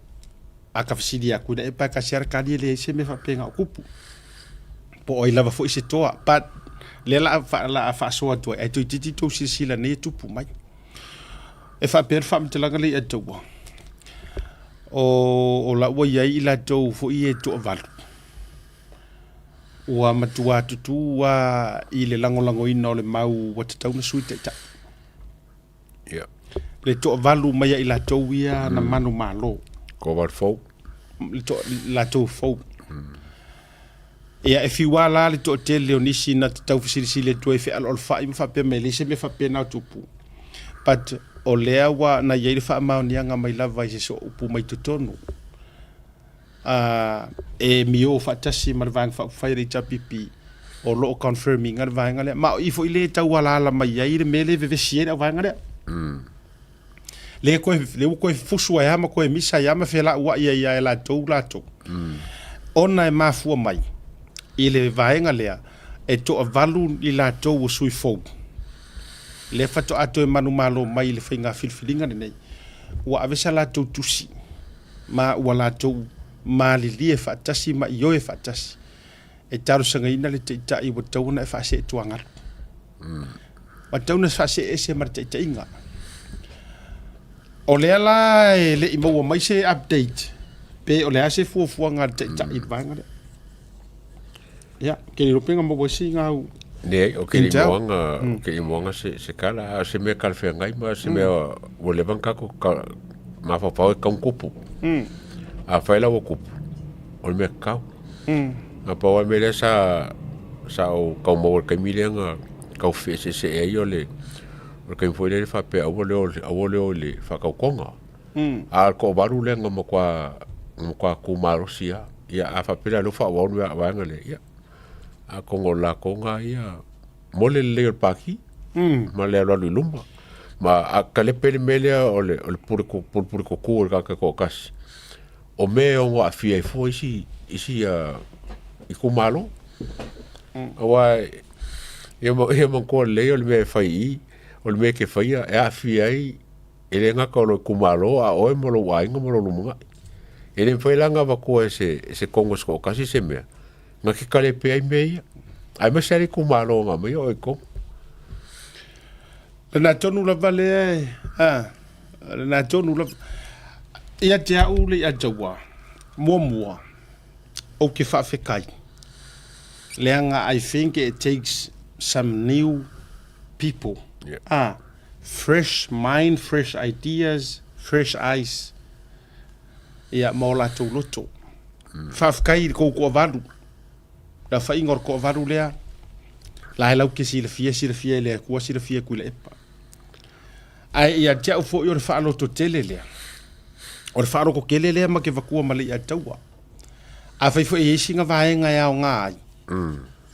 akafsidi aku na pa kasar kali le se me fa penga kupu. Po oi lava fo se toa, but le la fa so to e to titi to sila ne tupu mai. E fa per fam te langa le to. O la wo ia ila to fo i to val. Wa matua tutu wa i le lango ina le mau wa te tau na suite ta. Yeah. Le to valu mai i la tau ia na manu malo. Ko war fo. Le to la tau fo. Ia e fi wala le to te le onisi na tau fisili le to e fe al fa im fa pe me le se me fa pe na tupu. But o lea wa na ia fa ma ni anga mai lava se so upu mai tonu. E mio fa tasi marvang fa fa ri pipi o lo confirming ar vanga le ma i fo ile tau wala la mai ia le mele ve sie na vanga le. Le ko fusu ya ma ko misa ya ma fela wa ia la to ona e mafu mai ile vaenga lea e to avalu i la to sui fo le fato ato e manu malo mai le finga filfilinga nei wa avesa la to tusi ma wala to mali li e fatasi ma yo e fatasi e taru sanga ina le te tai wa tauna e fase tuanga wa tauna fase e se marta inga o le ala le imo mai se update pe o le ase fuanga te tai vanga ya ke ro penga mo singa ne o ke imoanga se kala se me kal fe ngai ma se me o le banka ko ma fa pa ka un kupu a fa la o kupu o me ka a pa o me le sa o ka mo ka milenga ka fe se e yo le o ka foi le fa pe o le fa ka konga a ko baru le mo kwa ku marosia ya a fa pela lo fa o wa ngale ya a kongo la konga ia mole le paki ma le lo lumba ma a kale pele mele o le pur ko ka kas o me o wa fi e foi isi i ku malo wa e mo ko le o me fai o me ke fai e a fi ai ele nga ko lo ku malo a o mo lo wa ngo mo lo lumunga ele foi langa va ko ese kongo ko kasi se me nga ke kale pe ai me ai me sari ku malo nga me o ko na tonu la vale na tonu la ia te au le ajawa mua o ke fa fe kai leanga I think it takes some new people Fresh mind, fresh ideas, fresh eyes. Ia mo la tu loto. Whawhkai ko varu. La whaingor ko varu lea. La he lau ke sila fia lea, kua sila fia kuila epa. Ai ia tia ufo i ore whaaloto tele lea. Ore whaaro ko kele lea ma ke wakua mali ia taua. A whaifo e esinga vaenga ia o ngā ai.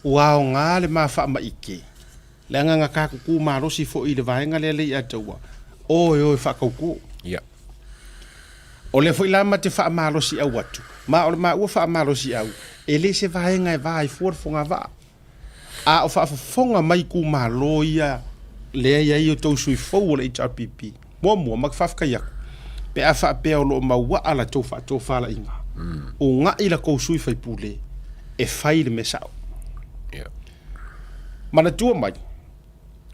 Ua o ngā le maa wha ma ike. Le anga ngā kāku kū maa rosi fo i le vaenga lea le ia taua. Oi wha kauko. Ia. O le fo i lama te wha maa rosi au atu. Ma o le maa ua wha maa rosi au. E le se vaenga e vai fuarfonga vaa. A o whaafonga mai ku maa loia lea ia i o tau sui fau o le HRPP. Mua mak whafka iaku. Pe a whaapea o lo maua ala tau whaala inga. O ngā ila kou sui whai pule e whai le mesao. Mana tua mai.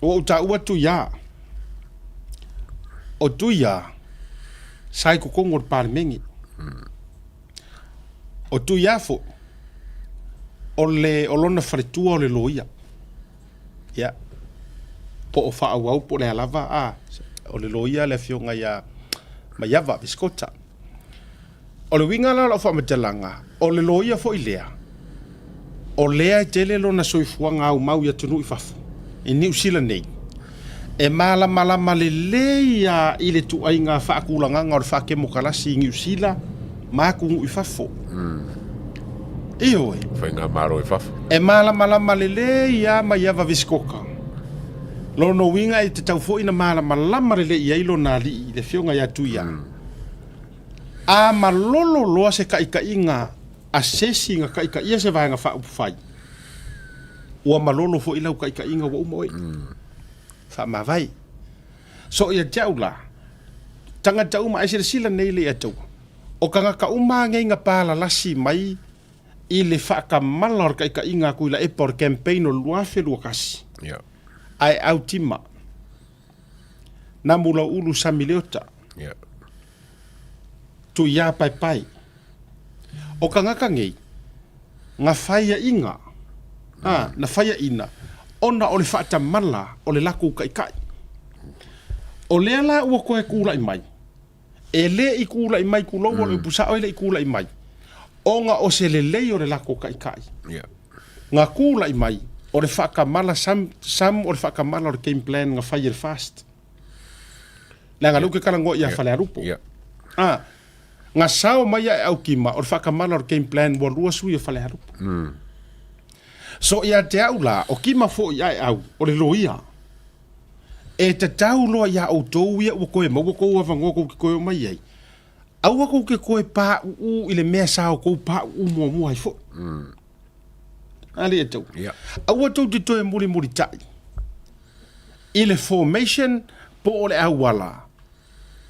O ta ua tu ia. O tu ia sai ko kongo parmengi. O tu ia fo o lona wharetua o le loia. Ia. Po o whaau po le alava o le loia le fionga ia maiava biskota. O le winga la wha matalanga o le loia fo i lea. O lea i tele lona soifuanga au mau ia tunu i fafu. I New Zealand nei. E malama le leia i le tuainga whaakulanganga o le whaakemo kalasi i New Zealand mākungu i fafu. Ioi. Whainga maro i fafu. E malama le leia maiava viskoka. Lono winga i te tau fo ina malama le leia i lona li i le fionga ia tuia. A malolo loa se kaikainga assessing a kaikaia se vaenga whaupufai. Ua malolo fo ilau kaikainga wa umoi. Whamawai. So ia jaula. Tanga tau ma aisira sila nei le atau. O kanga ka uma ngeinga pala lasi mai i le whaakamala or kaikainga kuila epa or campaign o luafe luakasi. Ai au tima. Namula ulu samileota. Tu ia pai. O ka ngaka ngei, ngā whaia inga, na whaia ina, ona o le whaata mala o le lako kai. O lea la ua koe kūla i mai. E le i kūla i mai kūlau o le pusa o le i kūla i mai. O ngā o se le lei o le lako kai. Ngā kūla i mai, o le whaaka mala, sam o le whaaka mala o le game plan ngā whaia le fast. Le ngā luke kalango i a whale arupo. Ngā sao mai e au kima o le whakamala o le game plan wa rua sui o whale harupu. So ia te au la, o kima fo i ai au, o le loia. E te tau loa ia au tau ia ua koe mau kou avango kou ki koe o mai ei. Au kou ke koe pā u i le mea sao kou pā u mua hai fo. Ali e tau. Au tau te toe muri tai. I le formation po o le au wala.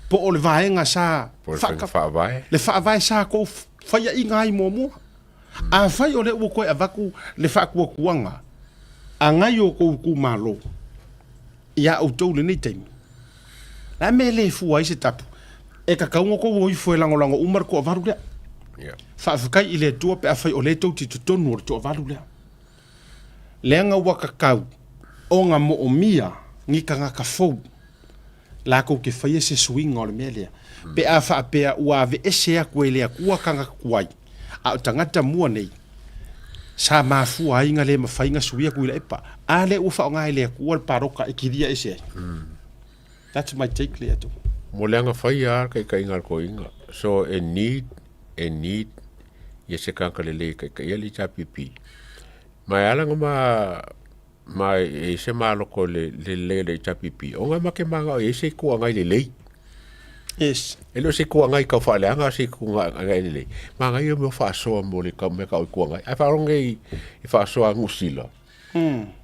Po o le vaenga sa le whaavai sa ko whaia i ngai mua. A whai o le ua koe avaku le whaakua kuanga. A ngai o kou ku malo. Ia au tau le nei taimi. La me le fua i se tapu. E ka kaunga ko woi fue lango umar ko avaru lea. Whaafakai i le tua pe a whai o le tau ti tutonu o le tua avaru lea. Leanga waka kau o ngā mo o mia ngika ngā ka fau. La ko ke faia se swing o le melia. Pe a whaapea ua ave ese a koe lea kua kanga kuai. A o tangata mua nei. Sa mafua inga le mawhainga suia kuila epa. A le ufa o ngai lea kua paroka e kiria ese. That's my take lea tu. Mo leanga whaia kai inga ko inga. So e need ia se kanka le kai ia li tapipi. Mai alanga ma e se maloko le tapipi. O nga make manga e se kua ngai le lei. Yes. E lo se kua ngai ka whaale anga se kua ngai le lei. Ma ngai o me whaasoa mo le ka me ka o kua ngai. Ai wharonge i whaasoa ngusila.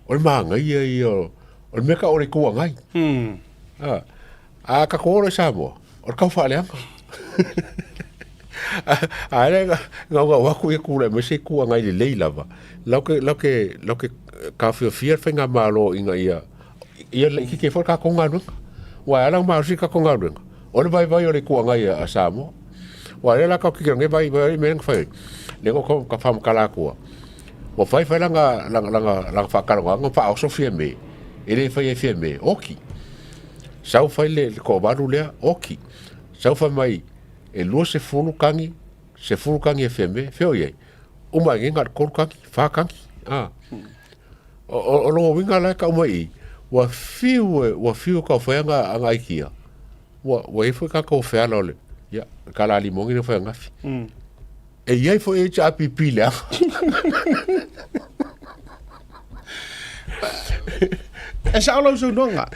O le maa ngai i o le me ka o le kua ngai. A ka kore sa mo. O le ka whaale anga. Ai nga waku e kula me se kua ngai le lei lava. Lauke ka fia whenga malo inga ia ki ke whaka konga nunga. Wai alang maa si ka konga nunga. O le vai o le kua ngai a Samoa. Wai le laka ki nge vai menang whai. Lengo ka whamakala kua. Wa whai langa whakaronga nga wha o sofia me. ele fai e me oki sau fai le ko baru le oki sau fai mai e lo se fulu kangi e me feo ye o mai ngar ko kangi fa kangi o lo winga la ka mai wa fiu ka fa nga ikia wa e foi ka ko fa lo ya kala limongi no fa ngafi e ia foi e cha pipi le e sa lo so donga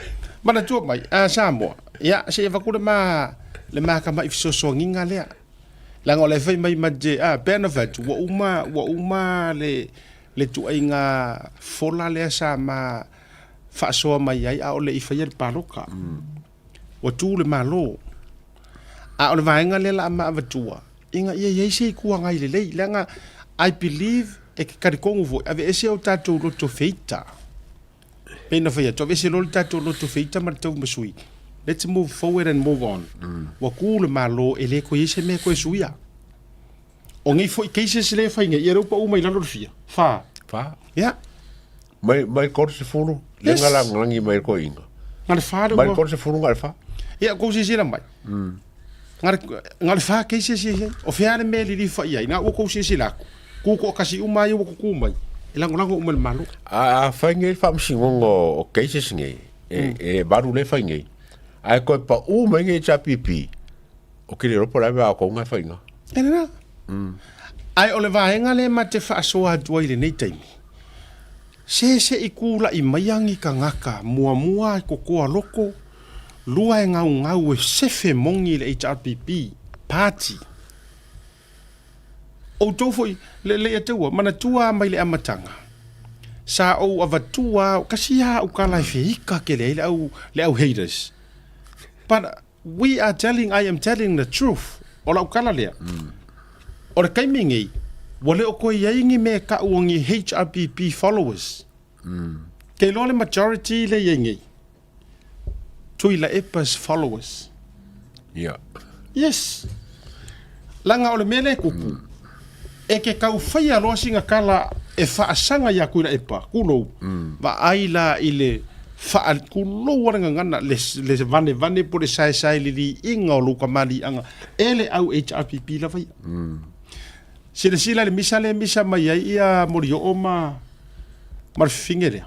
mana tu mai Samoa ya se va ku le ma ka mai so nginga le la ngole fai mai maje benefit wa uma le tu ainga fola le sa ma faʻasoa mai ai a o le i faia le paloka wa tu le malo a o le vaenga le la ma avatua inga ia se kua ngai le lei langa I believe e ke karikongu vo ave ese o tatou roto feita pena faia to ese lo tatou roto feita ma tau masui let's move forward and move on wa ku le malo ele ko ese me ko suia o ngai foi keise se le fainga ia ropa uma ilalo fia fa ya mai kor se fulu le ngala ngangi mai ko inga ngal fa mai kor se fulu ngal fa ia ko se sira mai ngal fa keise se o fiare me li fa ia na o ko se sila ku ko kasi uma yo ko mai lango umal malu fa ngai fa msingo o keise singe e baru le fa ngai ai ko pa u mai ngai cha pipi o kile ro pola ba ko ngai fa inga ena ai o le vaenga le mate faʻasoa atu ai lenei taimi se ikula i maiangi ka ngaka mua kokoa loko lua e ngau e sefe mongi le HRPP party o tofoi le atua mana tua mai le amatanga sa o avatua kasia o kala feika ke le au haters but I am telling the truth o la kala le o le kaimingi wale o koe yaingi me ka uangi HRPP followers ke lo le majority le yaingi tui la epas followers yes langa o le mele kuku e ke kau fai aloa singa kala e whaasanga ia kuila epa kulo va aila ile kulo waranga ngana le vane po le sai li inga o luka mali anga ele au HRPP la vai sila le misa mai ai ia morio oma marfinge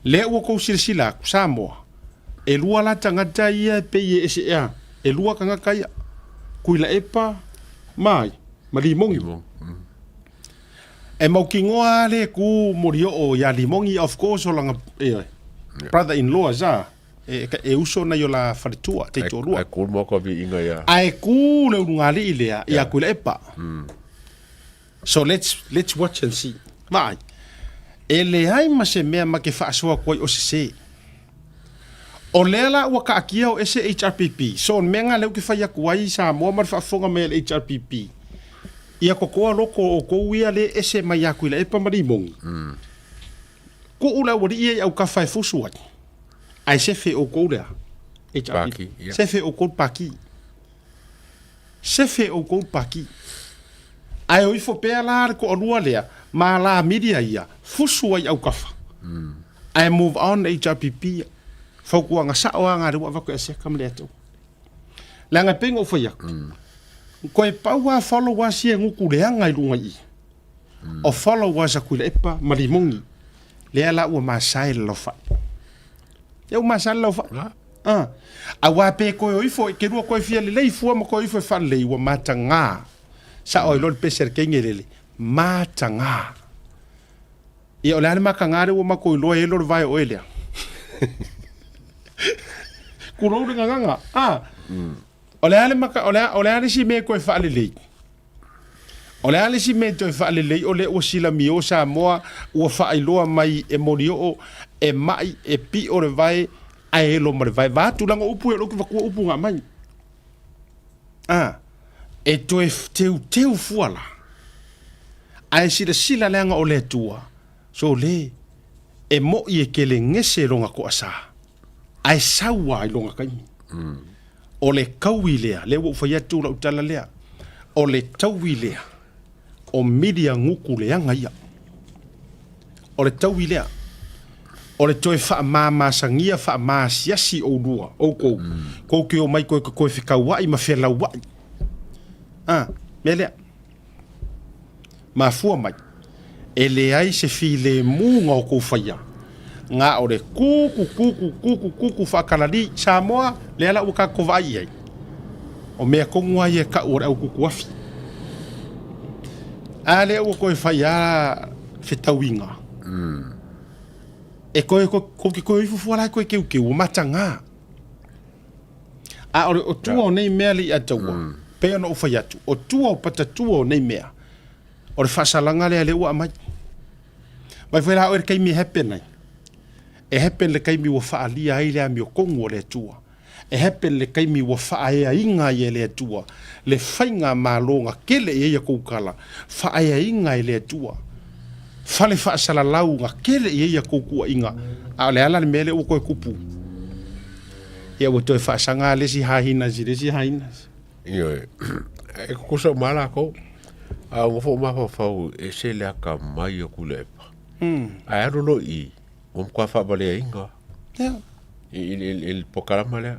le ua kou sila Samoa e lua la tangata ia pe ye SEA e lua kanga kaya kuila epa mai malimongi e mau kingoa le ku morio o ya limongi of course o langa brother in law za e uso na yo la faritua te tolua ai ku mo ko vi inga ya ai ku le ngali ile ya kuila epa so let's watch and see mai ele ai ma se mea ma ke faʻasoa koi o se o lela ua kaakia o ese HRPP so menga leu ke fai aku ai Samoa ma faafoga me le HRPP ia kokoa loko o kou ia le ese mai aku i le epa marimongi ko ula wadi ia au ka fai fusu ai sefe o kou lea HRPP sefe o kou paki ai o ifo pea la ko olua lea ma la media ia fusu ai au kafa ai move on HRPP fauku nga sa o nga ru va ko se kam le to la nga pengo fo yak ko e paua followers ye nguku le anga i lunga i o followers aku le epa marimongi le ala o ma sai lo fa eu ma sai lo fa a wa pe ko o ifo ke ru ko fia le fu mo ko ifo fa le o matanga sa o lo peser ke ngele matanga e o la ma kangare o ma ko lo e lo vai o ele kuno ringa nganga ole ale si me ko fa le ole ale si me to fa le ole o sila mi o Samoa o fa ilo mai e morio e mai e pi o le vai ai lo mai vai va tu langa upu e lo ku upu nga mai e to e teu fuala ai sila langa ole tua so le e mo i e kele ngese ronga ko asa ai sawa i longa kai o le kaui lea le wo fa yatu la utala lea o le taui lea o media nguku le anga ia o le taui lea o le toe whaamāmasangia, whaamāsiasi o rua, o kou. Kou ke o mai koe whikauai, ma whelauai. Melea. Ma fua mai. E le ai se fi le mūnga o kou whaia. Ngā o le kuku whakalari, Samoa, le ala uka kovai ai. O mea kongua ia ka ore au kuku afi. A le ua koe whaia whetauinga. E koe fufualai koe keu o matanga. A o tua o nei mea li ataua. Pea no uwhai atu. O tua o patatua o nei mea. O le whasalanga le ua amai. Mai whaira o e kai mi hepe nei. E hepe le kai mi wa whaalia ai lea mi o kongo le tua. E hepe le kai mi wa whaaya inga i le tua. Le whainga mālonga kele e ia koukala. Whaaya inga i le tua. Fale whaasala lau ngā kele i ia koukua inga. A le ala le mele o koe kupu. Ia wa toi whaasanga lesi hahina si lesi hahina. Ia e kukusa mala ko. A ngofo mafa fau e se le aka mai o kulepa. A arolo i. O mkwa whabale inga. Ia. Il pokarama lea.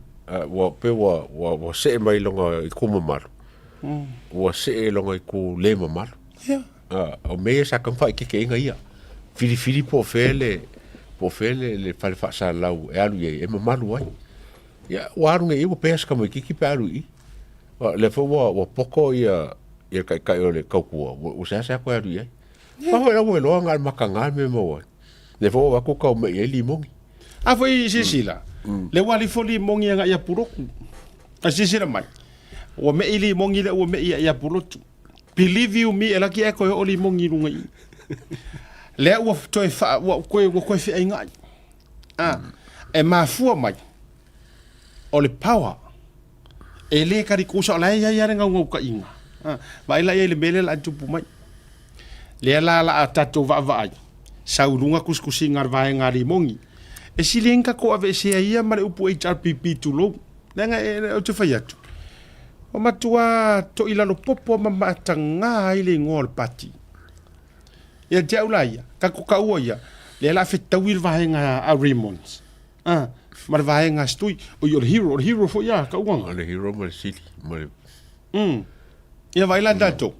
Wa pe wa se mai longa i kumamaru. Wa se longa i ku le mamaru. Ia. O mea sa kam fai ke inga ia. Fili po fele le fale fa lau e alu ye e mamaru ai. Ya waru nge iwo pes kam kiki pe alu i. Le fo wa poko ia kai o le kaukua. O sa ko alu ye. Pa ho la lo ngal makanga me mo. Le fo wa ko ka me e limongi. A foi sisila. Le wali fo limongi nga ia puroku. A sisila mai. O me i limongi le o me ia purotu. Believe you me, ela ki e koe o limongi runga i. Lea ua toi wha, koe whia inga ai. E mafua mai. O le power. E le kari kusa o lai ia renga ngau ka inga. Ma ila ia le mele la tupu mai. Lea la a tatou va ai. Saurunga kuskusi ngar vae ngā limongi. E si lenka ko ave se ia mare upu HRPP tulo. Lenga e o te whai atu. O matua to ilalo popo mamatanga ai le ngol pati. Ia te aulaia, ka ua ia, le la whetauir vahenga a Raymonds. Mar vahenga stui, o i o hero fo ia, ka uanga. Le hero ma le sili, ma le... Ia vaila dato.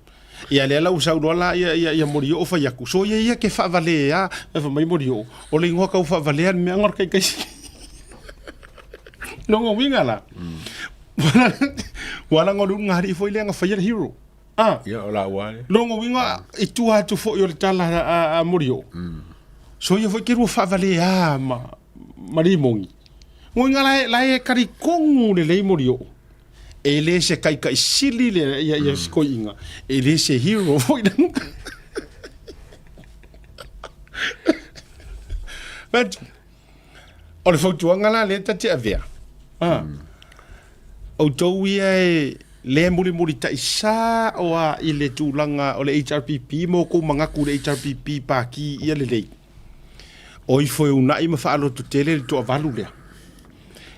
Ia le la usauroa la ia morio o whaiaku. So ia ke whaavale ia, e whamai morio. O le ingoa kau whaavale an mea ngor kai kaisi. Longo winga la. Wala ngolu ngari foi le nga fire hero. Ya ola wale. Longo winga itu atu fo yo tala a morio. So yo foi que ru fa vale marimongi. Winga la e kari kongu le morio. Ele se kai sili le ya skoinga. Ele se hero foi dan. But o fo tuanga la le tati avea. O tau ia e le muri ta isa o a i le tūlanga o le HRPP mo ko mangaku le HRPP pa ki ia le lei. O i foi una i ma whaalo tu tele le to avalu lea.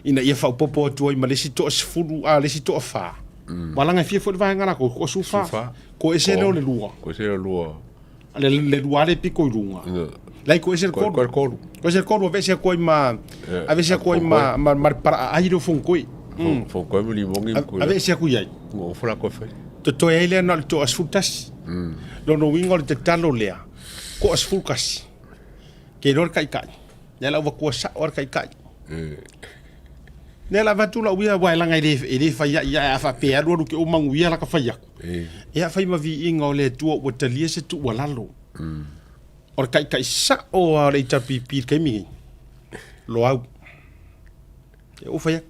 Ina ia whau popo atu ai ma lesi to asfuru a lesi to awha. Walanga fia foi vahenga na ko sufa. Ko ese leo le lua. Ko ese le lua. Le lua le piko i runga. Lai ko ese le koru. Ko ese le koru a vese ko i ma para airo fonkoi. Fo koe mo limongi ko. Ave sia ku yai. Ngo fula ko fe. To ele na to asfutas. No wingo te talo lea. Ko asfukas. Ke ror kai kai. Nela wa ko sa or kai kai. Nela va tu la uia wa langa ele fa ya fa pe ro ke o mangu ia la ka fa ya. Ya fa ma vi ingo le tu o talia se tu walalo. Or kai kai sa o le tapipi kai mi. Lo au. O fa ya.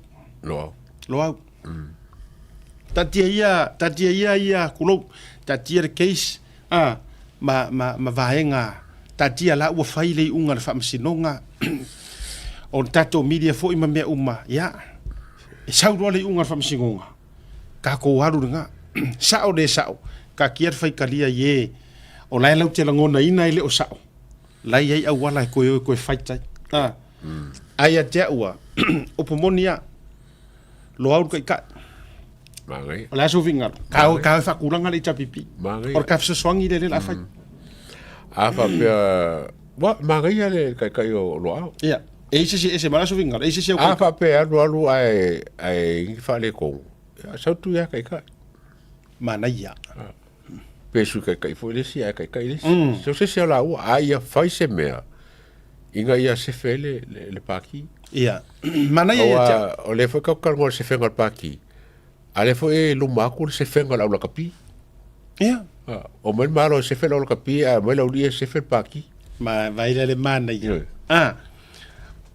Lo au. Tatia ia kulo. Tatia le case. Ma vahenga. Tatia la ua fai le unga na whamsinonga. O tato media fo ima mea uma. Ia. E saurua le unga na whamsinonga. Ka ko haru nga. Sao de sao. Ka kia fai kalia ye. O lai lau te langona ina ile o sao. Lai ai au wala koe fai tai. Ai a te ua. Opomonia. Lo au kai ka. Mangai. Ola so vinga. Ka fa kulanga le chapipi. Mangai. Or ka so swangi le la fa. Afa pe Wa maria le kai o loa. Ia. E se mara so vinga. E se o a fa pe alu ai fa le ko. Sa tu ya kai. Mana ia. Pe su kai foi le si kai le. So se la u ai fa se mea. Inga ia se fele le paki. Ia. Mana ia. O le foi ka mo se fenga paki. Ale foi lu maku se fenga la kapi. Ia. O men malo se fenga la kapi, a mo la uli se fe paki. Ma vai le mana ia.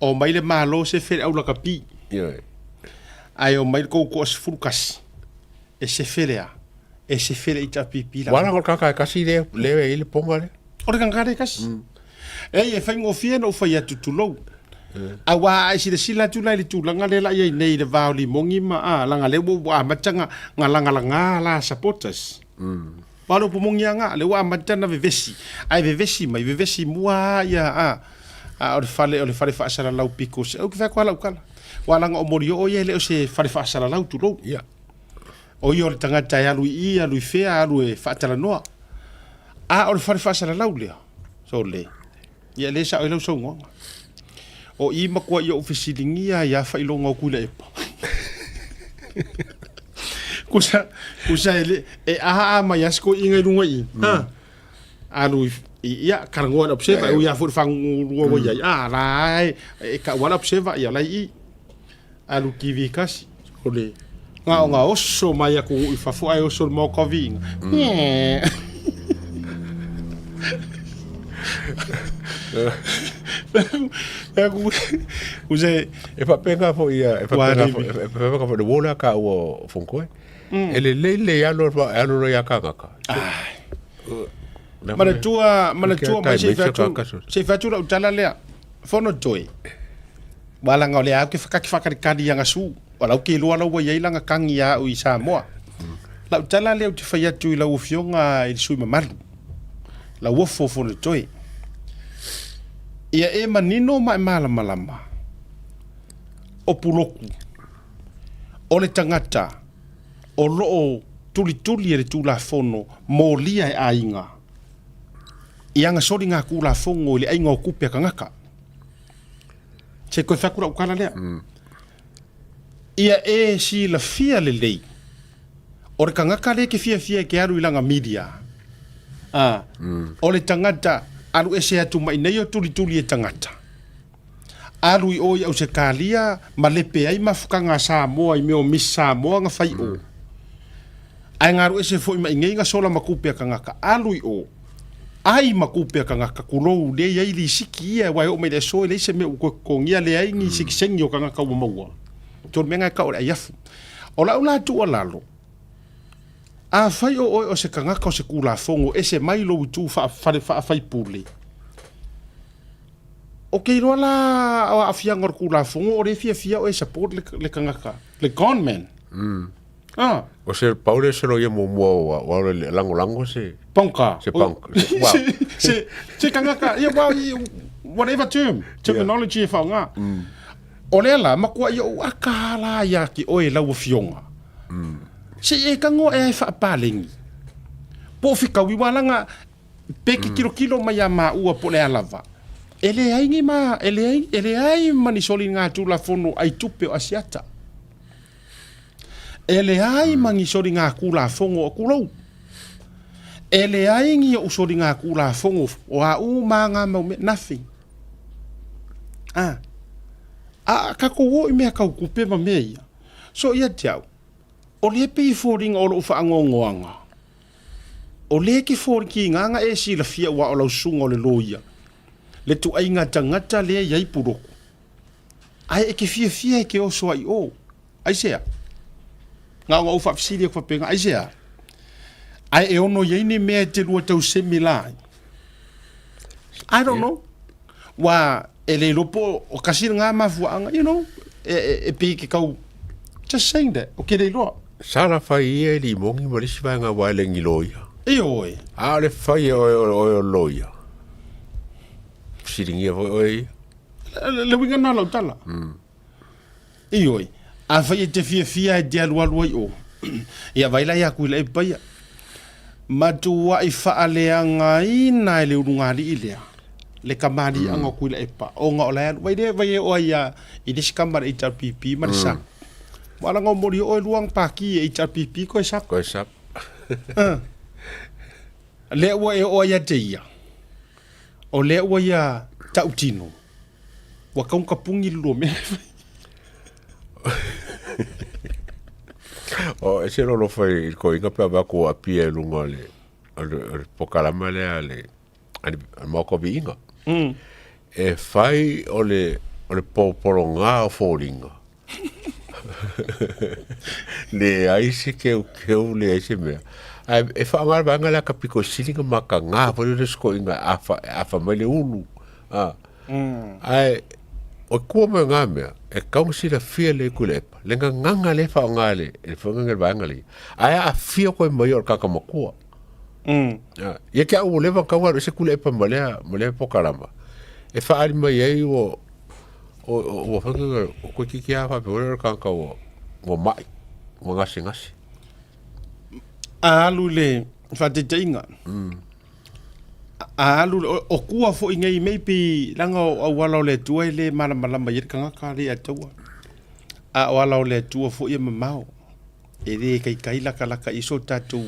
O mai le malo se fenga la kapi. Ia. Ai o mai ko se fulkas. E se fele e se fele ita pipi la. Wala ko ka kasi le ile ponga le. O kan ka kasi. E fai ngo fie no fai atu tulo. Awa ai si sila tu lai tu langa le la ye nei le vauli mongi ma langa le wa matanga nga la supporters. Palo po mongi nga le wa matana vevesi. Ai vevesi mai vevesi mua ya o le fale fa sala lau picos. O ke fa kwala ukala. Wala nga o morio o ye le o se fale fa sala lau tulo. Ya. O yo le tangata ya lui fea lui fa tala noa. O le fale fa sala lau le. So le. Ya le sa o le so ngo. O I makua ia ofisilingia ia whailonga o kula epa. Kusa ele, aha mai asko inga runga I. Alu ia karangoa na observa, ia fur whangu wa ia. Rai, ka wala observa ia lai I. Alu kiwi kasi. Ole. Nga oso mai ako I whafu ai oso mo kavinga. Use e fa penga fo ia e fa penga fo de wola ka o fonko ele le ya lo ya ka mana tua mai se fa tua utala le fono joy wala nga le ke fa kadi yang asu wala ke lo ala wa ia langa kangi ya o I Samoa la utala le te fa ya tu la ufionga I sui mamalu la wofo fono joy ia e manino mai malama o puloku o le tangata o loo tuli e le tulafono molia e ainga ia nga sori ngā kulafongo le ainga o kupe kangaka se koe whakura ukala lea ia e si la fia le lei o le kangaka le ke fia ke aru ilanga media o le tangata alu ese atu mai nei o tuli e tangata. Alu I oi au se kalia ma lepe ai mafukanga Samoa I meo mis Samoa nga fai o. Ai ngaru ese foi mai ngeinga sola makupe kangaka. Alu I o. Ai makupe kangaka kulou le ia ili siki ia wai o mai le so le se me ko ngia le ai ngi siki sengi o kangaka o maua. Tor menga ka o iafu. O la ula tu o lalo. A fai o se kangaka o se kulafongo ese mai lo tu fa fai pule. O ke rola a fianga o kulafongo o le fia o e support le kangaka. Le conman. O se paule se lo ia mo wa le lango se ponka. Se ponka. Se kangaka ia whatever terminology fa nga. O le la makua ia o akala ia ki o e lau fionga. Se e kango e fa palingi. Po fika wi walanga peki kilo mai ma ua po le alava. Ele ai mani soli ngā tulafono ai tupe o asiata. Ele ai mangi soli ngā kulafongo o kulou. Ele ai ngi o soli ngā kulafongo o a ma ngā mau me nothing. Kako o I mea kau kupe ma mea ia. So ia tiau. O le pei fōringa o lo ufa angongoanga. O le ki fōri ki nganga e si la fia wa o lau sunga o le loia. Le tu ai ngā tangata le iai puroku. Ai e ke fia e ke oso ai o. Ai sea. Ngā ngā ufa fisiria kwa penga. Ai sea. Ai e ono iai ne mea te lua tau semi lai. I don't know. Wa e le lopo o kasira ngā mafuanga, you know. E pei ke kau. Just saying that. O ke le loa. Sara fai e li mongi ma lisi vai ngā wailengi loia. E oi. A le fai o loia. Siringia foi oi. Le winga na lau tala. E oi. A fai e te fia e te alualua I o. Ia vaila ia kui lai paia. Matua I faa leanga I na e le urungari I lea. le kamani anga kuila epa o nga ola vai o ia I dis kamar HRPP mar sa wala nga mori o luang paki HRPP ko sap le o ia teia o le o ia tautino wa kaung kapungi lo me o ese lo fai ko inga pa ba ko apie lunga le pokalama le ale mo ko binga e fai ole poporonga o folinga le ai se que le ese me e fa ngal ba ngala kapiko silinga makanga po le sko inga afa mele ulu ai o kua mo ngame e kaung sira fia le kulepa le nganga le fa ngale e fa ngal ba ngali ai a fia ko maior kaka makua ia ke au leva kaua se kulepa mole pokalama e fa ali mai ai o fanga ko kiki a fa pe kaka o mai o ngasi alu le fa te tinga alu o kua fo ingai maybe langa o wala le tua le mala mai kanga ka le atua a wala le tua fo ia mamao e le kai la kala iso tatu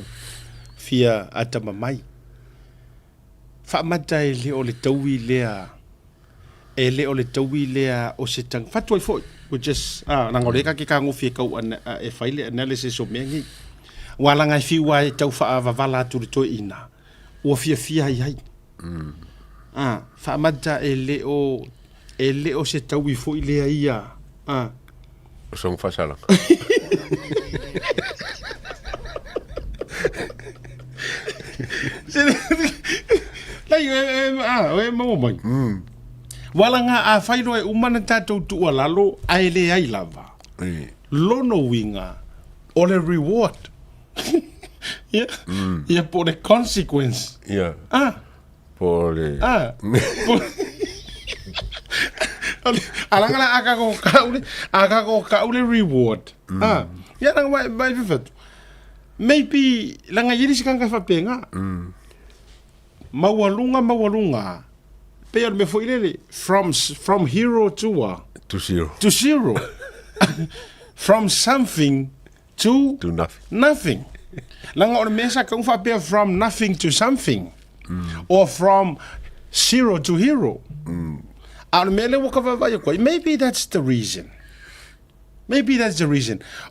fia atama mai fa matai le o le taui lea e le o le taui lea o se tang fatoi fo which is nang ole ka ki ka ngofi ka e faile analysis o mengi wala ngai fi wa tau fa vala tu to ina o fia ai fa matai e le o se taui fo ile ia son fasala lai mo mai wala nga a failo e umana tatou tu lalo ai le ai lava lono winga o le reward yeah por the consequence por le alanga aka ko kaule reward ya nang vai fifat maybe langa yiri sikanga fa penga mawalunga pe me foi lele from hero to zero from something to nothing langa o mesa ka fa pe from nothing to something or from zero to hero mele wo ka vai ko maybe that's the reason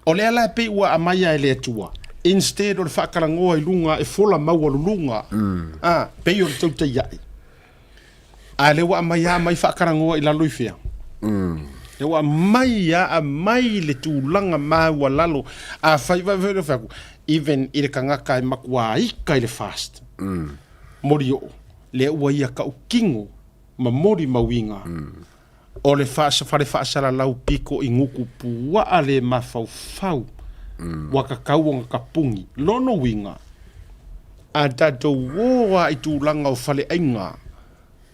o le ala pe wa amaya ele tua instead of whakarangoa I lunga e fola maua lunga pe yo Tautai A'e a le wa mai whakarangoa I lalo I fea le wa mai le tūlanga maua lalo a whaiva vere whaku even I le kangaka e makua ika I le fast mori o le ua ia ka ukingo ma mori mawinga o le whaasara lau piko I nguku pua a le mafau waka kauanga kapungi lono winga a tatou woa I tūlanga o whale ainga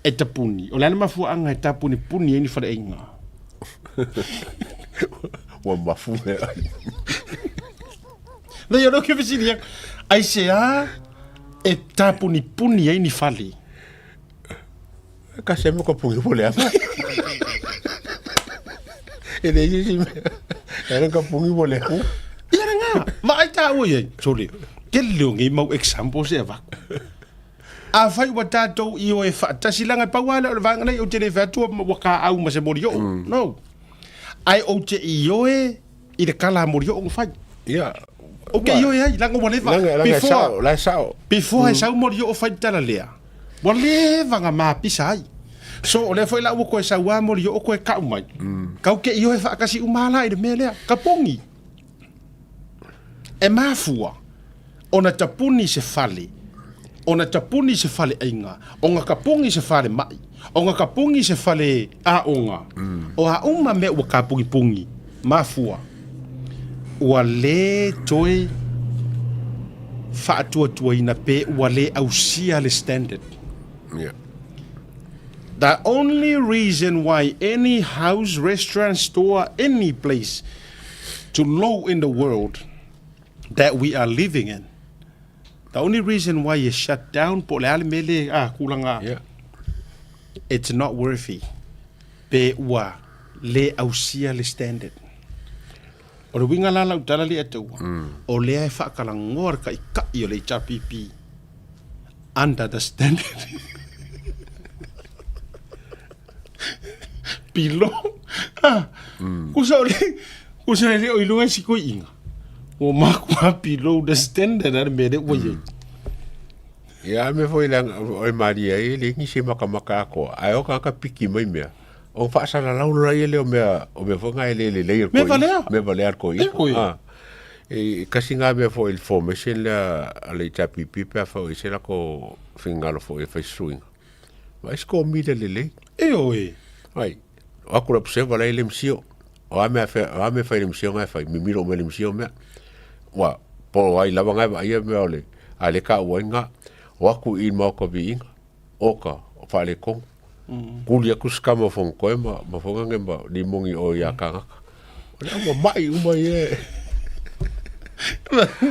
e tapuni o lana mafuanga e tapuni puni e ni whale ainga wa mafu me ai na yo no ke visiria ai se e tapuni puni e ni whale ka se mo kapungi pole ama e le isi me era kapungi pole vai ta oye sorry ke lungi mau example se va a fai wa tatou I o e fa tasilanga pa wala o vanga nei o te fatu wa ka au ma se morio no ai o te I o e I de kala morio o fai okay yo ai langa mo leva before I saw morio o fai tala lea wa leva nga ma pisai so o le foi la o ko sa wa morio o ko e ka mai ka ke I o e fa kasi umala I de melea kapongi e mafua ona tapuni se fale ainga onga kapungi se fale mai onga kapungi se fale aonga o a uma me o kapungi pungi mafua ua le toi faatua ina pe ua le ausia le standard the only reason why any house restaurant store any place to low in the world that we are living in. The only reason why you shut down po le ale mele kulanga it's not worthy. Pe ua le ausia le standard. O le winga la lau tala le atua. O le ai whakalangoa ka i o le tapipi. Under the standard. Pilo. Kusa le o ilunga si ko inga. O makua below the standard ar me re oye. Ya me foi lang o Maria e le ni se maka ko. Ai o ka piki mai mea. O fa sa la la ele o me fo nga ele le Me valea. Me valea ko i. E kasi nga me foi information la ale tapi pipa fa o se la ko fingalo fo e fa swing. Mas ko mi le. E oi. Ai. O ko se vala ele msio. O me fa ele msio nga fa mi miro me le msio me. Wa po ai lava nga ai me ole. Ale ka wenga. Waku in mau ka biinga. Oka fa le kong. Kulia kuskama fong koe ma fonga ngemba di mongi o ya kanga. Ole mai e.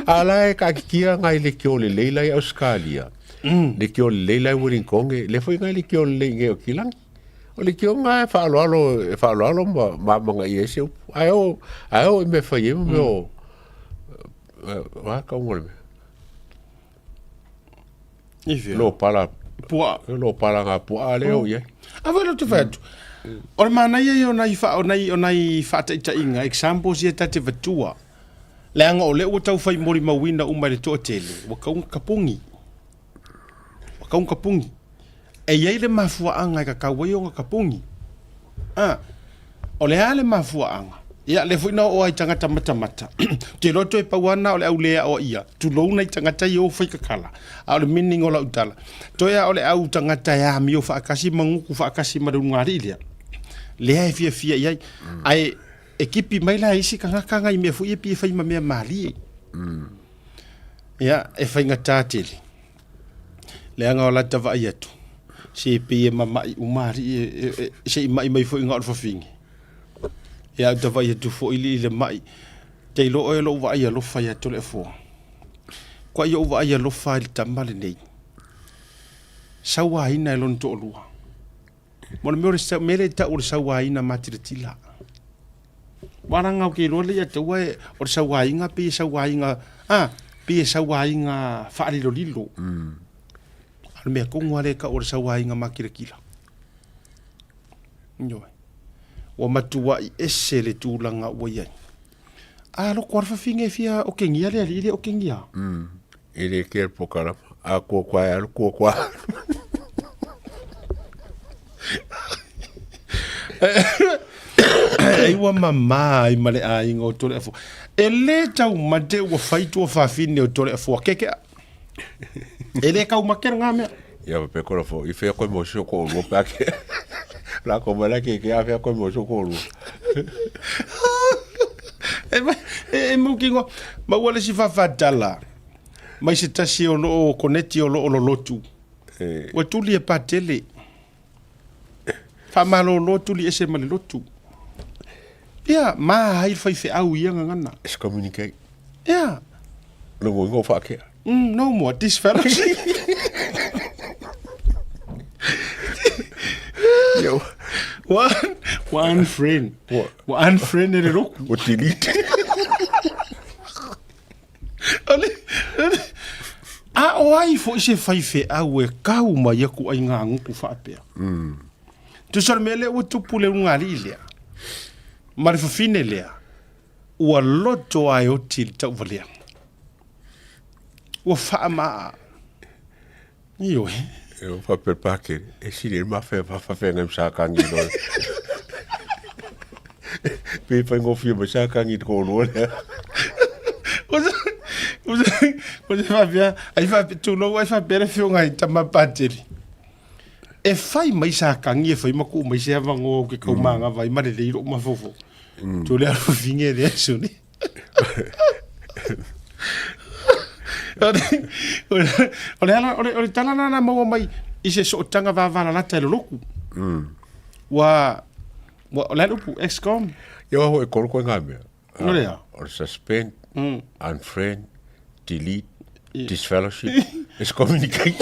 Ala e ka kia ngai le kio le leila i Australia. Le kio le leila i Wellingkonge. Le foi ngai le kio le leila o kilang. O le kio ngai fa alo ma manga i ese. Ai me fa ye me o. Wa ka ngol me. Lo pala Pua. Lo pala nga pua leo ye. Avelo te fatu. O mana ye ona i fa ta inga examples ye tate vatua. Le anga o le o tau fai mori mawina uma le to tele. Wa kaunga kapungi. E ye le mafua anga ka kawai o kapungi. O le ale mafua anga. Ia le fuina o ai tangata mata. Te roto e pauana o le au lea o ia. Tu louna i tangata i o fai kakala. A le mining o la utala. To ia o le au tangata ya mi o whaakasi manguku whaakasi marunga ilia. Lea e fia iai. Ai ekipi mai la isi kanga i mea fu i pi e fai ma mea mali. Ia e fai ngata tele. Lea ngā o la tawa i atu. Se e pi e mamai umari se i mai fu inga o fafingi. Ya te vai tu fo ili le mai te lo e lo vai lo fa ya to le fo kwa yo vai lo fa il tamale nei sawa ina lon to lua mo me re mele ta o sawa ina matirtila waranga ke lo le ya te wa o sawa ina pe sawa ina pe sawa ina fa li lo lilo al me ko ngale ka o sawa ina makirkila nyo o matua i ese le tūlanga ua iai. Lo kwarfa finge fia o kengia le ali o kengia. Ele quer pokara. A kua. Ai wa mama ai male a inga o tole afo. E le tau mate ua faitu o whawhine o tole afo. Keke. E le kau makera ngā mea. Ia pe kora fo. I fea koe mo soko o lupa ke. La komala ke afia koe mo soko o lupa. E mukingo. Ma wale si whawhatala. Mai se tasi o lo koneti o lo lotu. Wa tuli e patele. Whamalo lotu li ese mali lotu. Ia, maa hai whaife au ia ngana. Es communicate. Ia. Longo ingo whakea. No more disfellowship. Yo. One friend. What? One friend in the rock. What delete? O ai fo se whaife au e kau mai aku ai ngā nguku whaapea. Tu sar mele o tupu le unga li lea. Mare whawhine lea. Ua loto ai o til tau valea. Ua whaamaa. Iyo e. Eu papel pake. E siri mafai ngam sakangi no. Pe pa ngofi ma sakangi ko no le. Você vai ver, aí vai tu não vai saber fio ngai tama pateri. E fai mai sa kangi e fai maku mai se vango ke ko manga vai mare le ro ma fofo. Tu le ar vinge de suni. Ole tala na mo mai i se so tanga va va la tele loku. Wa la lupu excom. Yo ho e kol ko ngame. No le. Or suspend, unfriend, delete, disfellowship, is communicate.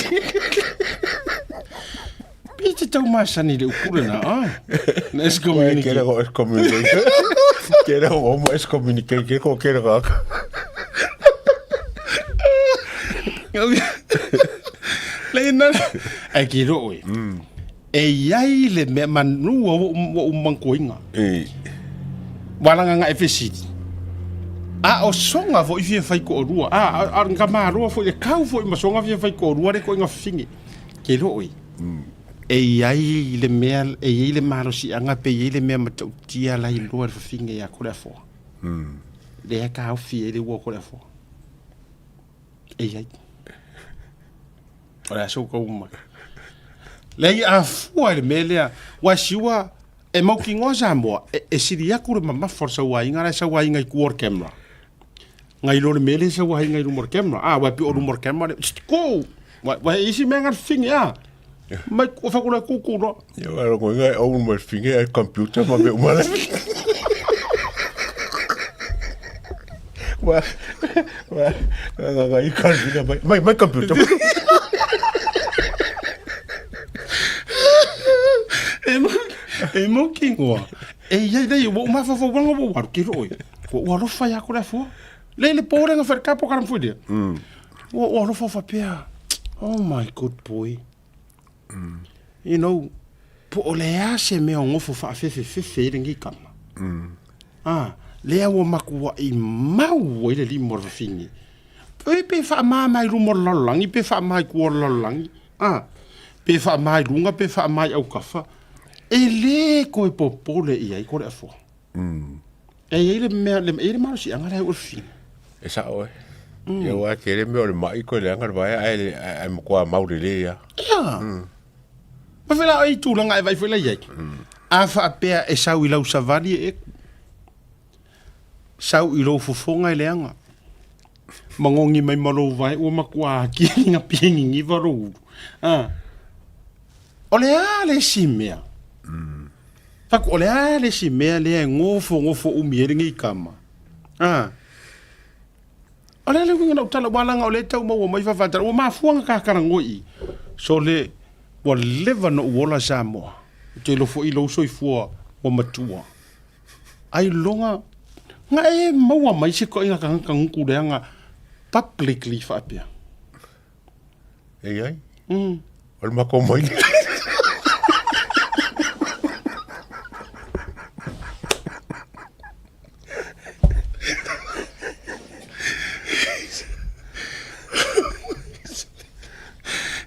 Pita tau masani le ukura na na excommunicate. Kera ko excommunicate. Kera ko mo excommunicate ko kera ka. Lena ai ki ro e. E iai le me manu o mankoinga. Walanga nga efisiti. O songa vo i fai ko rua. Nga marua fo e kau fo i masonga fai ko rua re ko inga fingi. Ki ro e. E iai le mea, e iai le maro si anga pe iai le mea matau tia la i loa fa finge ya kore fo. Le e ka au fie le ua kore fo. E iai. Ora so ko uma. Le i a fua le melea, wa siwa e mau ki ngoza mo, e siri ya kore mama forsa wa inga, sa wa inga i kuor camera. Ngai lo le mele sa wa inga i rumor camera. Wa pi o rumor camera, ko! Wa isi mea ngar finge Mai ko fa kula kuku no. Yo aro ko ngai o mo finge ai computer ma me umala. Wa ngai kan vida mai computer. E mo kingo. E ia dai wo ma fa fo wango wo war ki roi. Wo ro fa ya ko la fo. Le pore nga fer capo karam fu dia. Wo ro fa pia. Oh my good boy. You know, po o lea se mea ngofo whaafefe ringi kama. Lea wa makua I mau ele li mora fingi. Pe wha mai rumor lalangi, pe wha mai kua lalangi. Pe wha mai runga, pe wha mai au kafa. E le koe popole ia I kore a fo. E ele mea, ele maro si angara ur fingi. E sa oe. Ia wa kere me o le mai koe le angara vai ai mkoa mauri le ia. Ia. Ma vela ai tūlanga e vai whela iei. A whaapea e sau I lau savari e sau I lau fofonga I leanga. Mangongi mai malo vai o makua ki nga pingi ngi varu. O le a le si mea. Taku o le a le si mea le ngofo umiere ngi kama. O le winga na utala walanga o le tau mau mai whawhatara. O mafuanga kakarangoi. So le wa leva no wola Samoa. Te lo fo I lo soi fua o matua. Ai longa nga e maua mai se ko inga kanga nguku reanga publicly whaapea. Ei ai? Ol mako mai.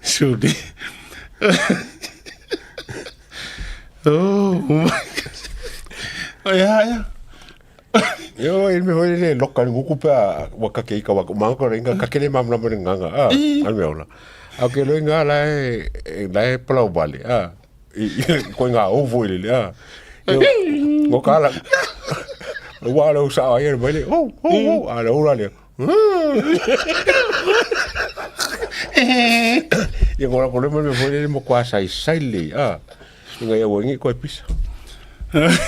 Sudi. Oh my God. Oh ya. Yo me hoi le loka ni nguku pa waka ke ka waka mango ringa ka kele mamla mo nganga al me ola. Au ke lo nga lai plau bali ko nga o voi le Ngo kala. Wa lo sa ai bali. Ala ora le. E agora por me foi mo quase sai le nga ia wengi ko pisa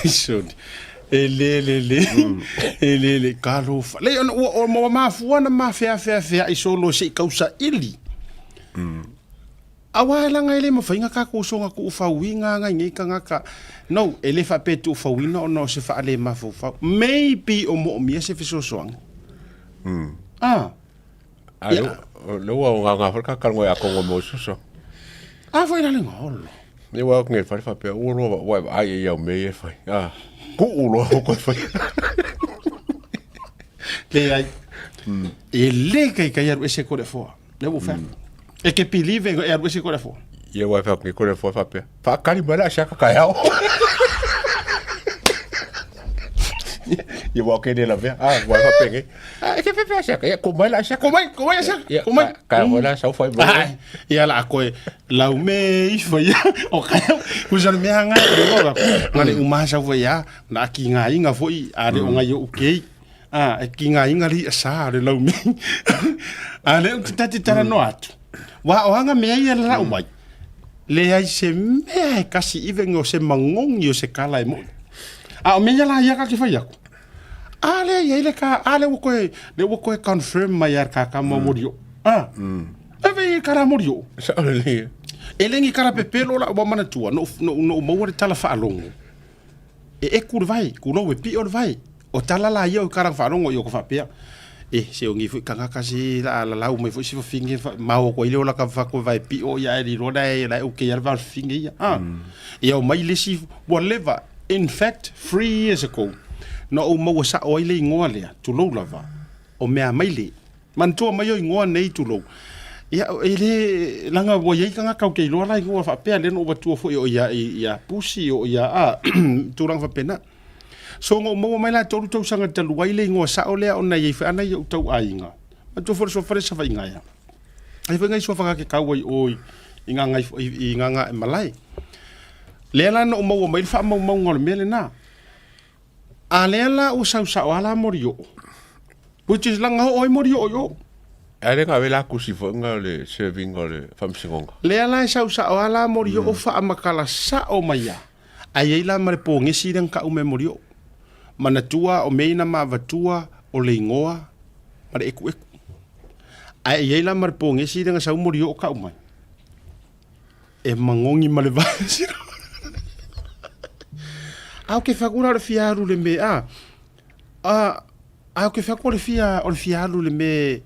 isso ele kalo le o mo mafuana mafia iso lo se kausa ili awala nga ele mo fainga ka ko so nga ku fawinga nga ngi ka no ele fa petu fawina no se fa ale mafu maybe o mo mi se fiso soang lo wa nga fa ka ngo ya ko mo so foi na ngolo ni wa ngel fa pe o lo wa ai ya me e fa ku ulo ko fa le ai ele ka ya ese ko le fo le wo fa e ke pilive ya ese ko le fo ye wa fa ko le fo fa pe fa kali bala shaka ka ya ye wa ke de la ver wa fa pe que fe fa shaka ya ko mai la shaka ko mai ka wala sa fa ba ya la ko la me fa ya o ka ku sa me hanga ngale uma sa fa ya na ki nga inga foi are o nga yo okay ki nga inga li sa re la me ale tati tara no atu wa o hanga me ya la o mai le ai se me kasi even o se mangong yo se kala mo o me ya la ya ka ki fa ya ale ele ka ale wo ko confirm mai ar ka mo morio ave kara morio sa le E lengi kara pepelo la wa mana tua no mo le tala whaalongo. E ku le vai, ku no we pi o le vai. O tala la ia o kara whaalongo i o ka whapea. E se o ngi fu kanga kasi la lau mai fu si fu fingi mau ko ile o la ka whako vai pi o ia e ri roda e la o ke ia va fingi ia. Ia o mai le si whatever. In fact, 3 years ago, no o mau sa o ile ingoa lea, tu lo lava. O mea mai le. Man tua mai o ingoa nei tu lo. Ia ele langa wo ye kanga kau ke lo la ingoa fa pe le no batua fo o ia pusi o ia tu rang fa pena. So ngo mo mai la tolu tau sanga talu wai le ingoa sa o lea ona ye fa ana yo tau ainga. Man tu for so fa sa fa inga ia. Ai fa ngai so fa ke kau wai oi inga ngai malai. Lela no mo mai fa mo ngol mele na. A lela o sa wala morio. Which is langa oi morio yo. Ale nga vela kusi fo nga le serving ole famsingonga. Lela sa wala morio o fa makala sa o maya. Ai la mare po ngesi den ka o memorio. Manatua o meina ma vatua o le ngoa mare eku. Ai la mare po ngesi den sa morio o ka o mai. E mangongi male va. Au ke fakura le fiaru le me au ke fakura le fiaru le me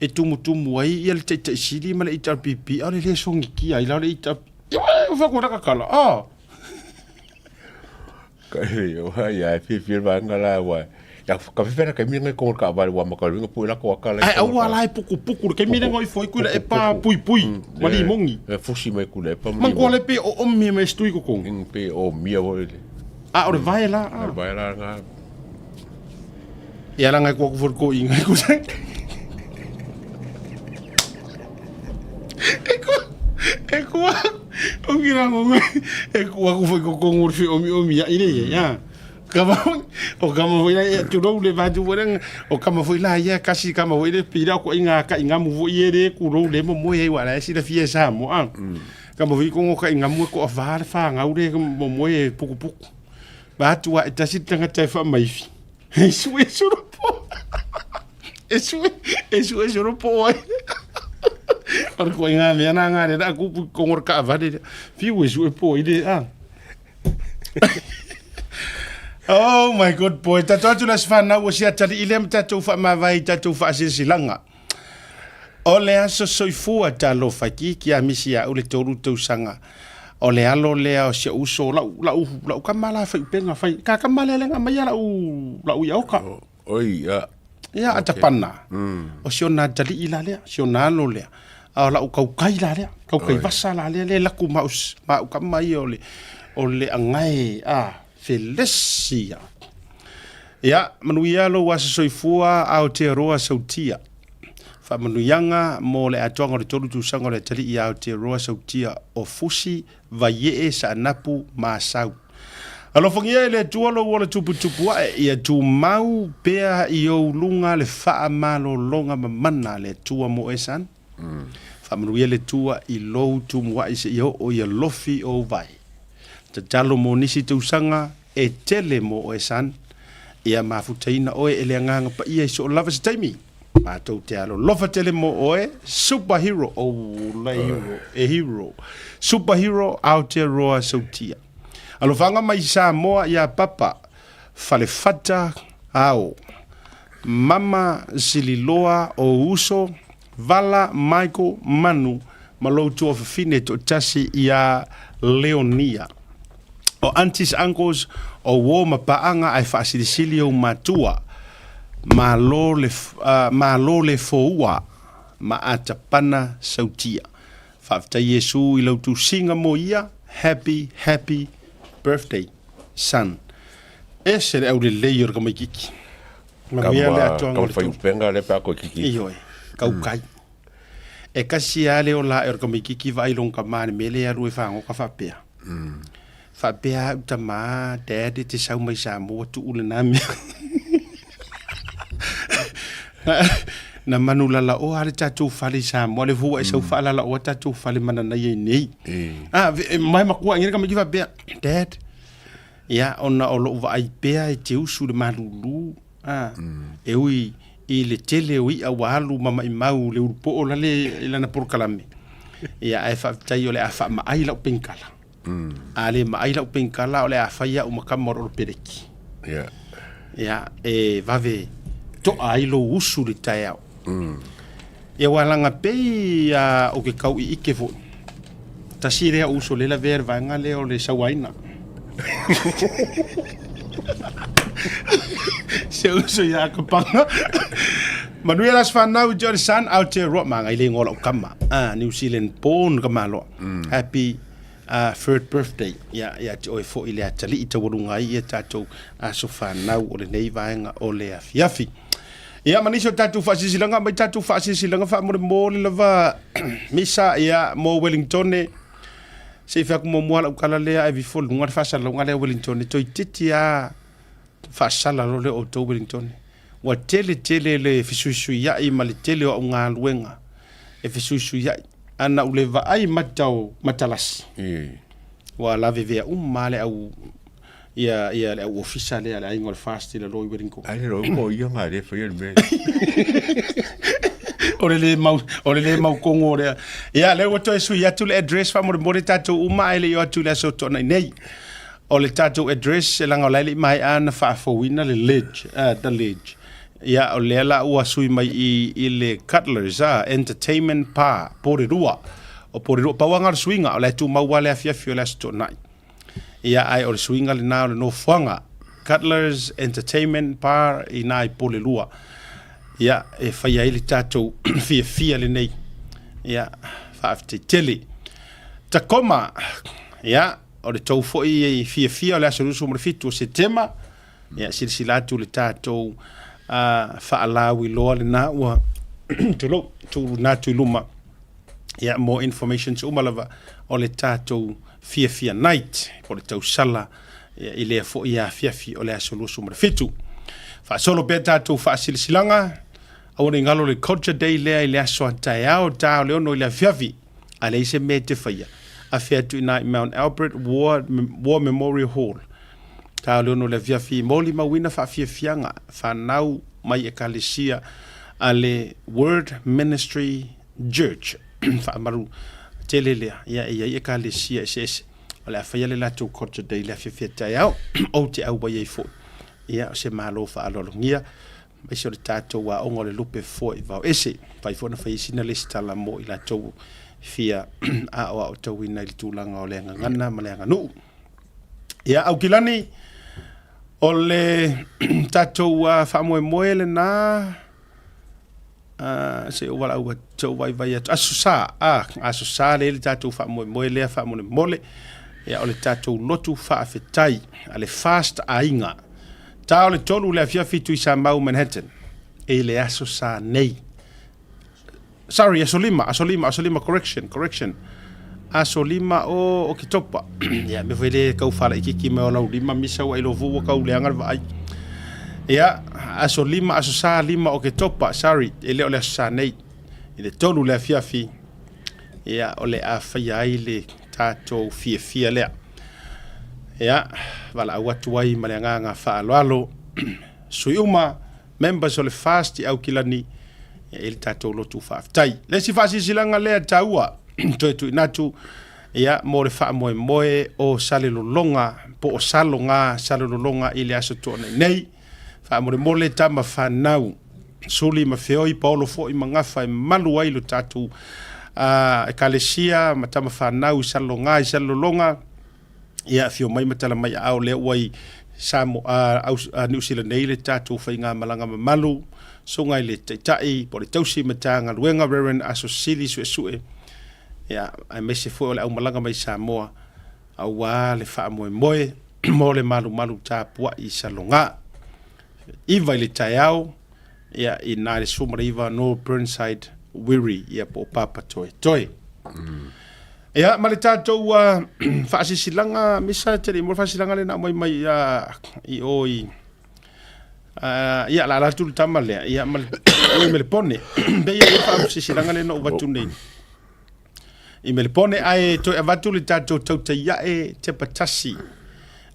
e tumu ai ia le te sili ma le ita pipi au le songi ki ai la le ita fakura ka kala ka yo ya pipi va ngala wa ya ka fera ka minga ko ka va wa makal vinga pu la ko kala ai au ala puku ke minga ngoi foi ku e pa pui wali mongi e fusi mai ku le pa man ko le pe o mi me stui ko kong pe o mia wo o le vai la le vai la nga ia langa ko for ko inga ko sa eko o gira ngo eko ko foi ko ngor fi o mi ile ya kama o kama foi la tu ro le va tu wen o kama foi la ya kasi kama foi le pira ko inga mu vo yere ku ro le mo e wala si la fie sa mo kama foi ko ka inga mu ko va fa nga ure mo e puku ba tu a tasi tanga tai fa mai fi eso ro po eso ro po ar ko inga me na nga le ku ko ngor ka va de fi eso po ide Oh my god boy, tatou las fana o sia tali ile tatou fa mavai tatou fa silanga. Ole aso soifua talo faki ki a misia o le toru tau sanga. Ole alo le o sia uso la kamala fa penga fa ka kamala le mai la u ya oka. Oi ya. Ya atapana. O sio na tali ila le, sio na lo le. A la u kau kai la le, kau kai vasa la le la ku maus ma u kamai ole angai Felicia. Ya, manuia lo wasa soifua au te roa sautia. Fa manuyanga mo le atonga le tolu tu sanga le tali i au te roa sautia o fusi va ye sa napu ma sau. Alo fongia le tualo wala tupu ia tu mau pea i o lunga le faa malo longa mamana le tua mo esan. Fa manuia le tua i lo tu mua ise i o ia lofi o vai. Te talo mo nisi te usanga e tele mo o esan ia mafutaina oe ele nganga pa ia so lava se taimi ma tau te alo lofa tele mo oe superhero o la hero superhero out there roa sautia alo fanga mai Samoa ia papa fale fata ao mama sililoa o uso vala Michael Manu malo tu of fine to Tasi ia Leonia o aunties uncles o wo mapaanga ai faasilisili o matua ma lo le foua ma atapana sautia fafta Yesu i lau tu singa mo ia happy birthday son ese le au le leyor kama kiki ma ia le atuanga kama fai upenga le pa ko kiki ioi kau kai e kasi ale o la kama kiki vai long kama mele ya rue fango ka fapea fa bea utama dad te sau mai Samoa tu ule nami na manula la o ale tatou fale Samoa le fu e sau fala la o tatou fale mana na ye nei mai makua ngira kama kiva bea dad ya ona o lo va ai bea e te usu le malulu e ui i le tele ui a walu mama i mau le upo o la le ilana por kalame ia e whaafitai o le a wha maai lau pengkala. A le maai lau pengkala o le a whaia o makamoro o pereki. Ia e vave to ai lo usu le tai au. Ia walanga pei o ke kau I ike fo. Tasi rea uso le la ver vanga le o le sawaina. Se uso ia kapanga. Manuela Sfanau Jordan out there rock manga ile ngola kama. New Zealand born kama lo. Happy third birthday. Ya oi fo ile atali ita wurunga ia tatou so fanau o le nei vaenga o le afiafi. Ia maniso tatou fasisilanga mai tatou fasisilanga fa mo le lava misa ia mo Wellington se fa mo mo kala le ai vi fol ngwa fa sala ngale Wellington to titia fa sala lo le o to Wellington. Wa tele le fisuisu ya I mali tele o ngā luenga e fisuisu ya ana uleva ai matau matalas wa lave vea male au ia le official le ai ngol fast le lo Wellington ai lo mo ia ngare foi el me ore le mau kongo le ia le wato su ya tu le address fa mo tatou ele yo tu le so tona nei o le tatou address e langa le mai ana fa fowina le ledge the ledge ia o le la ua sui mai I le Cutlers entertainment pa porirua o porirua pa wanga swinga o le tu mau wale afia fio le sto nai ia ai o swinga le na o le no fanga Cutlers entertainment pa I nai porirua ia e fai ai le tatou fia le nei ia fa afte tele Takoma ia o le tau foi fia le asolusu mo le fitu se tema ia silsilatu le tatou faalawi loa le na ua tu na tu luma ia more information so malava o le tatou fia night o le tau sala I le fo ia fiafi o le asolusu mo le fitu fa solo be tatou fa silsilanga au le ngalo le culture day le ile aso tai au ta le ono le fiafi ale se mete faia a fiatu ina Mount Albert War Memorial Hall ta le ono le fiafi moli mawina fa fianga fa nau mai ekalesia ale Word Ministry Church fa maru telele ia ekalesia ss ole fa le latu culture day le fiafi tai au o te au bai fo ia se malo fa alolongia mai se tatou wa ongo le lupe fo I vau ese pai fo na fa isina le stala mo I la tou fia a o tau ina I tulanga o le ngana ma le nganu ia au kilani o le tatou fa moe le na se o wala u tau vai asusa le tatou fa moe le fa mole ia o le tatou lotu fa afetai ale fast ainga ta le tolu le fia fitu I Samoa Manhattan e le aso sa nei sorry asolima correction asolima o kitopa ya me vele kau fala iki me ola lima misa wa ilo vu kau le angal vai ya asolima aso sa lima o kitopa sorry ele ole sa nei le tolu le fia fi ya ole a fia ile tato fia le ya wala watu wai malanga fa alo suiuma members of the fast au kilani il tatou lotu fa tai le si fa silanga le taua to natu ya mo le fa moe o salelolonga po o salelolonga ile aso to nei fa mo le tama fa nau suli ma feoi paulo fo I mangafa malu ai lo tatou ekalesia matama fa nau salelolonga ia fio mai matala mai au le wai Samoa New Zealand nei le tatou whainga malanga malu so ngai le tai po le tausi matanga luenga Reverend Asosili sue ia ai mese fo le au malanga mai Samoa au wa le fa moe mo le malu tapua I salonga iva le tai au ia I na le sumariva no Burnside Wiri ia po papa toi ia ma le tatou faasisilanga misa tele mo faasisilanga le na mai I oi ia la tu tama le ia ma le pone be ia faasisilanga le no watu nei I me le pone ai to avatu le tatou Tautai A'e te patasi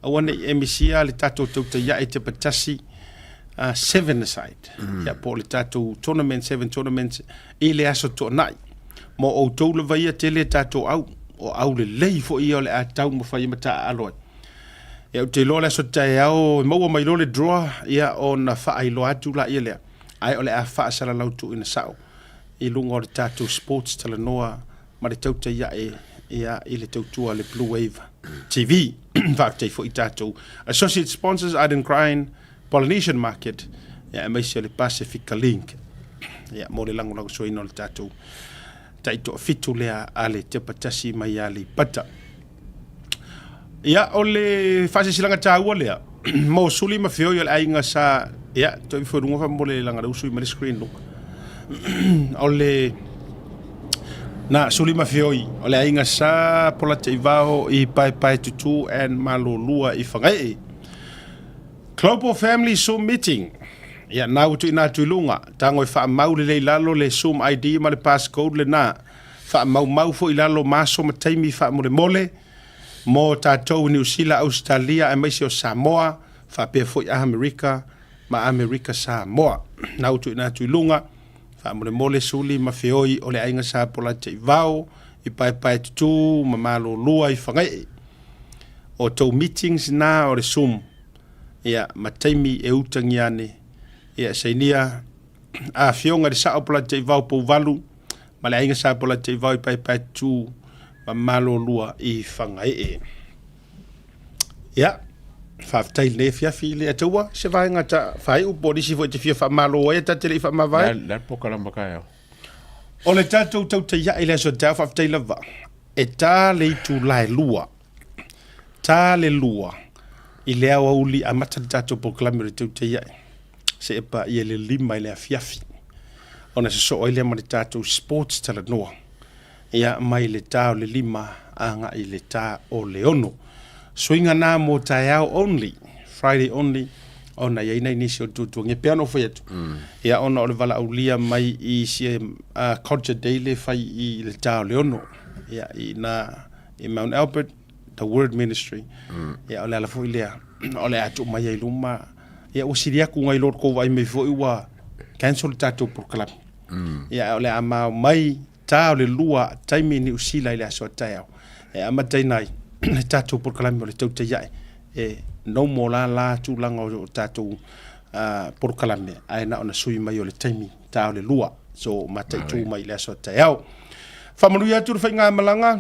awana emisia le tatou Tautai A'e te patasi 7 aside ia po le tatou tournament 7 tournaments I le aso to nai mo o tau le vai te le tatou au le lei fo i o le a tau mafai mata aloa. Ia te lola so tai au maua mai le draw ia o na whaai atu la ia lea. Ai o le a whaasara lautu ina sao. I lunga o le tatou sports tala noa ma le Tautai A'e ia i le tautua le Blue Wave TV. Whaakatei fo i tatou. Associate sponsors Arden Crine, Polynesian Market, ia mai se le Pacifica Link. Ia mo le lango so ino le tatou. Taito fitu lea ale te patasi mai ale pata. Ia o le fase silanga tāua lea. Mo suli ma feo i le ainga sa ia toi whurunga wha mo le langa rausui ma le screen look. O le na suli ma feo i o le ainga sa pola te iwao i pai tutu and malolua i whangai. Global Family Zoom Meeting. Ia nau tu ina tuilunga tango i wha mau le lalo le Zoom ID ma le passcode le na. Wha mau fo i lalo maso ma taimi wha mo le mole. Mo tatou New Zealand, Australia, e maisi o Samoa, wha pia fo i Amerika, ma Amerika Samoa. Nau tu ina tuilunga, wha mo le mole suli ma feoi o le ainga sa pola te vao, i pai tutu, ma malo lua i whangai. O tau meetings na o le Zoom, ia ma taimi e utangi ane, ia seinia a fionga le sao pola te vao pou valu, ma le ainga sa pola te vao i pai tutu, ma malo lua i whangai. Ia, whaftai le fiafi le ataua, se vai ngata whai upo nisi fo te fia wha malo oia tate le i wha mawai. La pokalama kai au. O le tatou Tautai A'e le so tau whaftai lava. E tā le itu lai lua. Tā le lua. I le au auli a mata tatou pokalami le Tautai A'e. Se e pa i le lima i le a fiafi. Ona se so oile ma le tatou sports tala noa. Ia mai le tā o le lima anga i le tā o le ono. Swinga nā mō tai au only, Friday only, ona ia ina inisi o tutua. Nge peano fai atu. Ia ona o le wala aulia mai i si Culture Daily fai i le tā o le ono. Ia i Mount Albert, the Word Ministry. Ia o le ala fui lea. O le atu mai ai luma. Ia o siriaku ngai lor kou vai me fo iwa cancel tatou proklami. Ia o le amau mai tā o le lua taimi ni usila i le aso tai au. E amatai nai, le tatou porkalami o le Tautai A'e. E no mo la tūlanga o tatou porkalami. Ai na ona sui mai o le taimi tā o le lua. So matai tū mai le aso tai au. Whamanui atu rwhai ngā malanga.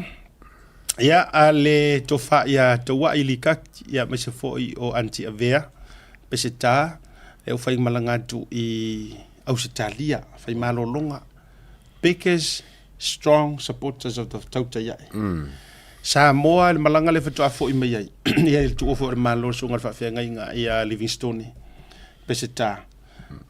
Ia a le tofa ia taua i likak. Ia mai se foi o anti avea. Pese tā. E o whai malanga atu i Ausitalia. Whai malolonga. Biggest strong supporters of the Tautai A'e. Samoa le malanga le fatua fo i mai ai. Ia le tuo fo le malo so ngal fa fenga inga ia Livingstone. Peseta.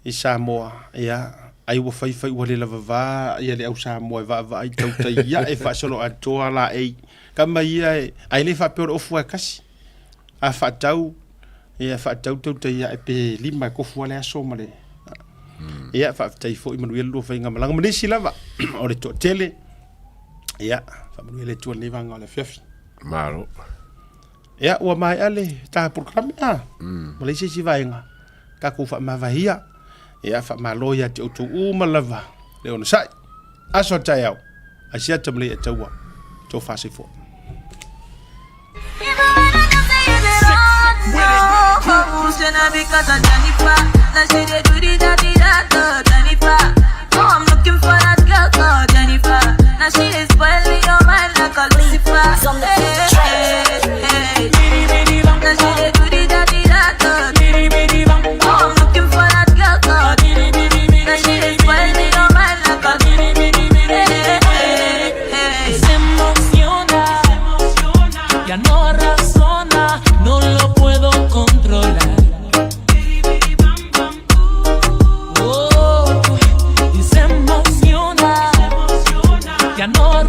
I Samoa ia ai wo fai wo le lava ia le au Samoa va ai Tautai A'e fa solo atoa la ei. Kama ia ai le fa pe o fu kasi. A fa tau ia fa tau Tautai A'e pe lima ko fu le aso male. Ia fa tai fo i manuel lo fainga malanga manisi lava o le to tele ia fa manuel tu le vanga le fiafi Malo. ia o mai ale ta program a malisi si vainga ka ku fa mavahia ia fa maloya te tu malava le ona sai aso tai au asia tamle e taua to fa se fo I'm looking for that girl called Jennifer. Now she is spoiling your mind like a Lucifer. Now she is goody daddy that oh, I'm looking for that girl called now she is spoiling your mind like a se emociona, ya no razona, no lo puedo controlar. Ya no